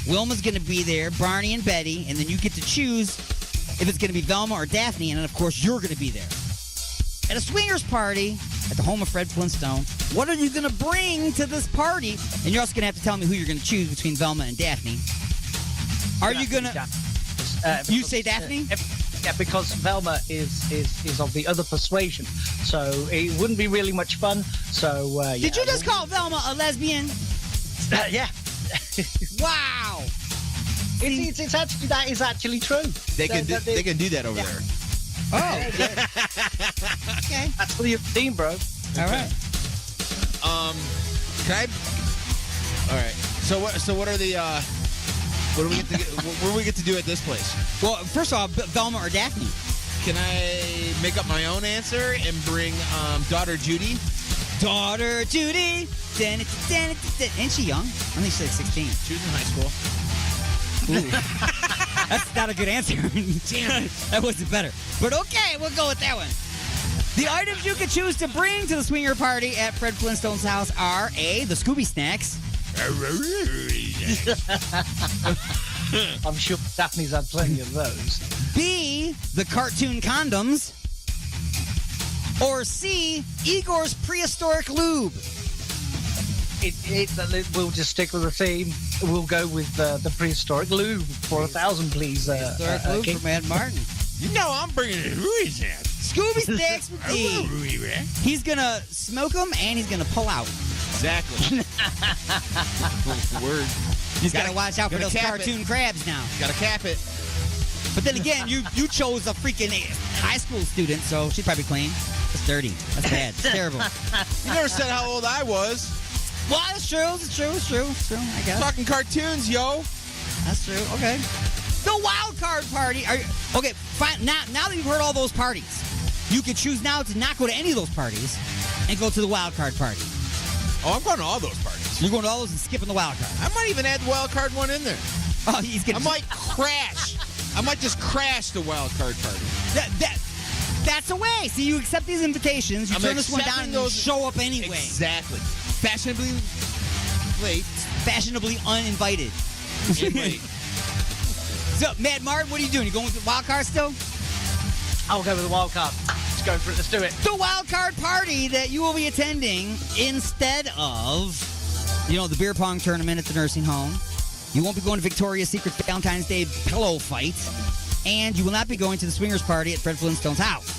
Wilma's going to be there, Barney and Betty, and then you get to choose if it's going to be Velma or Daphne, and then, of course, you're going to be there. At a swingers party at the home of Fred Flintstone, what are you going to bring to this party? And you're also going to have to tell me who you're going to choose between Velma and Daphne. Are you going to... you say Daphne? Yeah, because Velma is of the other persuasion, so it wouldn't be really much fun. So yeah. Did you just call Velma a lesbian? Yeah. Wow. It's actually, that is actually true. They can do that over there. Oh. Okay. That's for your team, bro. All right. Can I? All right. So what are the? What do we get to do at this place? Well, first of all, Velma or Daphne. Can I make up my own answer and bring daughter Judy? Daughter Judy. Ain't she young? I think she's like 16. She was in high school. Ooh. That's not a good answer. Damn it. That wasn't better. But okay, we'll go with that one. The items you can choose to bring to the swinger party at Fred Flintstone's house are A, the Scooby Snacks. I'm sure Daphne's had plenty of those. B, the cartoon condoms. Or C, Igor's prehistoric lube. We'll just stick with the theme. We'll go with the prehistoric lube for 1,000, please. Prehistoric lube for Mad Martin. You know I'm bringing it. Who is that? Scooby Snacks with D. He's going to smoke them and he's going to pull out. Exactly. Word. He's got to watch out for those cartoon crabs now. Got to cap it. But then again, you chose a freaking high school student, so she'd probably clean. That's dirty. That's bad. It's terrible. You never said how old I was. Well, it's true. It's true. I guess. Talking cartoons, yo. That's true. Okay. The wild card party. Okay, fine. Now that you've heard all those parties, you can choose now to not go to any of those parties and go to the wild card party. Oh, I'm going to all those parties. You're going to all those and skipping the wild card. I might even add the wild card one in there. Oh, he's gonna. I might crash. I might just crash the wild card party. That's the way. See, you accept these invitations, you turn this one down, and those show up anyway. Exactly. Fashionably late. Fashionably uninvited. So, Mad Martin, what are you doing? You going with the wild card still? I'll go with the wild card. Let's go for it. Let's do it. The wild card party that you will be attending instead of, the beer pong tournament at the nursing home. You won't be going to Victoria's Secret Valentine's Day pillow fight. And you will not be going to the swingers party at Fred Flintstone's house.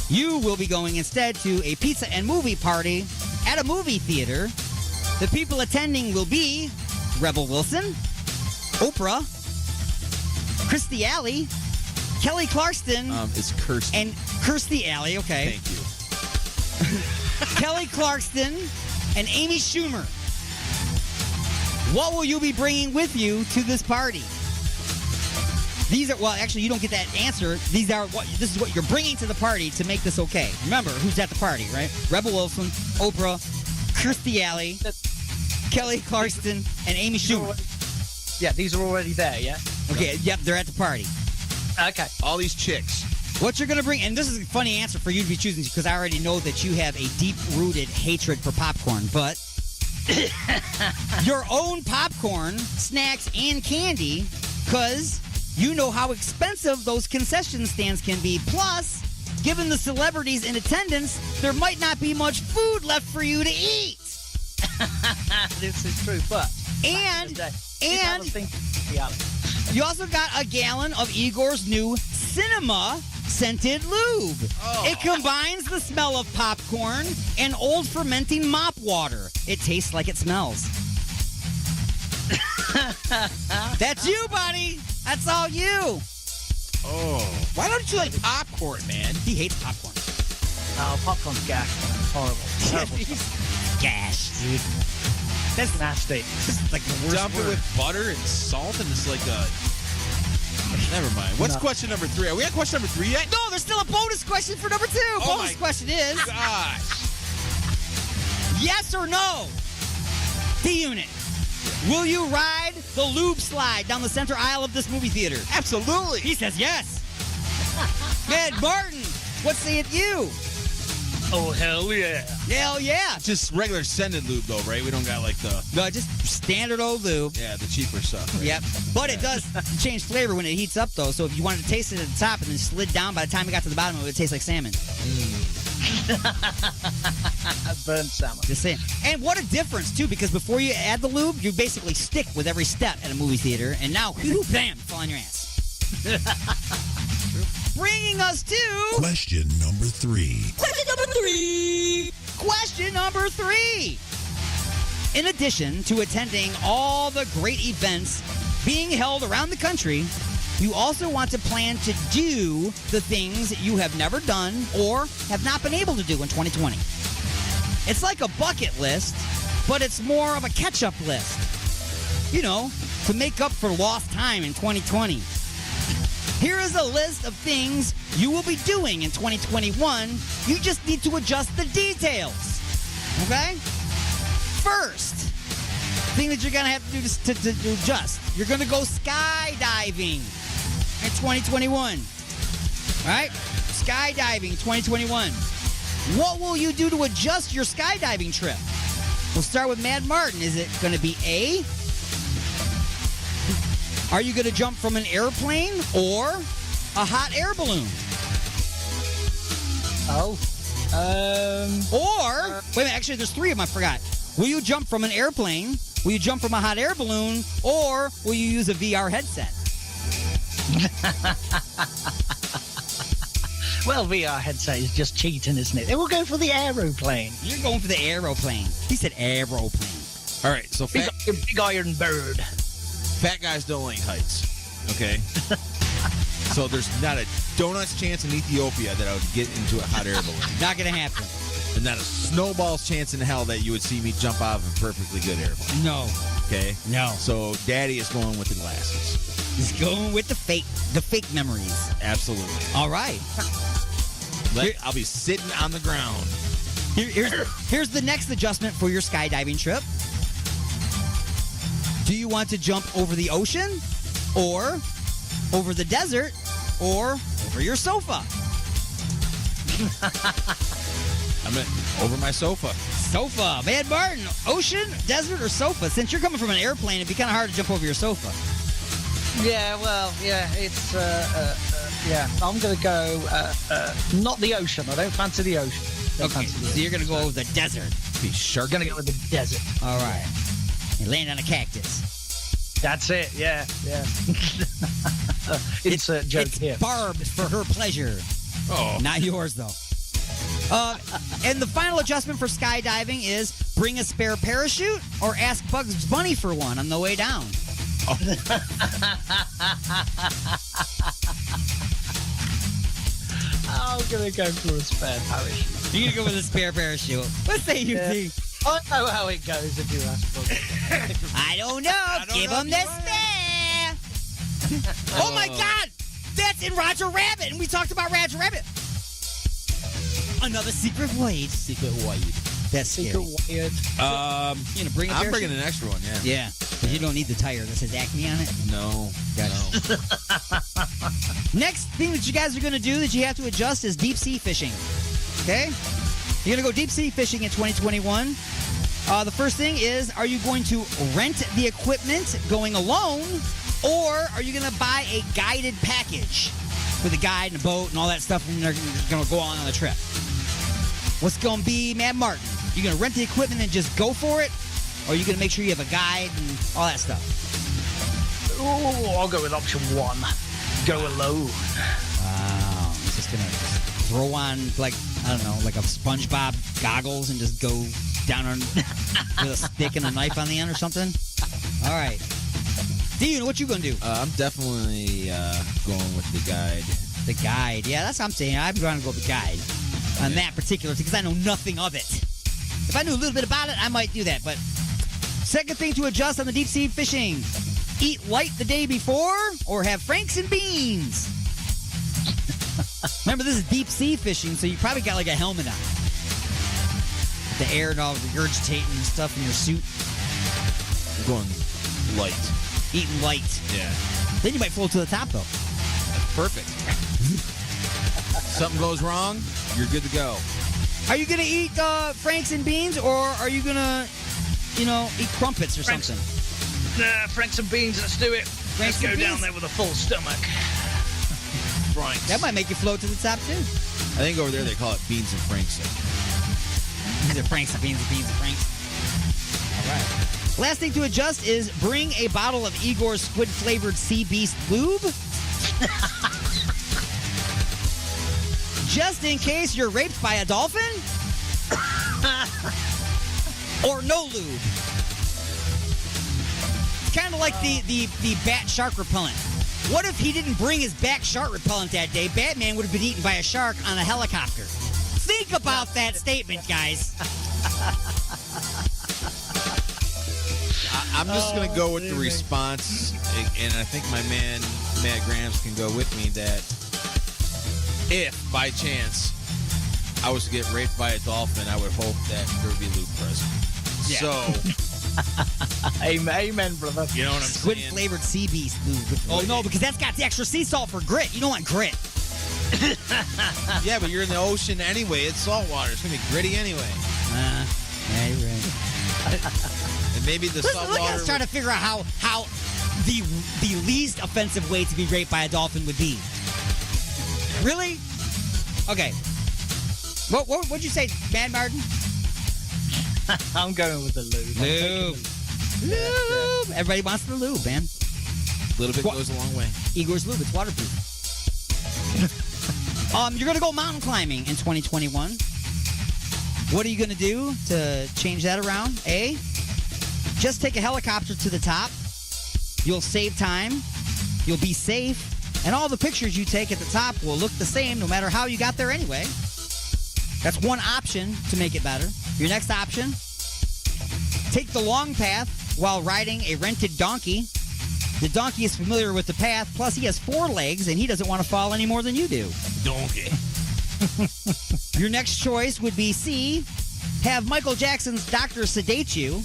You will be going instead to a pizza and movie party at a movie theater. The people attending will be Rebel Wilson, Oprah, Kirstie Alley, Kelly Clarkson. It's Kirstie. And Kirstie Alley, okay. Thank you. Kelly Clarkson and Amy Schumer. What will you be bringing with you to this party? These are, actually, you don't get that answer. This is what you're bringing to the party to make this okay. Remember, who's at the party, right? Rebel Wilson, Oprah, Kirstie Alley, Kelly Clarkson, and Amy Schumer. Yeah, these are already there, yeah? Okay, yep, they're at the party. Okay. All these chicks. What you're going to bring, and this is a funny answer for you to be choosing because I already know that you have a deep-rooted hatred for popcorn, but your own popcorn, snacks, and candy, because you know how expensive those concession stands can be. Plus, given the celebrities in attendance, there might not be much food left for you to eat. This is true, but... And you also got a gallon of Igor's new Cinema scented lube. It combines the smell of popcorn and old fermenting mop water. It tastes like it smells. That's you, buddy. That's all you. Oh. Why don't you like popcorn, man? He hates popcorn. Oh, popcorn's gash. Horrible. Terrible. Gash, dude. That's nasty. It's like the worst Dump it with butter and salt, and it's like a... Never mind. What's question number 3? Are we at question number 3 yet? No, there's still a bonus question for number 2. Bonus question is... Gosh. Yes or no? D-Unit. Will you ride the lube slide down the center aisle of this movie theater? Absolutely. He says yes. Mad Martin, what sayeth you? Oh, hell yeah. Hell yeah. Just regular scented lube, though, right? We don't got like the... No, just standard old lube. Yeah, the cheaper stuff, right? Yep. But it does change flavor when it heats up, though. So if you wanted to taste it at the top and then slid down, by the time it got to the bottom, it would taste like salmon. Burnt salmon. Just saying. And what a difference, too, because before you add the lube, you basically stick with every step at a movie theater. And now, bam, fall on your ass. Bringing us to... Question number 3. Question number 3. Question number 3. In addition to attending all the great events being held around the country, you also want to plan to do the things you have never done or have not been able to do in 2020. It's like a bucket list, but it's more of a catch-up list. To make up for lost time in 2020. Here is a list of things you will be doing in 2021. You just need to adjust the details. Okay? First thing that you're going to have to do to adjust, you're going to go skydiving in 2021. All right? Skydiving 2021. What will you do to adjust your skydiving trip? We'll start with Mad Martin. Is it going to be A? Are you going to jump from an airplane or a hot air balloon? Or, wait a minute, actually, there's 3 of them, I forgot. Will you jump from an airplane? Will you jump from a hot air balloon? Or will you use a VR headset? Well, VR headset is just cheating, isn't it? They will go for the aeroplane. You're going for the aeroplane. He said aeroplane. All right, so big iron bird. Fat guys don't like heights, okay? So there's not a donut's chance in Ethiopia that I would get into a hot air balloon. Not going to happen. And not a snowball's chance in hell that you would see me jump out of a perfectly good airplane. No. Okay? No. So Daddy is going with the glasses. He's going with the fake memories. Absolutely. All right. I'll be sitting on the ground. Here's the next adjustment for your skydiving trip. Do you want to jump over the ocean, or over the desert, or over your sofa? I'm over my sofa. Sofa. Mad Martin, ocean, desert, or sofa? Since you're coming from an airplane, it'd be kind of hard to jump over your sofa. Yeah, well, yeah, it's, yeah. I'm going to go, not the ocean. I don't fancy the ocean. Okay, so you're going to go over the desert. Be sure. Going to go with the desert. All right. You land on a cactus. That's it, yeah. Insert joke it's here. Barbed for her pleasure. Oh. Not yours, though. And the final adjustment for skydiving is bring a spare parachute or ask Bugs Bunny for one on the way down. I'm going to go for a spare parachute. You're going to go with a spare parachute. What say you think? I know how it goes if you ask for it. I don't know. Give him the spare. Oh, my God. That's in Roger Rabbit. And we talked about Roger Rabbit. Another secret Wade. Secret Wade. That's scary. Secret Wade. You gonna bring a I'm parachute? bringing an extra one, yeah. Yeah. Because you don't need the tire that says Acme on it. No. Gotcha. Next thing that you guys are going to do that you have to adjust is deep sea fishing. Okay? You're going to go deep sea fishing in 2021. The first thing is, are you going to rent the equipment going alone, or are you going to buy a guided package with a guide and a boat and all that stuff, and they're going to go on the trip? What's going to be Mad Martin? You going to rent the equipment and just go for it, or are you going to make sure you have a guide and all that stuff? Oh, I'll go with option one. Go alone. Wow. I'm just going to throw on, like, I don't know, like a SpongeBob goggles and just go down on with a stick and a knife on the end or something? All right. Dean, what you going to do? I'm definitely going with the guide. The guide. Yeah, that's what I'm saying. I'm going to go with the guide on that particular thing because I know nothing of it. If I knew a little bit about it, I might do that. But second thing to adjust on the deep sea fishing, eat light the day before or have Franks and beans. Remember, this is deep sea fishing, so you probably got like a helmet on. The air and all regurgitating and stuff in your suit. I'm going light. Eating light. Yeah. Then you might float to the top, though. That's perfect. Something goes wrong, you're good to go. Are you going to eat Franks and beans, or are you going to, eat crumpets or something? Nah, Franks and beans, let's do it. Let's go down there with a full stomach. Franks. That might make you float to the top, too. I think over there they call it beans and Franks. These are Franks and beans and beans and Franks. All right. Last thing to adjust is bring a bottle of Igor's squid-flavored Sea Beast lube. Just in case you're raped by a dolphin. Or no lube. It's kind of like the bat shark repellent. What if he didn't bring his bat shark repellent that day? Batman would have been eaten by a shark on a helicopter. Think about that statement, guys. I'm just going to go with the response, and I think my man, Matt Grams, can go with me that if, by chance, I was to get raped by a dolphin, I would hope that there would be lube present. Yeah. So... Amen, brother. You know what I'm saying? Squid-flavored Sea Beast lube. Oh, no, because that's got the extra sea salt for grit. You don't want grit. Yeah, but you're in the ocean anyway. It's salt water. It's going to be gritty anyway. Yeah, you're right. And maybe the salt Look at water... us trying to figure out how the least offensive way to be raped by a dolphin would be. Really? Okay. What'd you say, Mad Martin? I'm going with the lube. Lube. Everybody wants the lube, man. A little bit goes a long way. Igor's lube. It's waterproof. You're going to go mountain climbing in 2021. What are you going to do to change that around? A, just take a helicopter to the top. You'll save time. You'll be safe. And all the pictures you take at the top will look the same no matter how you got there anyway. That's one option to make it better. Your next option, take the long path while riding a rented donkey. The donkey is familiar with the path, plus he has 4 legs, and he doesn't want to fall any more than you do. Donkey. Your next choice would be C, have Michael Jackson's doctor sedate you,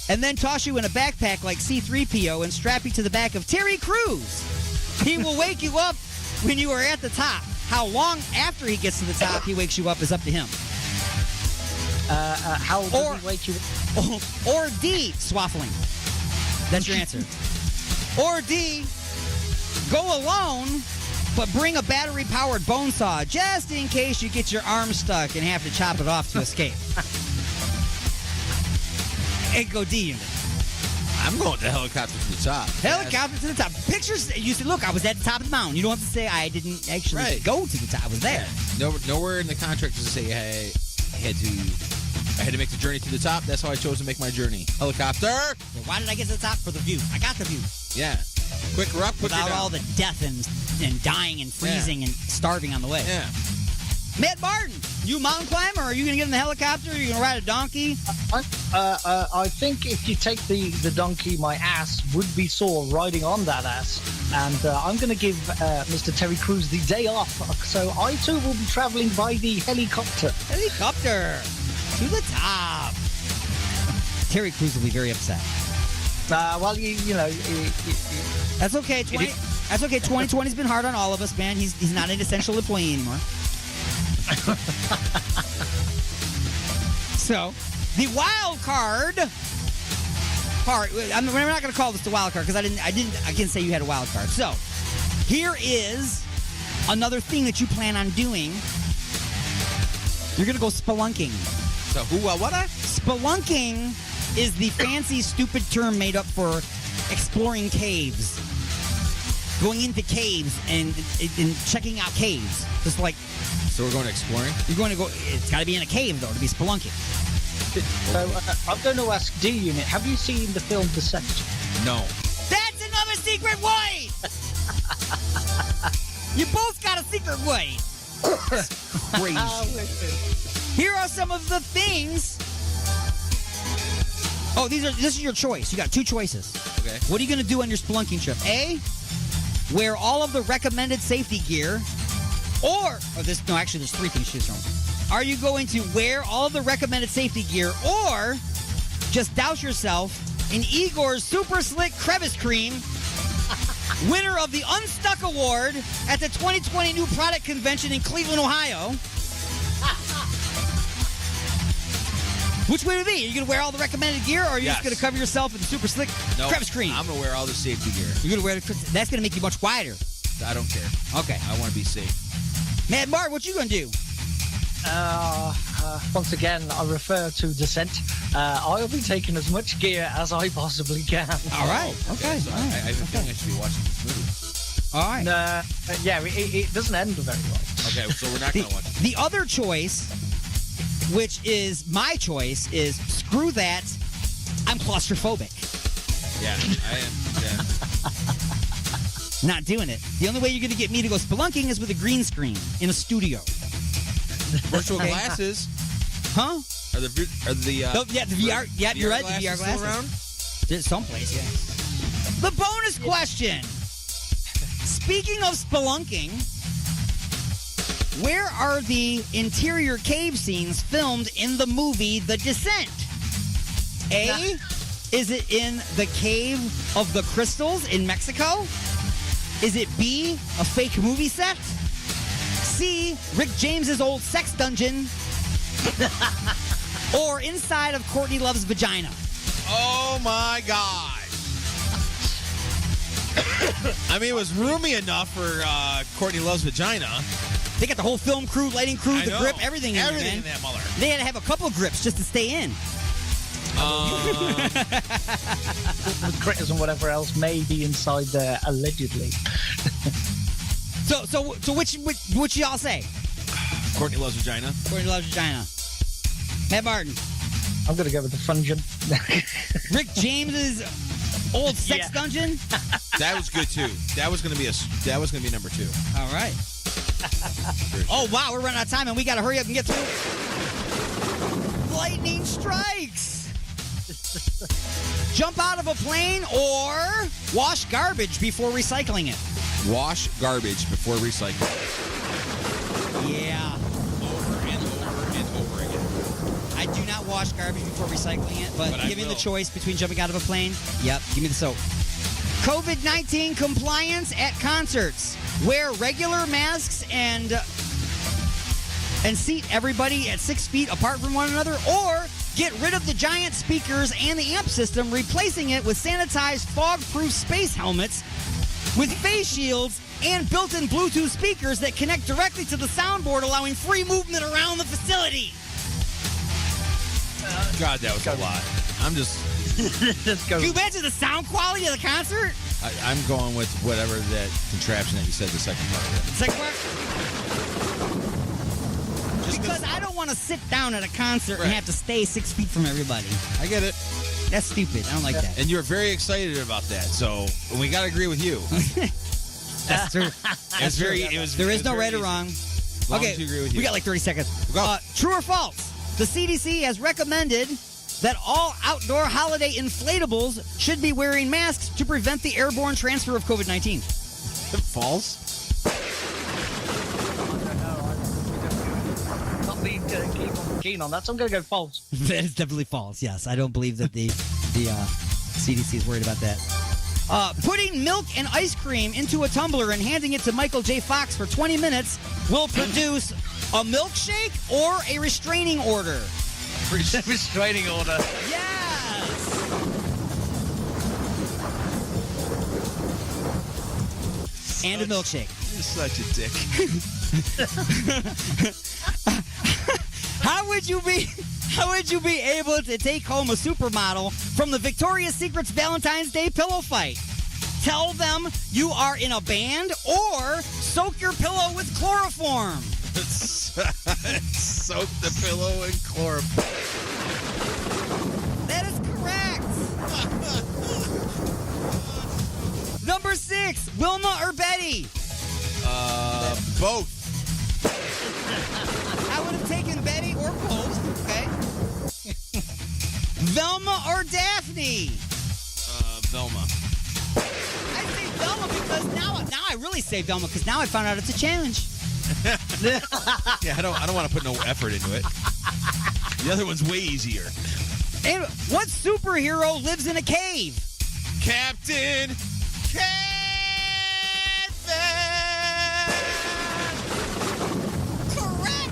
and then toss you in a backpack like C-3PO and strap you to the back of Terry Crews. He will wake you up when you are at the top. How long after he gets to the top he wakes you up is up to him. How does he wake you up? Or D, swaffling. That's your answer. Or D, go alone, but bring a battery-powered bone saw just in case you get your arm stuck and have to chop it off to escape. And go D unit. I'm going to helicopter to the top. Helicopter to the top. Pictures, you say, look, I was at the top of the mountain. You don't have to say I didn't actually go to the top. I was there. Nowhere in the contract does it say I had to make the journey to the top. That's how I chose to make my journey. Helicopter. Well, why did I get to the top? For the view. I got the view. Yeah. Quicker up, quicker Without down. all the death and dying and freezing and starving on the way. Yeah. Matt Martin, you a mountain climber? Or are you going to get in the helicopter? Are you going to ride a donkey? I think if you take the donkey, my ass would be sore riding on that ass. And I'm going to give Mr. Terry Crews the day off. So I too will be traveling by the helicopter. Helicopter to the top. Terry Crews will be very upset. Well, you know. That's okay. That's okay. 2020's been hard on all of us, man. He's not an essential employee anymore. So, the wild card part. We're not going to call this the wild card because I can't say you had a wild card. So, here is another thing that you plan on doing. You're going to go spelunking. So, what? Spelunking is the fancy, stupid term made up for exploring caves. Going into caves and checking out caves. Just like. So we're going exploring? You're going to go. It's got to be in a cave, though, to be spelunking. So I'm going to ask D Unit, have you seen the film Descent? No. That's another secret way! You both got a secret way. Crazy. Here are some of the things. Oh, this is your choice. You got two choices. Okay. What are you going to do on your spelunking trip? A, wear all of the recommended safety gear. There's three things to choose from. Are you going to wear all of the recommended safety gear or just douse yourself in Igor's Super Slick Crevice Cream, winner of the Unstuck Award at the 2020 New Product Convention in Cleveland, Ohio? Which way would it be? Are you going to wear all the recommended gear or are you just going to cover yourself in Super Slick Crevice Cream? I'm going to wear all the safety gear. You're going to wear that's going to make you much quieter. I don't care. Okay. I want to be safe. Mad Mart, what you going to do? Once again, I refer to Descent. I'll be taking as much gear as I possibly can. All right. Okay. So I have a feeling I should be watching this movie. All right. It doesn't end very well. Okay, so we're not going to watch it. The other choice, which is my choice, is screw that. I'm claustrophobic. Yeah, I am. Yeah. Not doing it. The only way you're going to get me to go spelunking is with a green screen in a studio. Virtual glasses. Huh? Are the VR. Yeah, you're right. The VR glasses. Still around? There's someplace, yeah. The bonus question. Speaking of spelunking, where are the interior cave scenes filmed in the movie The Descent? A, is it in the Cave of the Crystals in Mexico? Is it B, a fake movie set? C, Rick James's old sex dungeon? Or inside of Courtney Love's vagina? Oh my God. I mean, it was roomy enough for Courtney Love's vagina. They got the whole film crew, lighting crew, the grip, everything in there, Everything in man. that mother. They had to have a couple of grips just to stay in. The critters and whatever else may be inside there, allegedly. So which y'all say? Courtney Love's vagina. Courtney Love's vagina. Matt Martin. I'm gonna go with the Fungion. Rick James's old sex dungeon. That was good too. That was gonna be number 2. All right. Oh wow, we're running out of time and we gotta hurry up and get through. Lightning strikes. Jump out of a plane or wash garbage before recycling it. Wash garbage before recycling. Yeah. Over and over and over again. I do not wash garbage before recycling it, but given the choice between jumping out of a plane, yep, give me the soap. COVID-19 compliance at concerts. wear regular masks and seat everybody at 6 feet apart from one another, or get rid of the giant speakers and the amp system, replacing it with sanitized fog-proof space helmets with face shields and built-in Bluetooth speakers that connect directly to the soundboard, allowing free movement around the facility. God, that was a lot. I'm just... Can you imagine the sound quality of the concert? I'm going with whatever that contraption that you said the second part of it. Second part? Because I don't want to sit down at a concert and have to stay 6 feet from everybody. I get it. That's stupid. I don't like that. And you're very excited about that, so we got to agree with you. That's true. There is no right or wrong. Okay, we got like 30 seconds. True or false? The CDC has recommended that all outdoor holiday inflatables should be wearing masks to prevent the airborne transfer of COVID-19. False? Not being keen on that, so I'm going to go false. That is definitely false, yes. I don't believe that the CDC is worried about that. Putting milk and ice cream into a tumbler and handing it to Michael J. Fox for 20 minutes will produce a milkshake or a restraining order. Restraining order. Yes! And a milkshake. You're such a dick. How would you be able to take home a supermodel from the Victoria's Secret's Valentine's Day pillow fight? Tell them you are in a band, or soak your pillow with chloroform. Soak the pillow in chloroform. That is correct. Number 6, Wilma or Betty? Both. I would have taken Betty or both. Okay. Velma or Daphne? Velma. I say Velma because now I really say Velma because now I found out it's a challenge. Yeah, I don't want to put no effort into it. The other one's way easier. And what superhero lives in a cave? Captain Correct.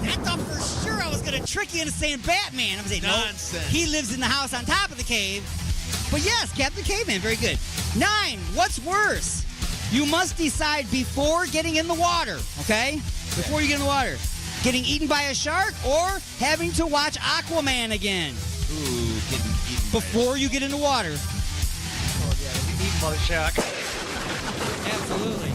I thought for sure I was going to trick you into saying Batman. I was saying nonsense. No, he lives in the house on top of the cave. But yes, Captain Caveman, very good. 9, what's worse? You must decide before getting in the water, okay? Before you get in the water. Getting eaten by a shark or having to watch Aquaman again? Ooh, getting eaten before you get in the water. Oh, yeah, eaten by a shark. Absolutely.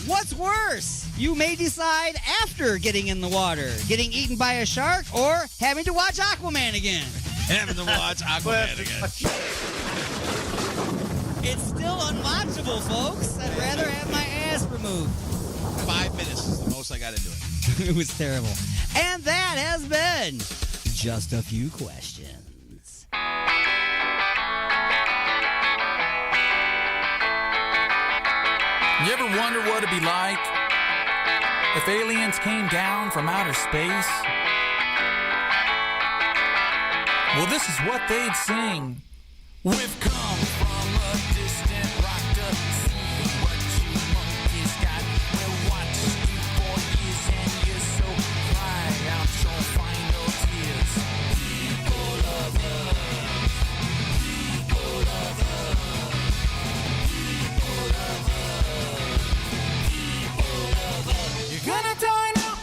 What's worse? You may decide after getting in the water. Getting eaten by a shark or having to watch Aquaman again? Having to watch Aquaman again. It's still unwatchable, folks. I'd rather have my ass removed. 5 minutes is the most I got into it. It was terrible. And that has been Just a Few Questions. You ever wonder what it'd be like if aliens came down from outer space? Well, this is what they'd sing. We've come from a distant rock to see what you monkeys got. We'll watch you for years and years, so cry out your final tears. People of Earth, people of Earth, people of Earth, people of Earth. You're gonna die now.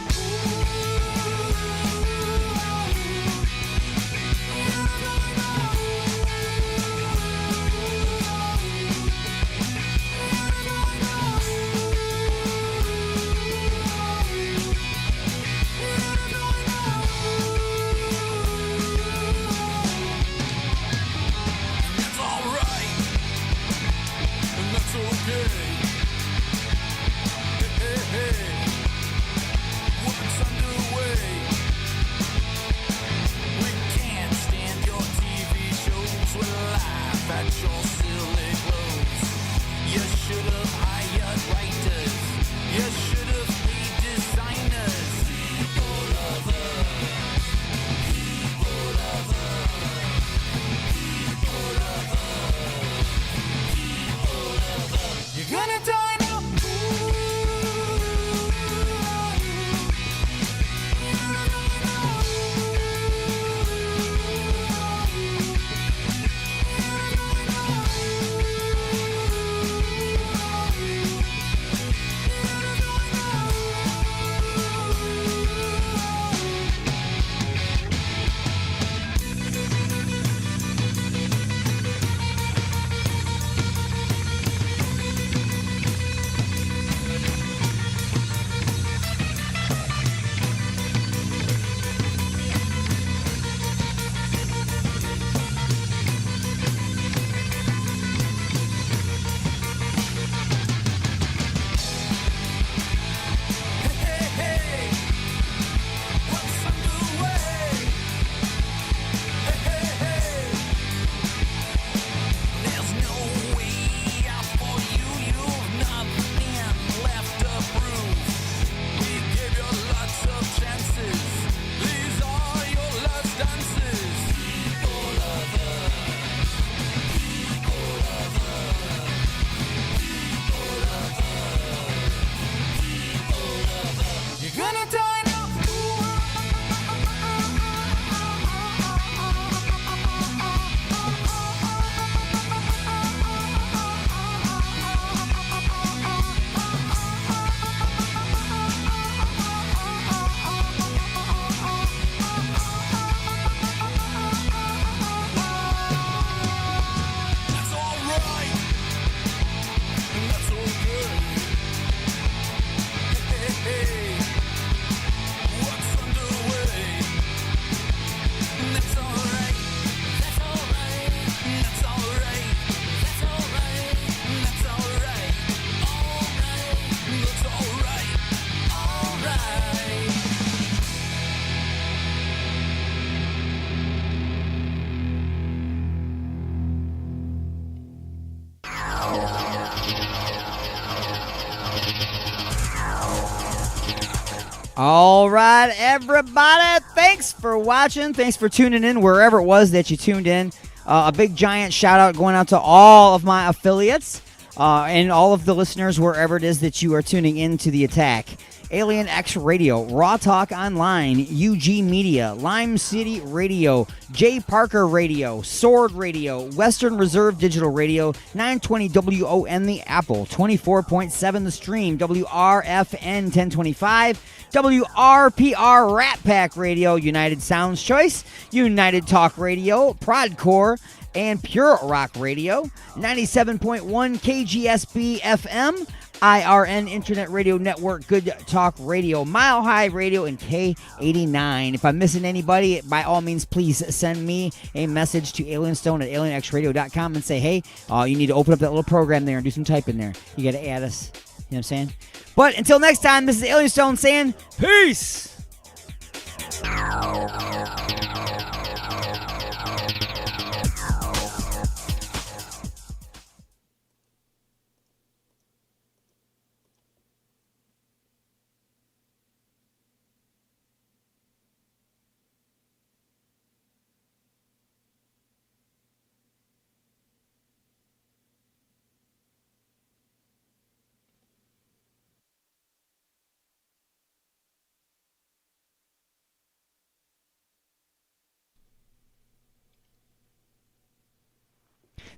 All right, everybody. Thanks for watching. Thanks for tuning in wherever it was that you tuned in. A big giant shout out going out to all of my affiliates and all of the listeners wherever it is that you are tuning into the attack. Alien X Radio, Raw Talk Online, UG Media, Lime City Radio, J Parker Radio, Sword Radio, Western Reserve Digital Radio, 920 WON The Apple, 24.7 The Stream, WRFN 1025, WRPR Rat Pack Radio, United Sounds Choice, United Talk Radio, Prodcore, and Pure Rock Radio, 97.1 KGSB FM, IRN Internet Radio Network, Good Talk Radio, Mile High Radio, and K89. If I'm missing anybody, by all means, please send me a message to alienstone at alienxradio.com and say, hey, you need to open up that little program there and do some typing there. You got to add us. You know what I'm saying? But until next time, this is Alienstone saying, peace!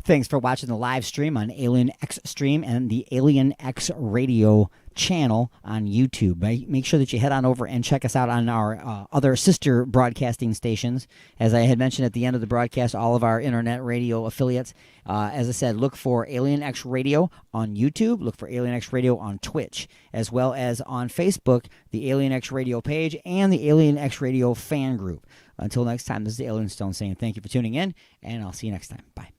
Thanks for watching the live stream on Alien X Stream and the Alien X Radio channel on YouTube. Make sure that you head on over and check us out on our other sister broadcasting stations. As I had mentioned at the end of the broadcast, all of our internet radio affiliates. As I said, look for Alien X Radio on YouTube. Look for Alien X Radio on Twitch, as well as on Facebook, the Alien X Radio page and the Alien X Radio fan group. Until next time, this is the Alien Stone saying thank you for tuning in, and I'll see you next time. Bye.